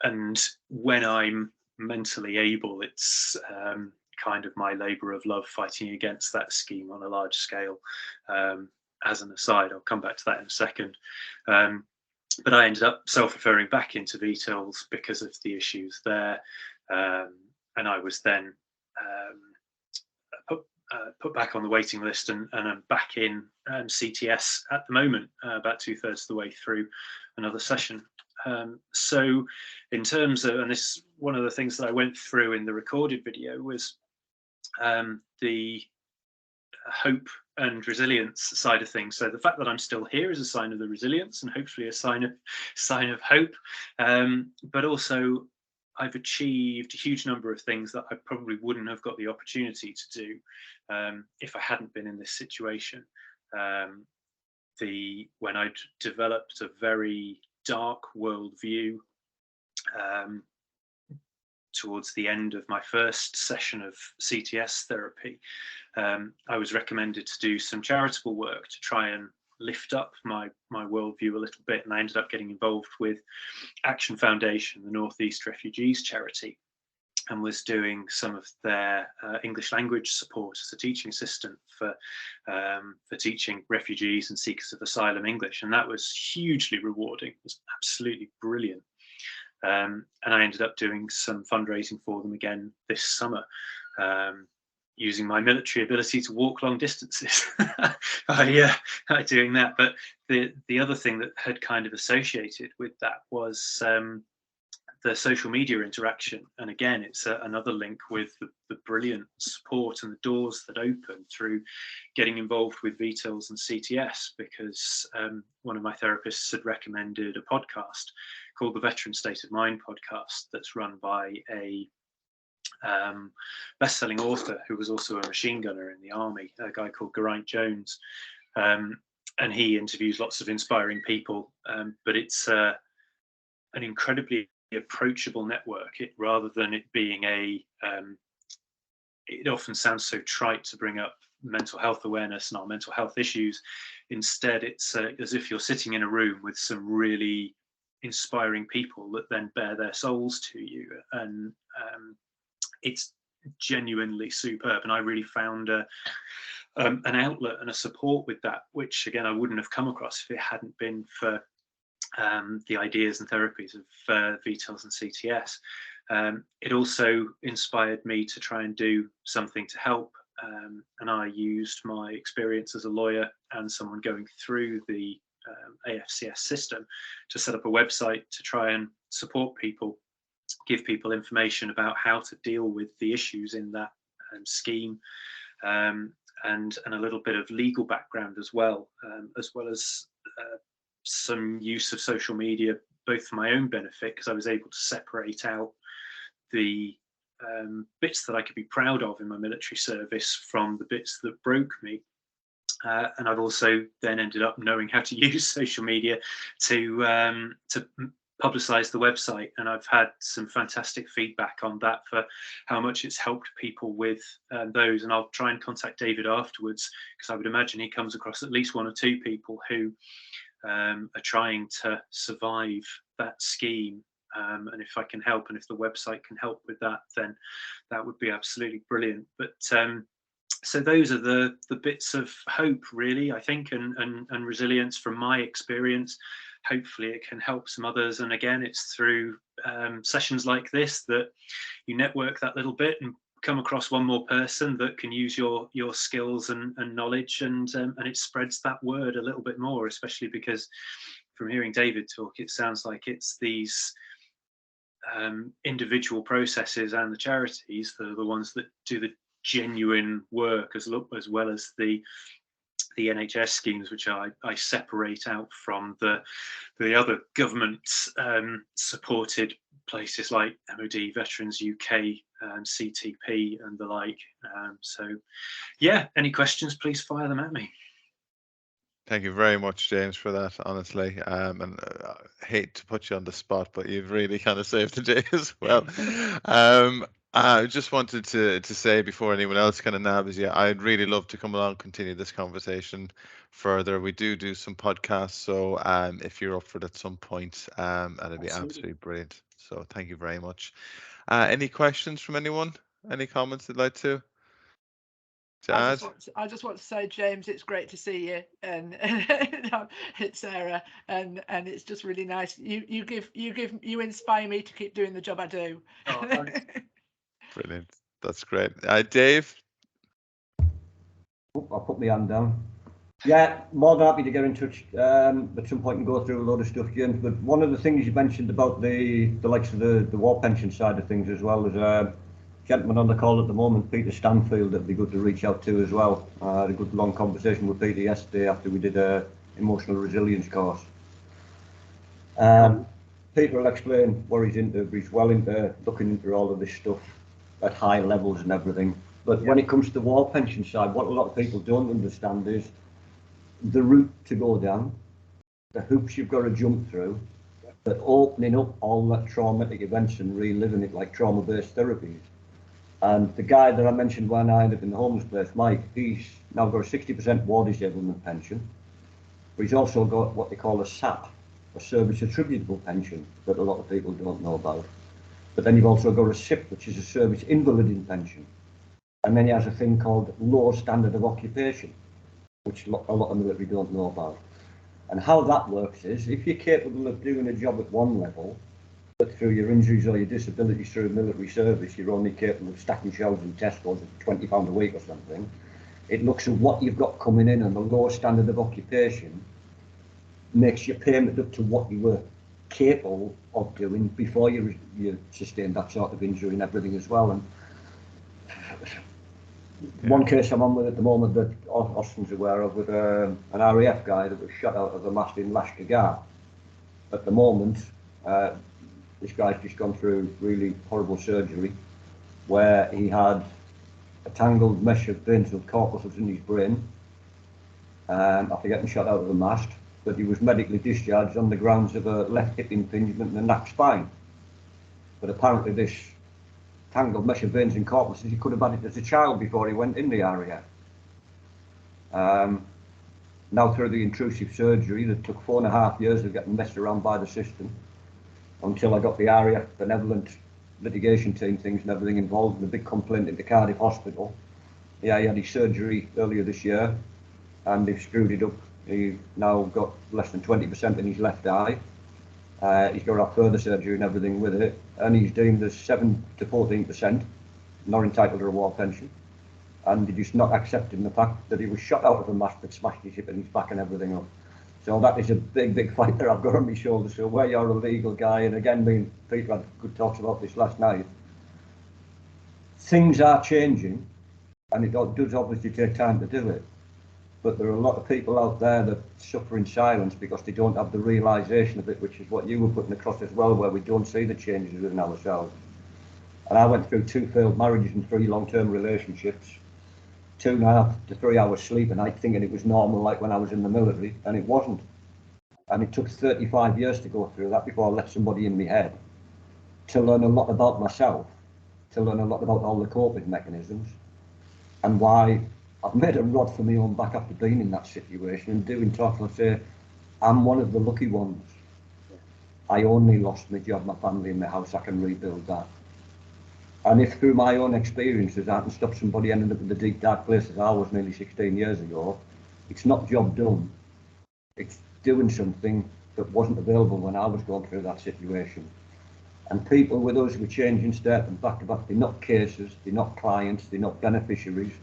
and when I'm mentally able, it's kind of my labour of love fighting against that scheme on a large scale. As an aside, I'll come back to that in a second. But I ended up self-referring back into VTILs because of the issues there, and I was then put back on the waiting list, and I'm back in CTS at the moment, about 2/3 of the way through another session. So in terms of, and this, one of the things that I went through in the recorded video was the hope and resilience side of things. So the fact that I'm still here is a sign of the resilience, and hopefully a sign of hope. But also, I've achieved a huge number of things that I probably wouldn't have got the opportunity to do if I hadn't been in this situation. When I'd developed a very dark worldview towards the end of my first session of CTS therapy, I was recommended to do some charitable work to try and lift up my worldview a little bit, and I ended up getting involved with Action Foundation, the North East Refugees charity, and was doing some of their English language support as a teaching assistant for teaching refugees and seekers of asylum English, and that was hugely rewarding. It was absolutely brilliant. And I ended up doing some fundraising for them again this summer, using my military ability to walk long distances by doing that. But the other thing that had kind of associated with that was the social media interaction. And again, it's another link with the brilliant support and the doors that open through getting involved with VTILs and CTS, because one of my therapists had recommended a podcast called the Veteran State of Mind podcast, that's run by a best-selling author who was also a machine gunner in the army, a guy called Geraint Jones, and he interviews lots of inspiring people, but it's an incredibly approachable network. Rather than it being it often sounds so trite to bring up mental health awareness and our mental health issues. Instead, it's as if you're sitting in a room with some really inspiring people that then bare their souls to you, and it's genuinely superb. And I really found an outlet and a support with that, which again I wouldn't have come across if it hadn't been for the ideas and therapies of VTILs and CTS. It also inspired me to try and do something to help, and I used my experience as a lawyer and someone going through the AFCS system to set up a website to try and support people, give people information about how to deal with the issues in that scheme, and a little bit of legal background as well as some use of social media, both for my own benefit, because I was able to separate out the bits that I could be proud of in my military service from the bits that broke me. And I've also then ended up knowing how to use social media to publicize the website, and I've had some fantastic feedback on that for how much it's helped people with those. And I'll try and contact David afterwards, because I would imagine he comes across at least 1 or 2 people who are trying to survive that scheme, and if I can help, and if the website can help with that, then that would be absolutely brilliant. But so those are the bits of hope, really, I think, and resilience from my experience. Hopefully it can help some others, and again, it's through sessions like this that you network that little bit and come across one more person that can use your skills and knowledge, and it spreads that word a little bit more, especially because from hearing David talk, it sounds like it's these individual processes and the charities that are the ones that do the genuine work, as well as the NHS schemes, which I separate out from the other government supported places like MOD, Veterans UK, CTP and the like. So yeah, any questions, please fire them at me. Thank you very much, James, for that, honestly. And I hate to put you on the spot, but you've really kind of saved the day as well. I just wanted to say before anyone else kind of nabs you, I'd really love to come along, continue this conversation further. We do some podcasts, so if you're up for it at some point, it'd be absolutely brilliant. So thank you very much. Any questions from anyone? Any comments they'd like to add? I just want to say, James, it's great to see you, and it's Sarah, and it's just really nice. You inspire me to keep doing the job I do. Oh, thanks. Brilliant. That's great. Dave? I'll put my hand down. Yeah, more than happy to get in touch at some point and go through a load of stuff, James. But one of the things you mentioned about the likes of the war pension side of things as well, is a gentleman on the call at the moment, Peter Stanfield, that'd be good to reach out to as well. I had a good long conversation with Peter yesterday after we did a emotional resilience course. Peter will explain what he's into. He's well into looking into all of this stuff at high levels and everything. But when it comes to the war pension side, what a lot of people don't understand is the route to go down, the hoops you've got to jump through, but opening up all that traumatic events and reliving it like trauma-based therapies. And the guy that I mentioned when I ended up in the homeless place, Mike, he's now got a 60% war disablement pension, but he's also got what they call a SAP, a service attributable pension, that a lot of people don't know about. But then you've also got a SIP, which is a service invaliding pension. And then he has a thing called low standard of occupation, which a lot of military don't know about. And how that works is, if you're capable of doing a job at one level, but through your injuries or your disabilities through military service, you're only capable of stacking shelves in Tesco's at £20 a week or something, it looks at what you've got coming in, and the low standard of occupation makes your payment up to what you were capable of doing before you sustained that sort of injury and everything as well. And one case I'm on with at the moment that Austin's aware of, with an RAF guy that was shot out of the mast in Lashkar. At the moment, this guy's just gone through really horrible surgery where he had a tangled mesh of veins and corpuscles in his brain after getting shot out of the mast, but he was medically discharged on the grounds of a left hip impingement and a knack spine. But apparently this tangled mesh of veins and corpuscles, he could have had it as a child before he went in the RAF. Now through the intrusive surgery that took 4.5 years of getting messed around by the system, until I got the RAF benevolent litigation team things and everything involved in a big complaint into Cardiff Hospital. Yeah, he had his surgery earlier this year and they've screwed it up. He's now got less than 20% in his left eye. He's got to have further surgery and everything with it, and he's deemed as 7 to 14%, not entitled to a war pension, and they're just not accepting the fact that he was shot out of a mast that smashed his hip and his back and everything up. So that is a big fight that I've got on my shoulders. So where you're a legal guy, and again, me and Peter had good talks about this last night, things are changing, and it does obviously take time to do it. But there are a lot of people out there that suffer in silence because they don't have the realisation of it, which is what you were putting across as well, where we don't see the changes within ourselves. And I went through 2 failed marriages and 3 long-term relationships, 2.5 to 3 hours sleep a night, thinking it was normal like when I was in the military, and it wasn't. And it took 35 years to go through that before I let somebody in my head, to learn a lot about myself, to learn a lot about all the coping mechanisms, and why I've made a rod for my own back after being in that situation and doing talks. I say, I'm one of the lucky ones. I only lost my job, my family and my house. I can rebuild that. And if through my own experiences I can stop somebody ending up in the deep dark places I was nearly 16 years ago, it's not job done. It's doing something that wasn't available when I was going through that situation. And people with us, we're changing state and back to back. They're not cases, they're not clients, they're not beneficiaries.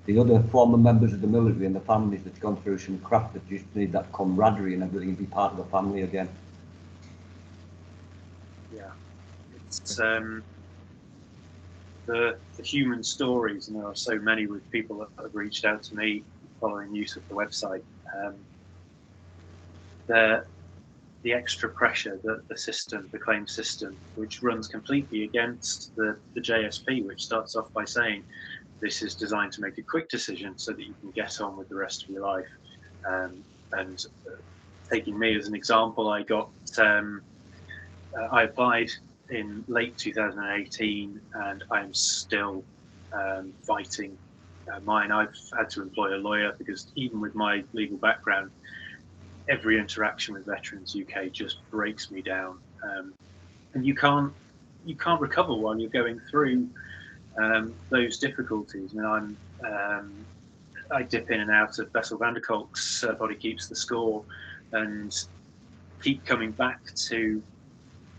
the other former members of the military and the families that's gone through some crap that just need that camaraderie and everything and be part of the family again. Yeah, it's the human stories, and there are so many with people that have reached out to me following use of the website. The extra pressure that the system, the claim system, which runs completely against the JSP, which starts off by saying this is designed to make a quick decision so that you can get on with the rest of your life. And taking me as an example, I applied in late 2018, and I'm still fighting mine. I've had to employ a lawyer because even with my legal background, every interaction with Veterans UK just breaks me down, and you can't recover while you're going through those difficulties. I mean, I dip in and out of Bessel van der Kolk's Body Keeps the Score, and keep coming back to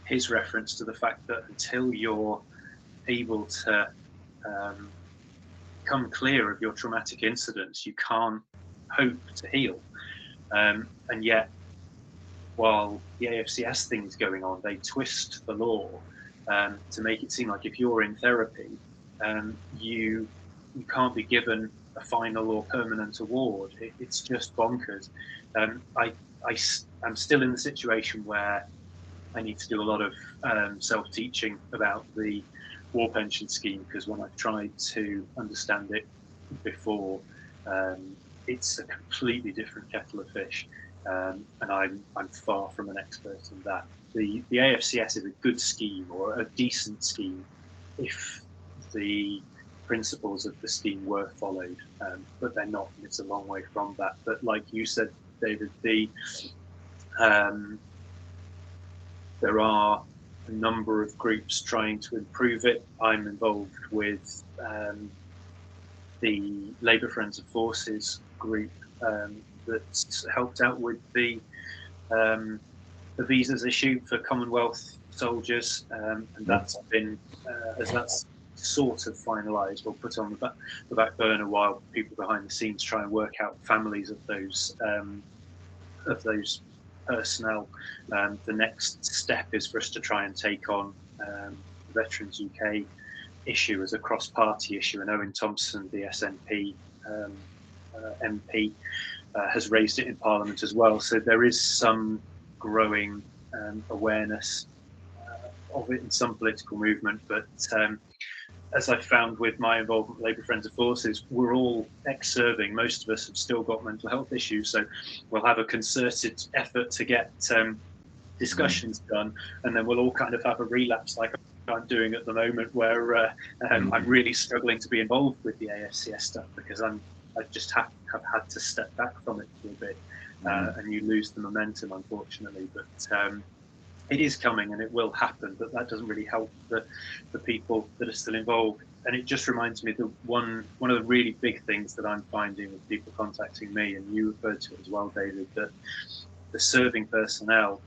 his reference to the fact that until you're able to come clear of your traumatic incidents, you can't hope to heal. And yet, while the AFCS thing's going on, they twist the law to make it seem like if you're in therapy, you can't be given a final or permanent award. It's just bonkers. I'm still in the situation where I need to do a lot of self-teaching about the war pension scheme, because when I've tried to understand it before, it's a completely different kettle of fish, and I'm far from an expert in that. The AFCS is a good scheme, or a decent scheme, if the principles of the scheme were followed, but they're not, and it's a long way from that. But like you said, David, there are a number of groups trying to improve it. I'm involved with the Labour Friends of Forces group that's helped out with the visas issue for Commonwealth soldiers, and that's been, as that's sort of finalised or put on the back burner while people behind the scenes try and work out families of those personnel. The next step is for us to try and take on the Veterans UK issue as a cross-party issue, and Owen Thompson, the SNP MP, has raised it in Parliament as well. So there is some growing awareness of it in some political movement, but as I found with my involvement with Labour Friends of Forces, we're all ex-serving. Most of us have still got mental health issues, so we'll have a concerted effort to get discussions done, and then we'll all kind of have a relapse like I'm doing at the moment, where I'm really struggling to be involved with the AFCS stuff because I just have had to step back from it for a bit, and you lose the momentum, unfortunately. But it is coming and it will happen, but that doesn't really help the people that are still involved. And it just reminds me that one of the really big things that I'm finding with people contacting me, and you referred to it as well, David, that the serving personnel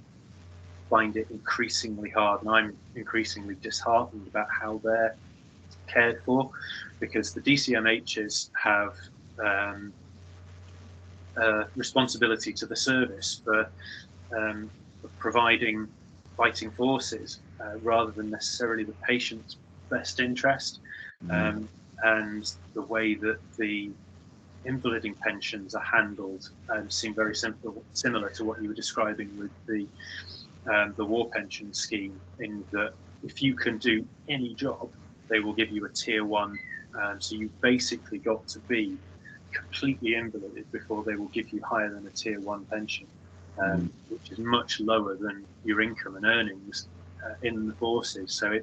find it increasingly hard, and I'm increasingly disheartened about how they're cared for, because the DCMHs have responsibility to the service for providing fighting forces rather than necessarily the patient's best interest. And the way that the invaliding pensions are handled seem very similar to what you were describing with the war pension scheme, in that if you can do any job, they will give you a tier 1. So you've basically got to be completely invalided before they will give you higher than a tier 1 pension, which is much lower than your income and earnings in the forces. So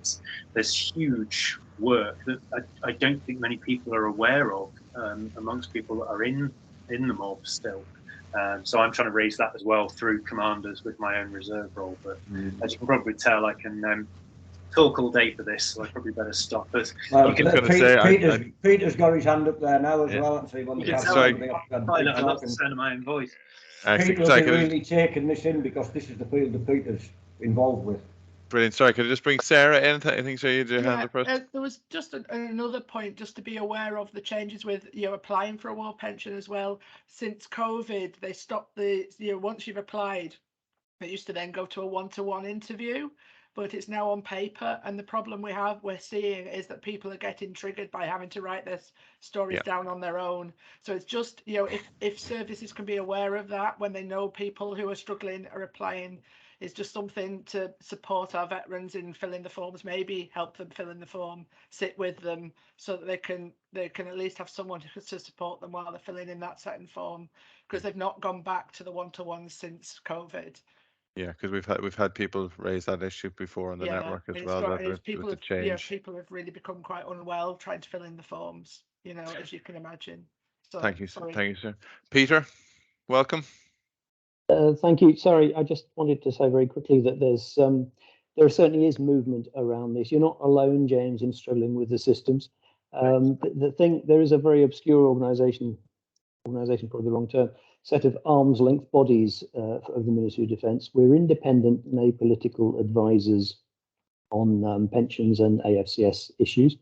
there's huge work that I don't think many people are aware of amongst people that are in the mob still. So I'm trying to raise that as well through commanders with my own reserve role. But as you can probably tell, I can talk all day for this, so I probably better stop. But well, Peter's got his hand up there now as well. So you can tell I love the sound of my own voice. Peter will be really taking this in because this is the field that Peter's involved with. Brilliant. Sorry, could I just bring Sarah in? I think so. You had your hand up first. There was just another point just to be aware of the changes with applying for a war pension as well. Since COVID, they stopped the once you've applied, it used to then go to a one-to-one interview, but it's now on paper. And the problem we're seeing is that people are getting triggered by having to write their stories down on their own. So it's just, if services can be aware of that when they know people who are struggling are applying, it's just something to support our veterans in filling the forms, maybe help them fill in the form, sit with them so that they can at least have someone to support them while they're filling in that second form, because they've not gone back to the one-to-ones since COVID. Yeah, because we've had people raise that issue before on the network as well. That people with the change. people have really become quite unwell trying to fill in the forms, as you can imagine. So Thank you, sorry. thank you, sir. Peter, welcome. Thank you. Sorry, I just wanted to say very quickly that there certainly is movement around this. You're not alone, James, in struggling with the systems. There is a very obscure organisation, probably the wrong term, set of arm's length bodies of the Ministry of Defence. We're independent and apolitical advisors on pensions and AFCS issues.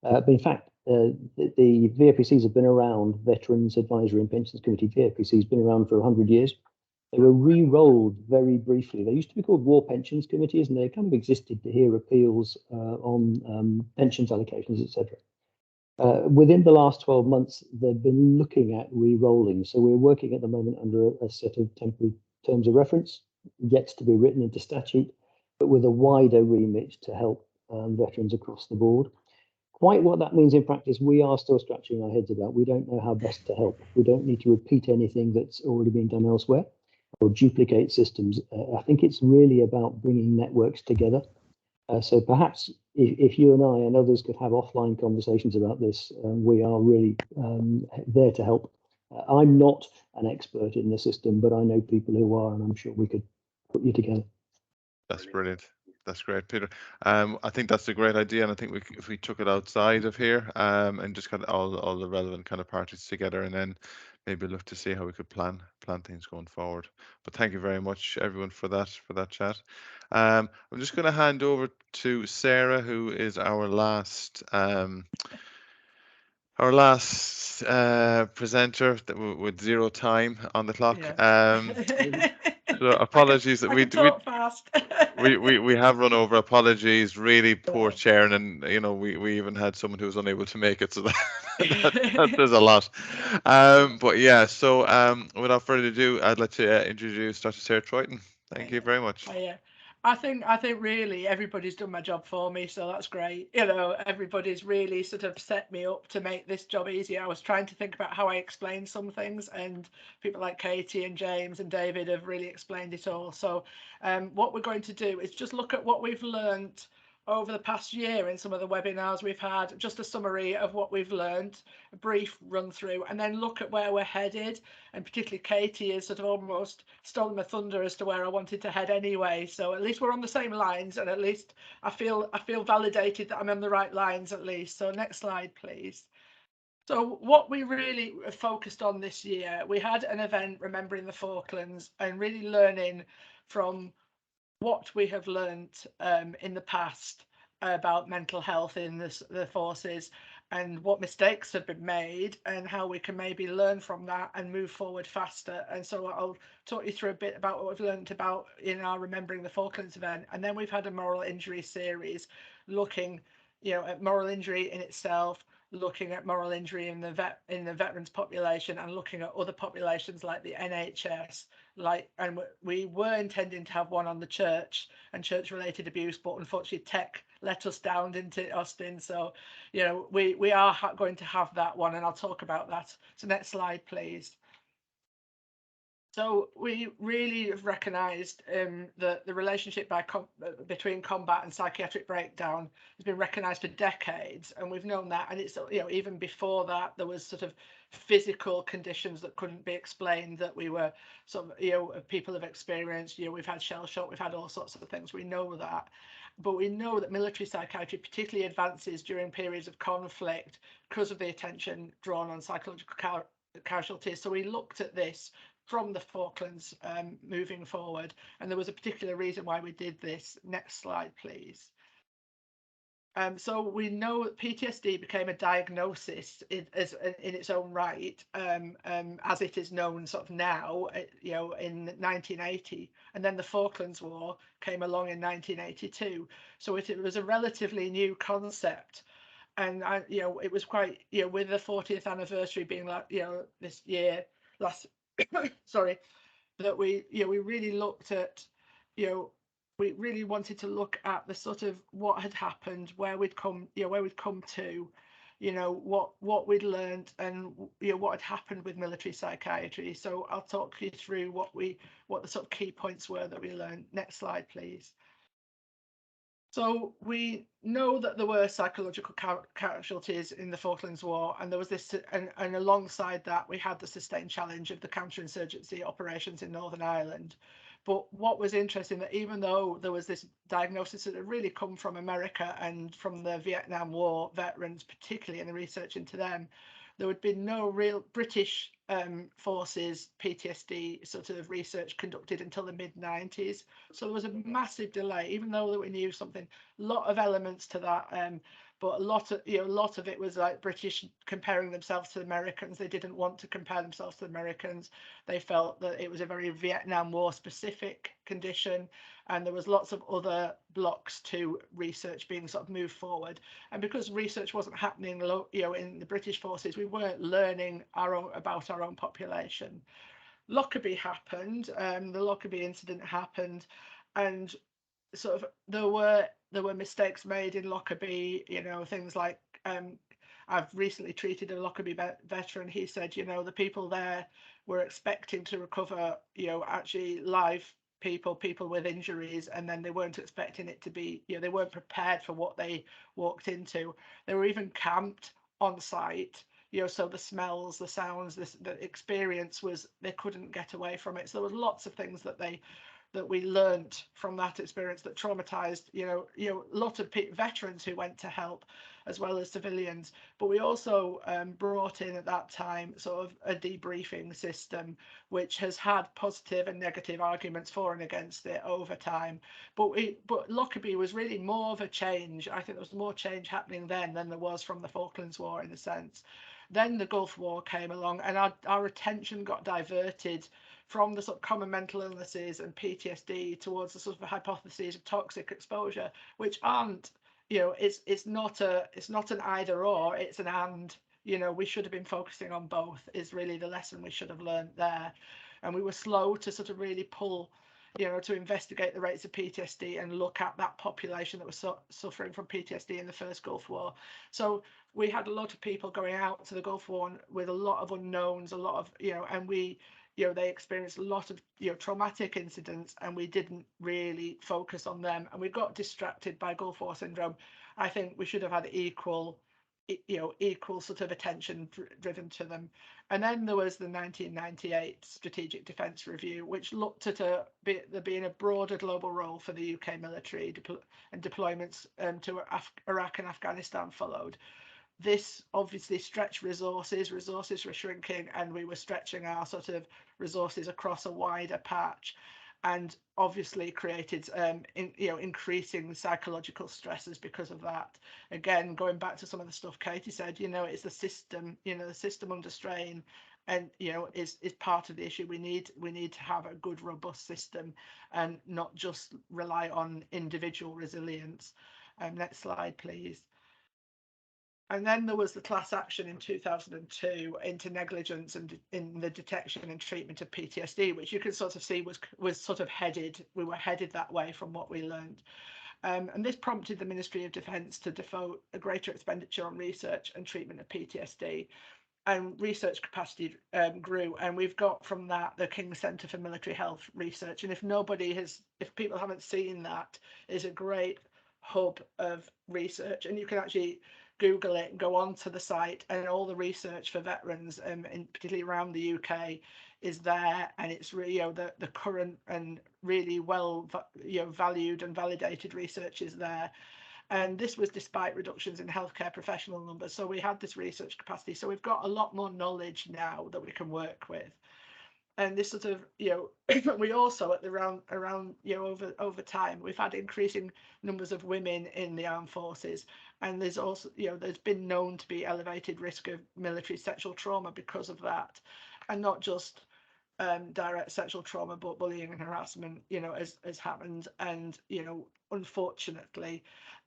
But in fact, the VAPCs have been around, Veterans Advisory and Pensions Committee, VAPC has been around for 100 years. They were re-rolled very briefly. They used to be called War Pensions Committees, and they kind of existed to hear appeals on pensions allocations, etc. Within the last 12 months, they've been looking at re-rolling. So we're working at the moment under a set of temporary terms of reference, yet to be written into statute, but with a wider remit to help veterans across the board. Quite what that means in practice, we are still scratching our heads about. We don't know how best to help. We don't need to repeat anything that's already been done elsewhere or duplicate systems. I think it's really about bringing networks together. So perhaps if you and I and others could have offline conversations about this, we are really there to help. I'm not an expert in the system, but I know people who are, and I'm sure we could put you together. That's brilliant. That's great, Peter. I think that's a great idea, and I think if we took it outside of here, and just got all the relevant kind of parties together, and then maybe look to see how we could plan things going forward. But thank you very much, everyone, for that chat. I'm just going to hand over to Sarah, who is our last presenter with 0 time on the clock. So apologies that we talk fast. we have run over. Apologies, really poor chairing, and we even had someone who was unable to make it. So that there's a lot. But yeah, so without further ado, I'd like to introduce Dr. Sarah Troyton. Thank you very much. I think really everybody's done my job for me, so that's great. Everybody's really sort of set me up to make this job easier. I was trying to think about how I explain some things, and people like Katie and James and David have really explained it all. So what we're going to do is just look at what we've learned over the past year in some of the webinars we've had, just a summary of what we've learned, a brief run through, and then look at where we're headed. And particularly Katie has sort of almost stolen my thunder as to where I wanted to head anyway. So at least we're on the same lines, and at least I feel validated that I'm on the right lines at least. So next slide, please. So what we really focused on this year, we had an event remembering the Falklands and really learning from what we have learned in the past about mental health in the forces, and what mistakes have been made, and how we can maybe learn from that and move forward faster. And so I'll talk you through a bit about what we've learned about in our Remembering the Falklands event. And then we've had a moral injury series looking at moral injury in itself, looking at moral injury in the veterans population, and looking at other populations like the NHS, and we were intending to have one on the church and church related abuse, but unfortunately tech let us down into Austin. So we are going to have that one, and I'll talk about that. So next slide, please. So we really have recognised that the relationship between combat and psychiatric breakdown has been recognised for decades, and we've known that. And it's even before that, there was sort of physical conditions that couldn't be explained that we were people have experienced. We've had shell shock, we've had all sorts of things. We know that, but we know that military psychiatry particularly advances during periods of conflict because of the attention drawn on psychological casualties. So we looked at this from the Falklands moving forward. And there was a particular reason why we did this. Next slide, please. So we know that PTSD became a diagnosis in its own right, as it is known sort of now, you know, in 1980, and then the Falklands War came along in 1982. So it was a relatively new concept, and you know, it was quite, you know, with the 40th anniversary being like, you know, this year, last, sorry, that we, you know, we really looked at, you know, we really wanted to look at the sort of what had happened, where we'd come, you know, where we'd come to, you know, what we'd learned, and you know, what had happened with military psychiatry. So I'll talk you through what the sort of key points were that we learned. Next slide, please. So we know that there were psychological casualties in the Falklands War, and there was this, and alongside that we had the sustained challenge of the counterinsurgency operations in Northern Ireland. But what was interesting, that even though there was this diagnosis that had really come from America and from the Vietnam War veterans, particularly in the research into them, there would be no real British forces PTSD sort of research conducted until the mid-90s. So there was a massive delay, even though we knew something. A lot of elements to that, but a lot of it was like British comparing themselves to the Americans. They didn't want to compare themselves to the Americans. They felt that it was a very Vietnam War specific condition, and there was lots of other blocks to research being sort of moved forward. And because research wasn't happening, you know, in the British forces, we weren't learning about our own population. Lockerbie happened, the Lockerbie incident happened, and sort of there were mistakes made in Lockerbie, you know, things like, I've recently treated a Lockerbie veteran. He said, you know, the people there were expecting to recover, you know, actually live people with injuries, and then they weren't expecting it to be, you know, they weren't prepared for what they walked into. They were even camped on site, you know, so the smells, the sounds, the experience was, they couldn't get away from it. So there was lots of things that we learned from that experience that traumatized, you know, a lot of veterans who went to help, as well as civilians. But we also brought in at that time sort of a debriefing system, which has had positive and negative arguments for and against it over time. But Lockerbie was really more of a change. I think there was more change happening then than there was from the Falklands War, in a sense. Then the Gulf War came along, and our attention got diverted from the sort of common mental illnesses and PTSD towards the sort of hypotheses of toxic exposure, which aren't, you know, it's not an either or, it's an and. You know, we should have been focusing on both, is really the lesson we should have learned there. And we were slow to sort of really pull, you know, to investigate the rates of PTSD and look at that population that was suffering from PTSD in the first Gulf War. So we had a lot of people going out to the Gulf War with a lot of unknowns, a lot of, you know, and we, you know, they experienced a lot of, you know, traumatic incidents, and we didn't really focus on them, and we got distracted by Gulf War syndrome. I think we should have had equal sort of attention driven to them. And then there was the 1998 Strategic Defence Review, which looked at there being a broader global role for the UK military, and deployments to Iraq and Afghanistan followed. This obviously stretched resources were shrinking, and we were stretching our sort of resources across a wider patch, and obviously created increasing psychological stresses because of that. Again, going back to some of the stuff Katie said, you know, it's the system, you know, the system under strain, and you know, is part of the issue. We need to have a good, robust system, and not just rely on individual resilience. Next slide, please. And then there was the class action in 2002 into negligence and in the detection and treatment of PTSD, which you can sort of see was sort of headed, we were headed that way from what we learned. And this prompted the Ministry of Defence to devote a greater expenditure on research and treatment of PTSD. And research capacity grew, and we've got from that the King Centre for Military Health Research. And if people haven't seen that, is a great hub of research, and you can actually Google it and go onto the site, and all the research for veterans, particularly around the UK, is there, and it's really, you know, the current and really well, you know, valued and validated research is there. And this was despite reductions in healthcare professional numbers. So we had this research capacity. So we've got a lot more knowledge now that we can work with. And this sort of, we also at the around over time we've had increasing numbers of women in the armed forces, and there's also there's been known to be elevated risk of military sexual trauma because of that, and not just direct sexual trauma, but bullying and harassment has happened, and unfortunately.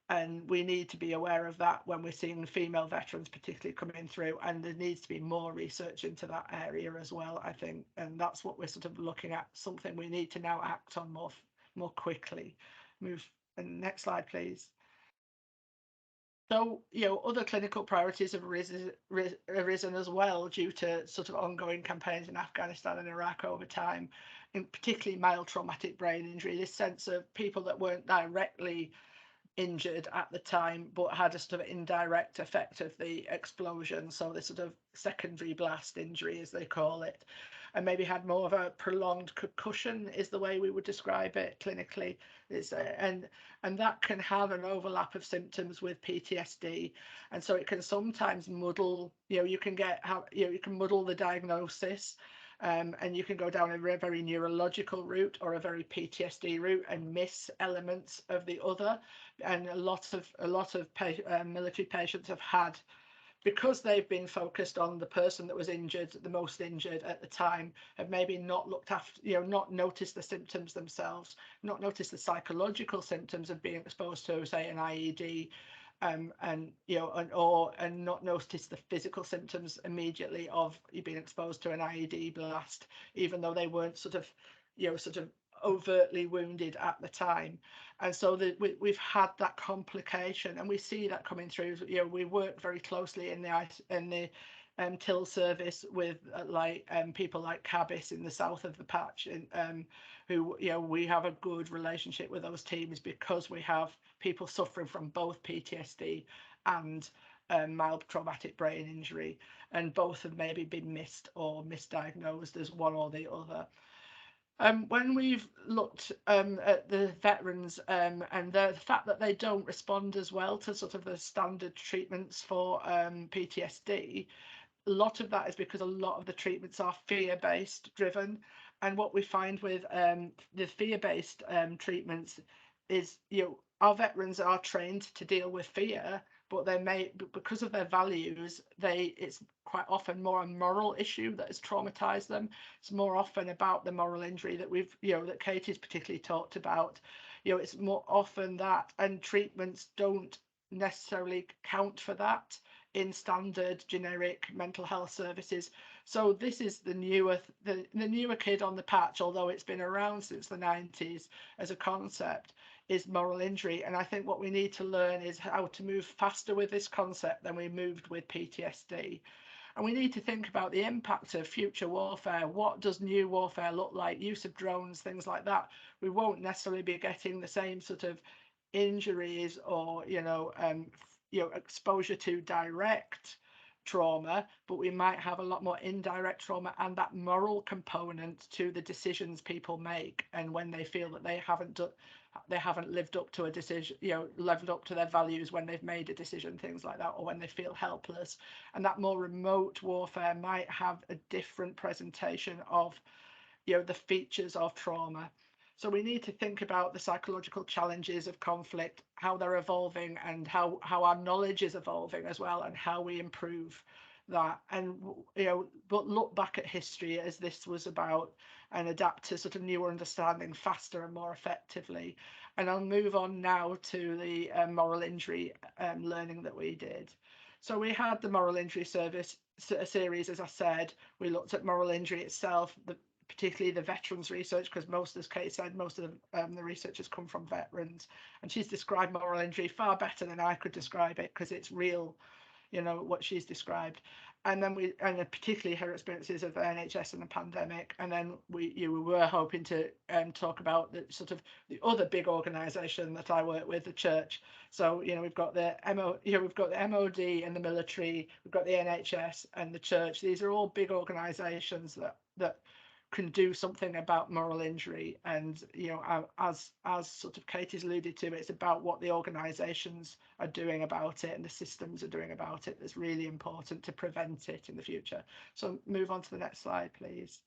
And we need to be aware of that when we're seeing female veterans particularly coming through, and there needs to be more research into that area as well, I think, and that's what we're sort of looking at, something we need to now act on more quickly. Move, and next slide please. So, other clinical priorities have arisen as well due to sort of ongoing campaigns in Afghanistan and Iraq over time, in particularly mild traumatic brain injury, this sense of people that weren't directly injured at the time but had a sort of indirect effect of the explosion, so this sort of secondary blast injury as they call it, and maybe had more of a prolonged concussion is the way we would describe it clinically. And that can have an overlap of symptoms with PTSD, and so it can sometimes muddle, you can muddle the diagnosis. And you can go down a very neurological route or a very PTSD route and miss elements of the other. And a lot of military patients have had, because they've been focused on the person that was injured, the most injured at the time, have maybe not looked after, not noticed the symptoms themselves, not noticed the psychological symptoms of being exposed to, say, an IED, and not notice the physical symptoms immediately of being exposed to an IED blast, even though they weren't sort of overtly wounded at the time. And so we've had that complication, and we see that coming through. We work very closely in the TIL service with people like Cabis in the south of the patch, and who we have a good relationship with those teams because we have people suffering from both PTSD and mild traumatic brain injury, and both have maybe been missed or misdiagnosed as one or the other. When we've looked at the veterans and the fact that they don't respond as well to sort of the standard treatments for PTSD, a lot of that is because a lot of the treatments are fear-based driven. And what we find with the fear-based treatments is, our veterans are trained to deal with fear, but they may, because of their values, it's quite often more a moral issue that has traumatized them. It's more often about the moral injury that that Katie's particularly talked about. It's more often that, and treatments don't necessarily count for that in standard generic mental health services. So this is the newer kid on the patch, although it's been around since the 90s as a concept, is moral injury. And I think what we need to learn is how to move faster with this concept than we moved with PTSD. And we need to think about the impact of future warfare. What does new warfare look like? Use of drones, things like that. We won't necessarily be getting the same sort of injuries or exposure to direct trauma, but we might have a lot more indirect trauma and that moral component to the decisions people make, and when they feel that they haven't lived up to a decision, lived up to their values when they've made a decision, things like that, or when they feel helpless. And that more remote warfare might have a different presentation of the features of trauma. So we need to think about the psychological challenges of conflict, how they're evolving, and how our knowledge is evolving as well, and how we improve that. And but look back at history as this was about, and adapt to sort of newer understanding faster and more effectively. And I'll move on now to the moral injury learning that we did. So we had the moral injury service series, as I said. We looked at moral injury itself, particularly the veterans research, because most, as Kate said, most of the research has come from veterans, and she's described moral injury far better than I could describe it, because it's real, what she's described. And then particularly her experiences of the NHS and the pandemic. And then we were hoping to talk about the sort of the other big organisation that I work with, the church. So we've got the MOD and the military, we've got the NHS and the church. These are all big organisations that can do something about moral injury. And as sort of Katie's alluded to, it's about what the organisations are doing about it and the systems are doing about it that's really important to prevent it in the future. So move on to the next slide, please.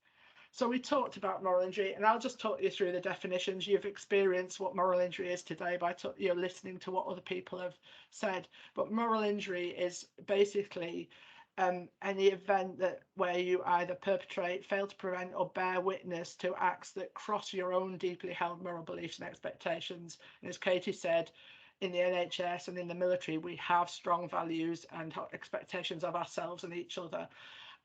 So we talked about moral injury, and I'll just talk you through the definitions. You've experienced what moral injury is today by listening to what other people have said. But moral injury is basically any event where you either perpetrate, fail to prevent, or bear witness to acts that cross your own deeply held moral beliefs and expectations. And as Katie said, in the NHS and in the military, we have strong values and expectations of ourselves and each other.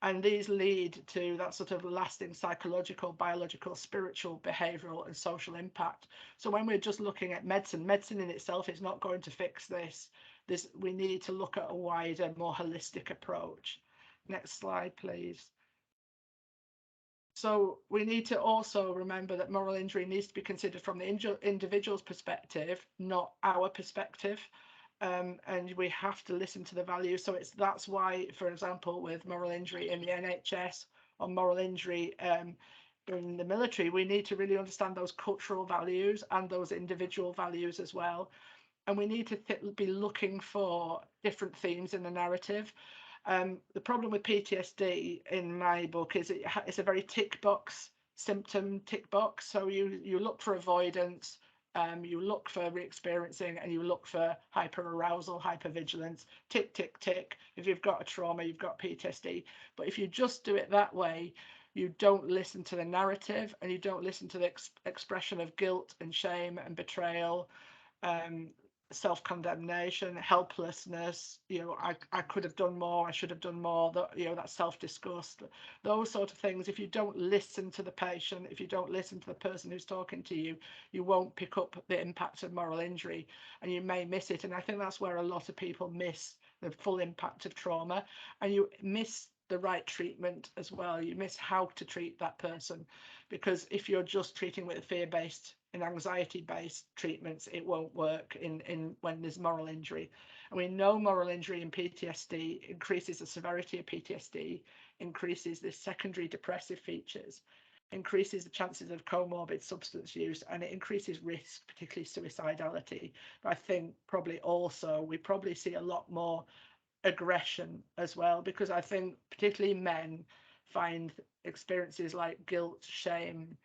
And these lead to that sort of lasting psychological, biological, spiritual, behavioural and social impact. So when we're just looking at medicine in itself is not going to fix this. We need to look at a wider, more holistic approach. Next slide, please. So we need to also remember that moral injury needs to be considered from the individual's perspective, not our perspective. And we have to listen to the values. So that's why, for example, with moral injury in the NHS or moral injury in the military, we need to really understand those cultural values and those individual values as well. And we need to be looking for different themes in the narrative. The problem with PTSD in my book is it's a very tick box, symptom tick box. So you look for avoidance, you look for re-experiencing, and you look for hyper-arousal, hypervigilance, tick, tick, tick. If you've got a trauma, you've got PTSD. But if you just do it that way, you don't listen to the narrative, and you don't listen to the expression of guilt and shame and betrayal, self-condemnation, helplessness, I could have done more, I should have done more, that self-disgust, those sort of things. If you don't listen to the patient, if you don't listen to the person who's talking to you, you won't pick up the impact of moral injury, and you may miss it. And I think that's where a lot of people miss the full impact of trauma, and you miss the right treatment as well. You miss how to treat that person, because if you're just treating with fear-based and anxiety-based treatments, it won't work in when there's moral injury. And we know moral injury in PTSD increases the severity of PTSD, increases the secondary depressive features, increases the chances of comorbid substance use, and it increases risk, particularly suicidality. But I think we probably see a lot more aggression as well, because I think particularly men find experiences like guilt, shame,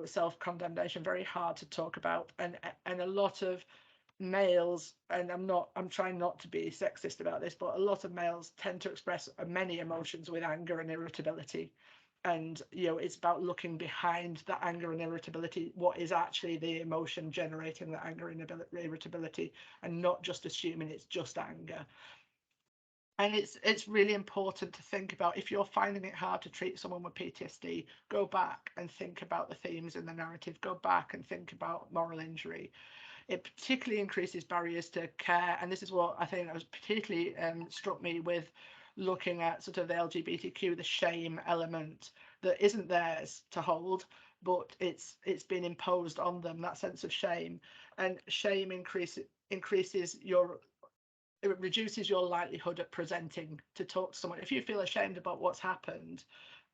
self-condemnation very hard to talk about, and a lot of males, and I'm trying not to be sexist about this, but a lot of males tend to express many emotions with anger and irritability. And it's about looking behind that anger and irritability, what is actually the emotion generating that anger and irritability, and not just assuming it's just anger. And it's really important to think about, if you're finding it hard to treat someone with PTSD, go back and think about the themes in the narrative, go back and think about moral injury. It particularly increases barriers to care, and this is what I think was particularly struck me with looking at sort of the LGBTQ, the shame element that isn't theirs to hold, but it's been imposed on them, that sense of shame. And shame increases it reduces your likelihood of presenting to talk to someone. If you feel ashamed about what's happened,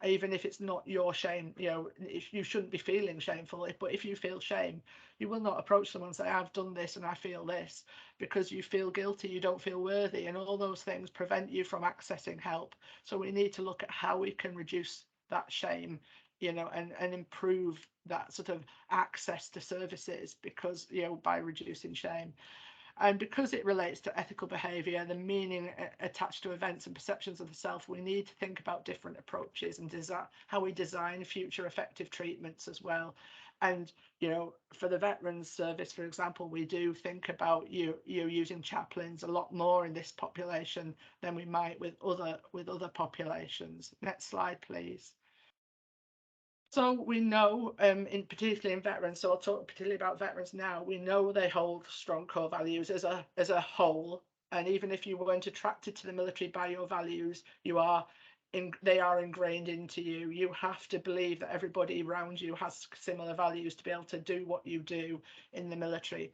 even if it's not your shame, if you shouldn't be feeling shameful, but if you feel shame, you will not approach someone and say, I've done this and I feel this, because you feel guilty, you don't feel worthy, and all those things prevent you from accessing help. So we need to look at how we can reduce that shame, and improve that sort of access to services, because by reducing shame. And because it relates to ethical behaviour, the meaning attached to events and perceptions of the self, we need to think about different approaches and how we design future effective treatments as well. And for the Veterans Service, for example, we do think about using chaplains a lot more in this population than we might with other populations. Next slide, please. So we know, particularly in veterans, so I'll talk particularly about veterans now, we know they hold strong core values as a whole. And even if you weren't attracted to the military by your values, they are ingrained into you. You have to believe that everybody around you has similar values to be able to do what you do in the military.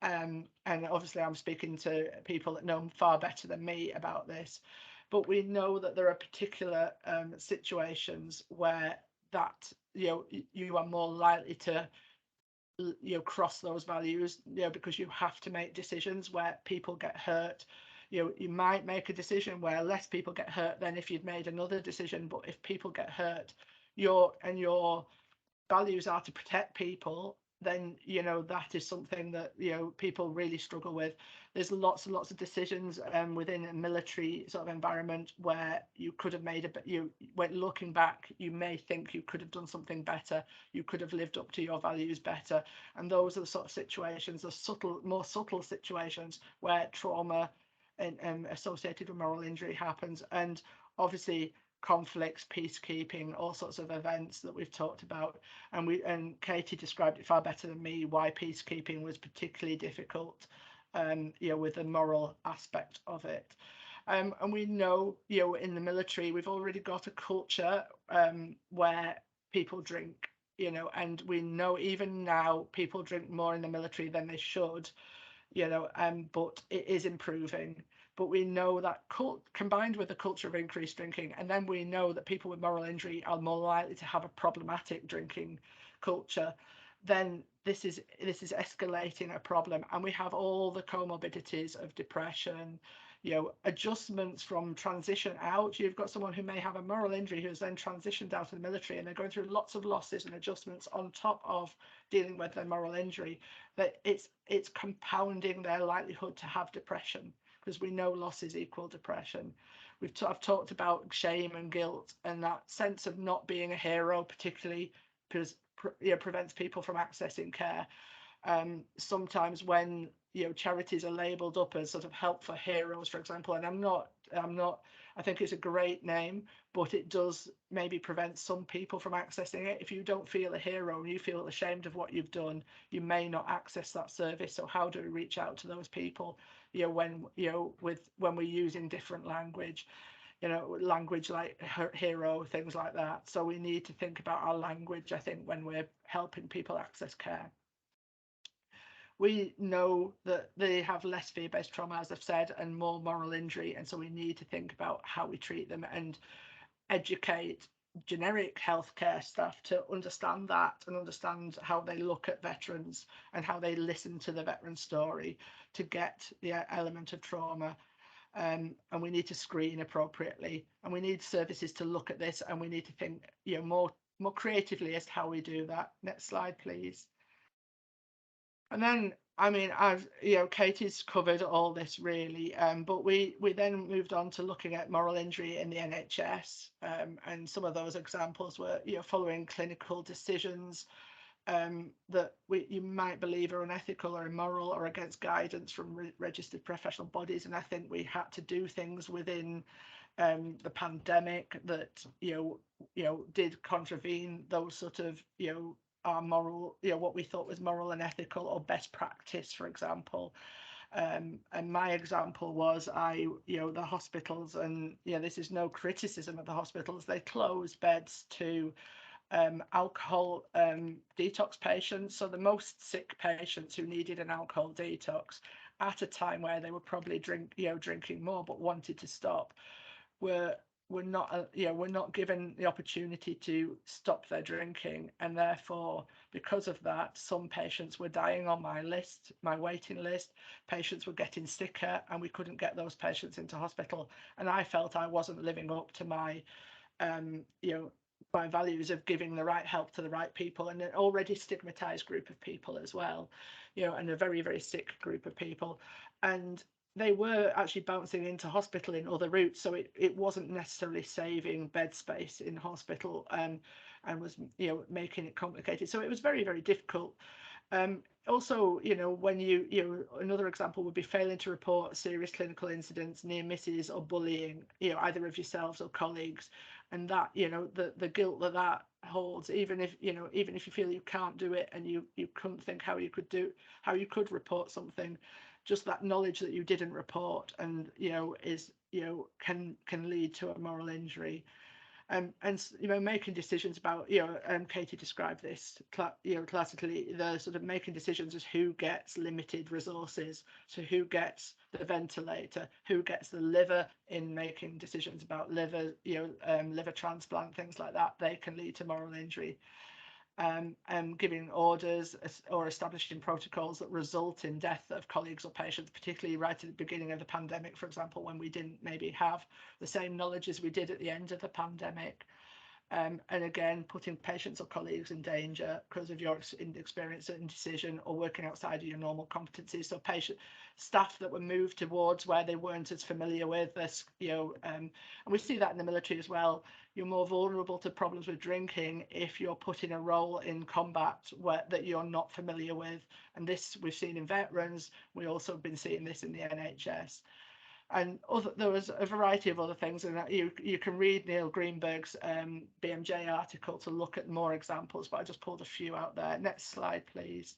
And obviously I'm speaking to people that know far better than me about this. But we know that there are particular situations where that you are more likely to cross those values, because you have to make decisions where people get hurt. You might make a decision where less people get hurt than if you'd made another decision, but if people get hurt, your values are to protect people, then that is something that people really struggle with. There's lots and lots of decisions within a military sort of environment where you could have made when looking back, you may think you could have done something better, you could have lived up to your values better, and those are the sort of situations, the more subtle situations where trauma and associated with moral injury happens. And obviously conflicts, peacekeeping, all sorts of events that we've talked about, and Katie described it far better than me why peacekeeping was particularly difficult, with the moral aspect of it. And we know, in the military, we've already got a culture where people drink, and we know even now people drink more in the military than they should, but it is improving. But we know that combined with the culture of increased drinking, and then we know that people with moral injury are more likely to have a problematic drinking culture, then this is escalating a problem. And we have all the comorbidities of depression, adjustments from transition out. You've got someone who may have a moral injury who has then transitioned out of the military, and they're going through lots of losses and adjustments on top of dealing with their moral injury, that it's compounding their likelihood to have depression, because we know losses equal depression. I've talked about shame and guilt, and that sense of not being a hero particularly prevents people from accessing care. Sometimes when charities are labelled up as sort of help for heroes, for example, and I'm not I think it's a great name, but it does maybe prevent some people from accessing it. If you don't feel a hero and you feel ashamed of what you've done, you may not access that service. So how do we reach out to those people when we're using different language, language like hero, things like that. So we need to think about our language, I think, when we're helping people access care. We know that they have less fear-based trauma, as I've said, and more moral injury, and so we need to think about how we treat them and educate generic healthcare staff to understand that and understand how they look at veterans and how they listen to the veteran story to get the element of trauma. And we need to screen appropriately, and we need services to look at this, and we need to think more creatively as to how we do that. Next slide, please. And then, I mean, Katie's covered all this really, but we then moved on to looking at moral injury in the NHS, and some of those examples were following clinical decisions that you might believe are unethical or immoral or against guidance from registered professional bodies. And I think we had to do things within the pandemic that did contravene those sort of our moral, what we thought was moral and ethical or best practice, for example. And my example was the hospitals, and this is no criticism of the hospitals, they closed beds to alcohol detox patients. So the most sick patients who needed an alcohol detox at a time where they were probably drinking more but wanted to stop were not given the opportunity to stop their drinking, and therefore because of that some patients were dying on my waiting list. Patients were getting sicker and we couldn't get those patients into hospital, and I felt I wasn't living up to my my values of giving the right help to the right people, and an already stigmatized group of people as well, and a very, very sick group of people. And they were actually bouncing into hospital in other routes, so it wasn't necessarily saving bed space in hospital, and was making it complicated. So it was very, very difficult. Also, when another example would be failing to report serious clinical incidents, near misses or bullying, either of yourselves or colleagues, and that the guilt that holds, even if you feel you can't do it and you couldn't think how you could report something, just that knowledge that you didn't report and is can lead to a moral injury. And making decisions about Katie described this classically, the sort of making decisions as who gets limited resources, so who gets the ventilator, who gets the liver, in making decisions about liver liver transplant, things like that. They can lead to moral injury. Giving orders or establishing protocols that result in death of colleagues or patients, particularly right at the beginning of the pandemic, for example, when we didn't maybe have the same knowledge as we did at the end of the pandemic. And again, putting patients or colleagues in danger because of your inexperience and indecision or working outside of your normal competencies. So staff that were moved towards where they weren't as familiar with this, and we see that in the military as well. You're more vulnerable to problems with drinking if you're put in a role in combat that you're not familiar with. And this we've seen in veterans. We also have been seeing this in the NHS. And there was a variety of other things, and you can read Neil Greenberg's BMJ article to look at more examples, but I just pulled a few out there. Next slide, please.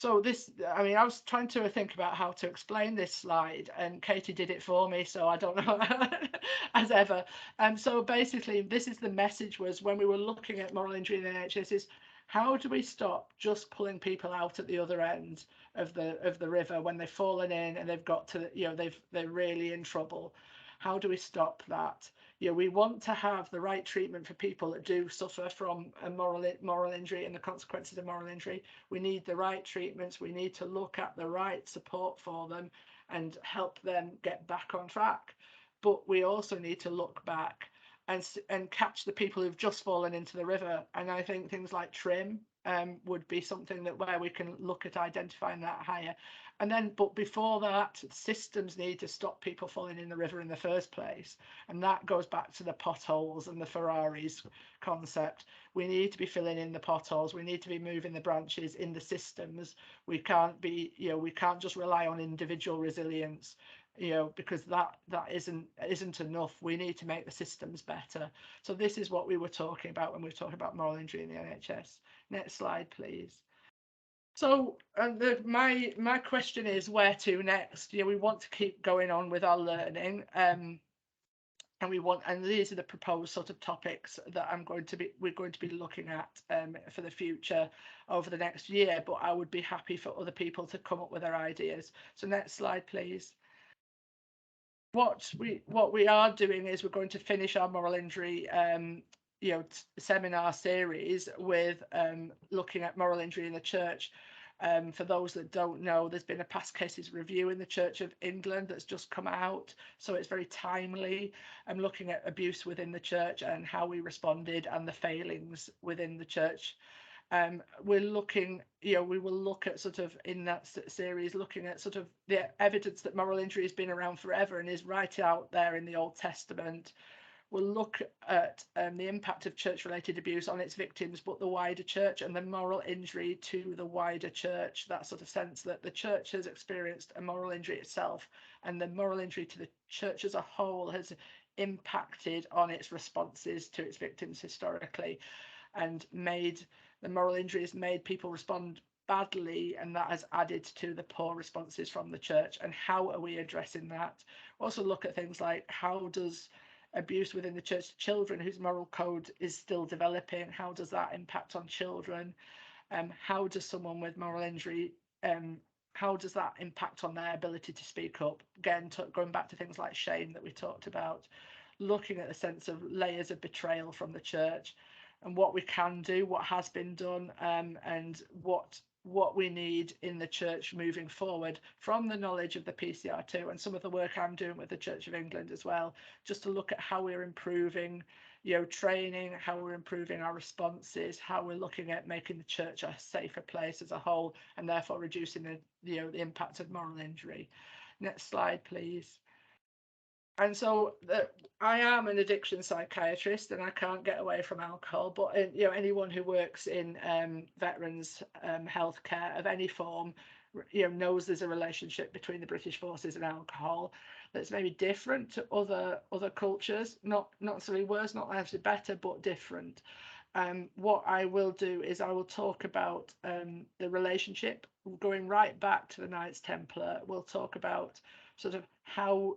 So this, I mean, I was trying to think about how to explain this slide, and Katie did it for me, so I don't know, as ever. So basically, this is the message was when we were looking at moral injury in the NHS is, how do we stop just pulling people out at the other end of the river when they've fallen in and they've got to, they're really in trouble? How do we stop that? We want to have the right treatment for people that do suffer from a moral injury and the consequences of moral injury. We need the right treatments. We need to look at the right support for them and help them get back on track. But we also need to look back and catch the people who've just fallen into the river. And I think things like TRIM would be something that where we can look at identifying that higher. And then, but before that, systems need to stop people falling in the river in the first place. And that goes back to the potholes and the Ferraris concept. We need to be filling in the potholes. We need to be moving the branches in the systems. We can't be, we can't just rely on individual resilience, because that isn't enough. We need to make the systems better. So this is what we were talking about when we were talking about moral injury in the NHS. Next slide, please. So my question is, where to next? We want to keep going on with our learning, and these are the proposed sort of topics that we're going to be looking at for the future over the next year. But I would be happy for other people to come up with their ideas. So next slide, please. What we are doing is we're going to finish our moral injury seminar series with looking at moral injury in the church. For those that don't know, there's been a past cases review in the Church of England that's just come out, so it's very timely. I'm looking at abuse within the church and how we responded and the failings within the church. We're looking, we will look at sort of in that series, looking at sort of the evidence that moral injury has been around forever and is right out there in the Old Testament. We'll look at the impact of church-related abuse on its victims, but the wider church, and the moral injury to the wider church, that sort of sense that the church has experienced a moral injury itself, and the moral injury to the church as a whole has impacted on its responses to its victims historically, and the moral injury has made people respond badly, and that has added to the poor responses from the church. And how are we addressing that? We'll also look at things like, how does abuse within the church to children whose moral code is still developing, how does that impact on children? How does someone with moral injury, how does that impact on their ability to speak up? Again, going back to things like shame that we talked about, looking at the sense of layers of betrayal from the church and what we can do, what has been done, and what we need in the church moving forward from the knowledge of the PCR2 and some of the work I'm doing with the Church of England as well, just to look at how we're improving, training, how we're improving our responses, how we're looking at making the church a safer place as a whole, and therefore reducing the impact of moral injury. Next slide, please. And so I am an addiction psychiatrist and I can't get away from alcohol, but anyone who works in veterans healthcare of any form knows there's a relationship between the British forces and alcohol that's maybe different to other cultures, not necessarily worse, not necessarily better, but different. What I will do is I will talk about the relationship going right back to the Knights Templar. We'll talk about sort of how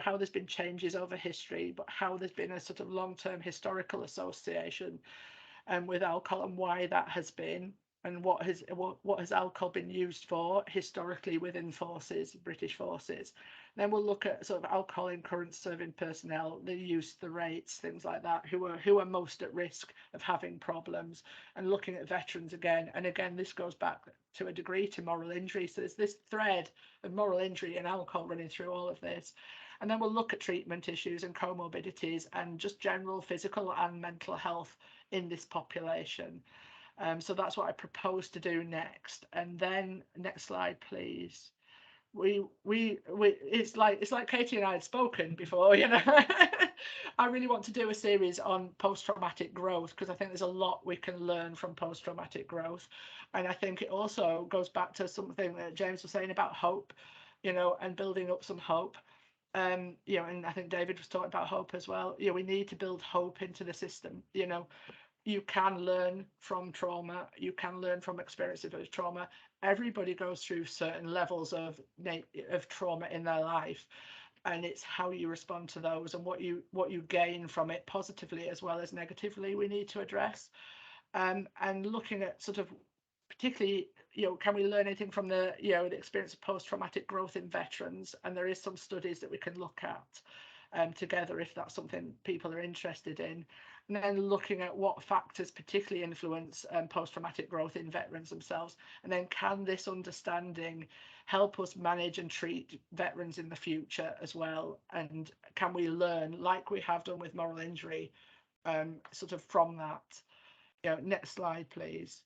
how there's been changes over history, but how there's been a sort of long-term historical association with alcohol and why that has been, and what has alcohol been used for historically within forces, British forces. Then we'll look at sort of alcohol in current serving personnel, the use, the rates, things like that, who are most at risk of having problems, and looking at veterans again. And again, this goes back to a degree to moral injury. So there's this thread of moral injury and alcohol running through all of this. And then we'll look at treatment issues and comorbidities and just general physical and mental health in this population. So that's what I propose to do next. And then next slide, please. It's like Katie and I had spoken before, you know. I really want to do a series on post-traumatic growth because I think there's a lot we can learn from post-traumatic growth. And I think it also goes back to something that James was saying about hope, you know, and building up some hope. You know, and I think David was talking about hope as well. You know, we need to build hope into the system. You know, you can learn from trauma, you can learn from experiences of trauma. Everybody goes through certain levels of trauma in their life, and it's how you respond to those and what you gain from it, positively as well as negatively, we need to address. And looking at sort of particularly, you know, can we learn anything from the, you know, the experience of post-traumatic growth in veterans? And there is some studies that we can look at together if that's something people are interested in. And then looking at what factors particularly influence post-traumatic growth in veterans themselves. And then can this understanding help us manage and treat veterans in the future as well? And can we learn, like we have done with moral injury, sort of from that? You know, next slide, please.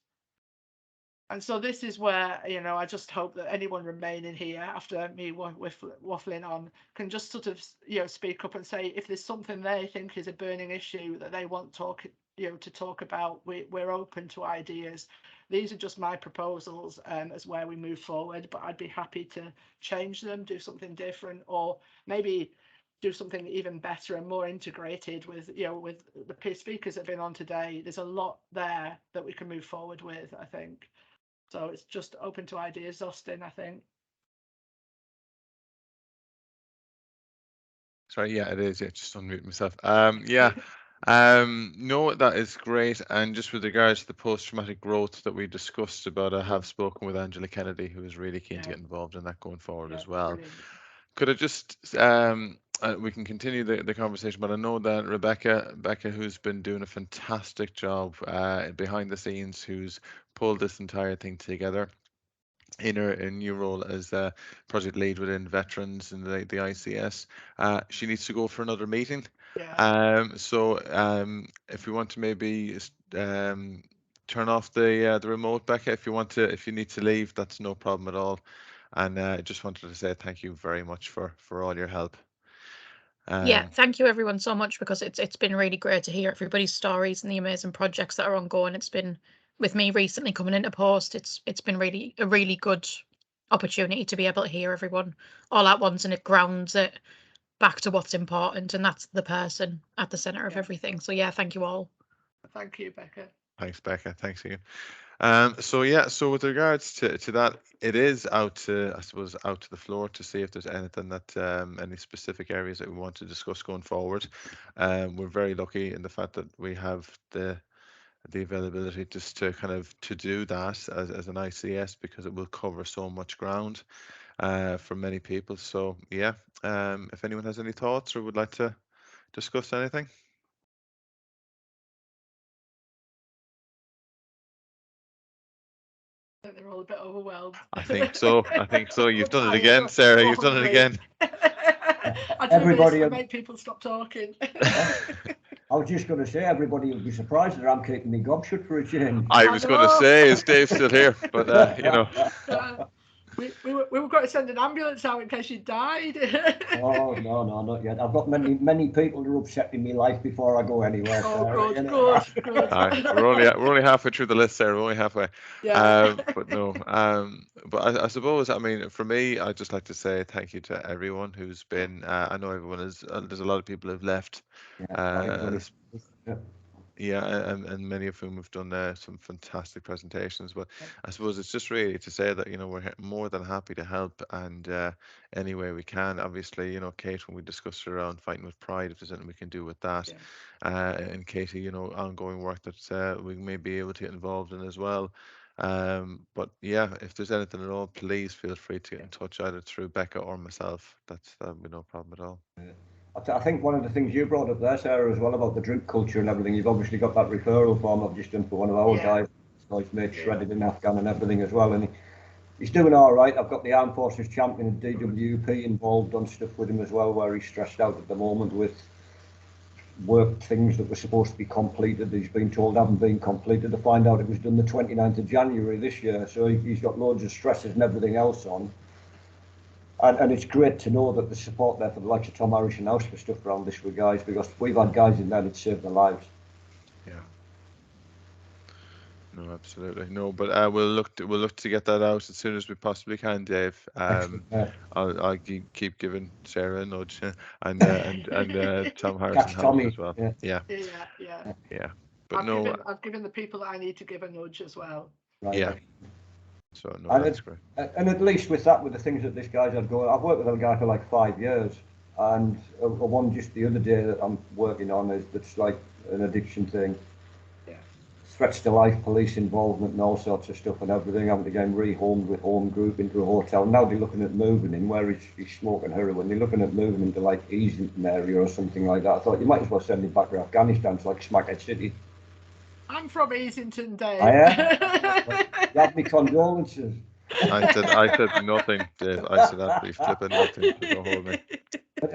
And so this is where, you know, I just hope that anyone remaining here after me waffling on can just sort of, you know, speak up and say if there's something they think is a burning issue that they want to talk about. We're open to ideas. These are just my proposals as where we move forward, but I'd be happy to change them, do something different, or maybe do something even better and more integrated with, you know, with the peer speakers that have been on today. There's a lot there that we can move forward with, I think. So it's just open to ideas, Austin, I think. Sorry, yeah, it is. Yeah, just unmute myself. Yeah, no, that is great. And just with regards to the post-traumatic growth that we discussed about, I have spoken with Angela Kennedy, who is really keen to get involved in that going forward as well. Brilliant. Could I just, we can continue the conversation, but I know that Rebecca, who's been doing a fantastic job behind the scenes, who's pulled this entire thing together in her new role as project lead within veterans and the ICS. She needs to go for another meeting. Yeah. So if we want to maybe turn off the remote, Becca, if you need to leave, that's no problem at all. And I just wanted to say thank you very much for all your help. Yeah, thank you everyone so much, because it's been really great to hear everybody's stories and the amazing projects that are ongoing. It's been, with me recently coming into post, it's been really a really good opportunity to be able to hear everyone all at once, and it grounds it back to what's important, and that's the person at the center of everything. So yeah, thank you all. Thank you, Becca. Thanks, Becca. Thanks you. So yeah, so with regards to that, it is out to, I suppose, out to the floor to see if there's anything that any specific areas that we want to discuss going forward. We're very lucky in the fact that we have the availability just to kind of to do that as an ICS, because it will cover so much ground for many people. So yeah, if anyone has any thoughts or would like to discuss anything. I think they're all a bit overwhelmed. I think so. I think so. You've done it again, Sarah. You've done it again. I do Everybody, this to make people stop talking. I was just going to say, everybody will be surprised that I'm keeping my gob shut for a change. I was going to say, is Dave still here? But you know. We were going to send an ambulance out in case you died. Oh no, not yet. I've got many people who are upsetting me life before I go anywhere. Oh, Sarah, good, you know. good. We're only halfway through the list, Sarah. We're only halfway. Yeah. But no. But I suppose, I mean, for me, I'd just like to say thank you to everyone who's been. I know everyone is. There's a lot of people who've left. Yeah, and many of whom have done some fantastic presentations. But I suppose it's just really to say that, you know, we're more than happy to help, and any way we can. Obviously, you know, Kate, when we discussed around fighting with pride, if there's anything we can do with that, and Katie, you know, ongoing work that we may be able to get involved in as well. But yeah, if there's anything at all, please feel free to get in touch either through Becca or myself. That'd be no problem at all. I think one of the things you brought up there, Sarah, as well, about the drink culture and everything, you've obviously got that referral form I've just done for one of our guys. So he's made shredded in Afghan and everything as well. And he's doing all right. I've got the Armed Forces Champion at DWP involved on stuff with him as well, where he's stressed out at the moment with work things that were supposed to be completed. He's been told haven't been completed. To find out it was done the 29th of January this year. So he's got loads of stresses and everything else on. And it's great to know that the support there for the likes of Tom Harris and House for stuff around this with guys, because we've had guys in there that saved their lives. Yeah. No, absolutely. No, but we'll look to get that out as soon as we possibly can, Dave. I'll keep giving Sarah a nudge and Tom Harrison House as well. Yeah. But I've given the people that I need to give a nudge as well. Right. Yeah. So no, that's great. And at least with that, with the things that this guy's had going, I've worked with a guy for like 5 years, and one just the other day that I'm working on that's like an addiction thing. Threats to life, police involvement and all sorts of stuff and everything, having to get him rehomed with home group into a hotel. Now they're looking at moving him where he's smoking heroin. They're looking at moving him to like Easington area or something like that. I thought you might as well send him back to Afghanistan, to like Smackhead City. I'm from Easington, Dave. I am. You have me condolences. I said nothing, Dave. I said absolutely flipping nothing. So don't hold me.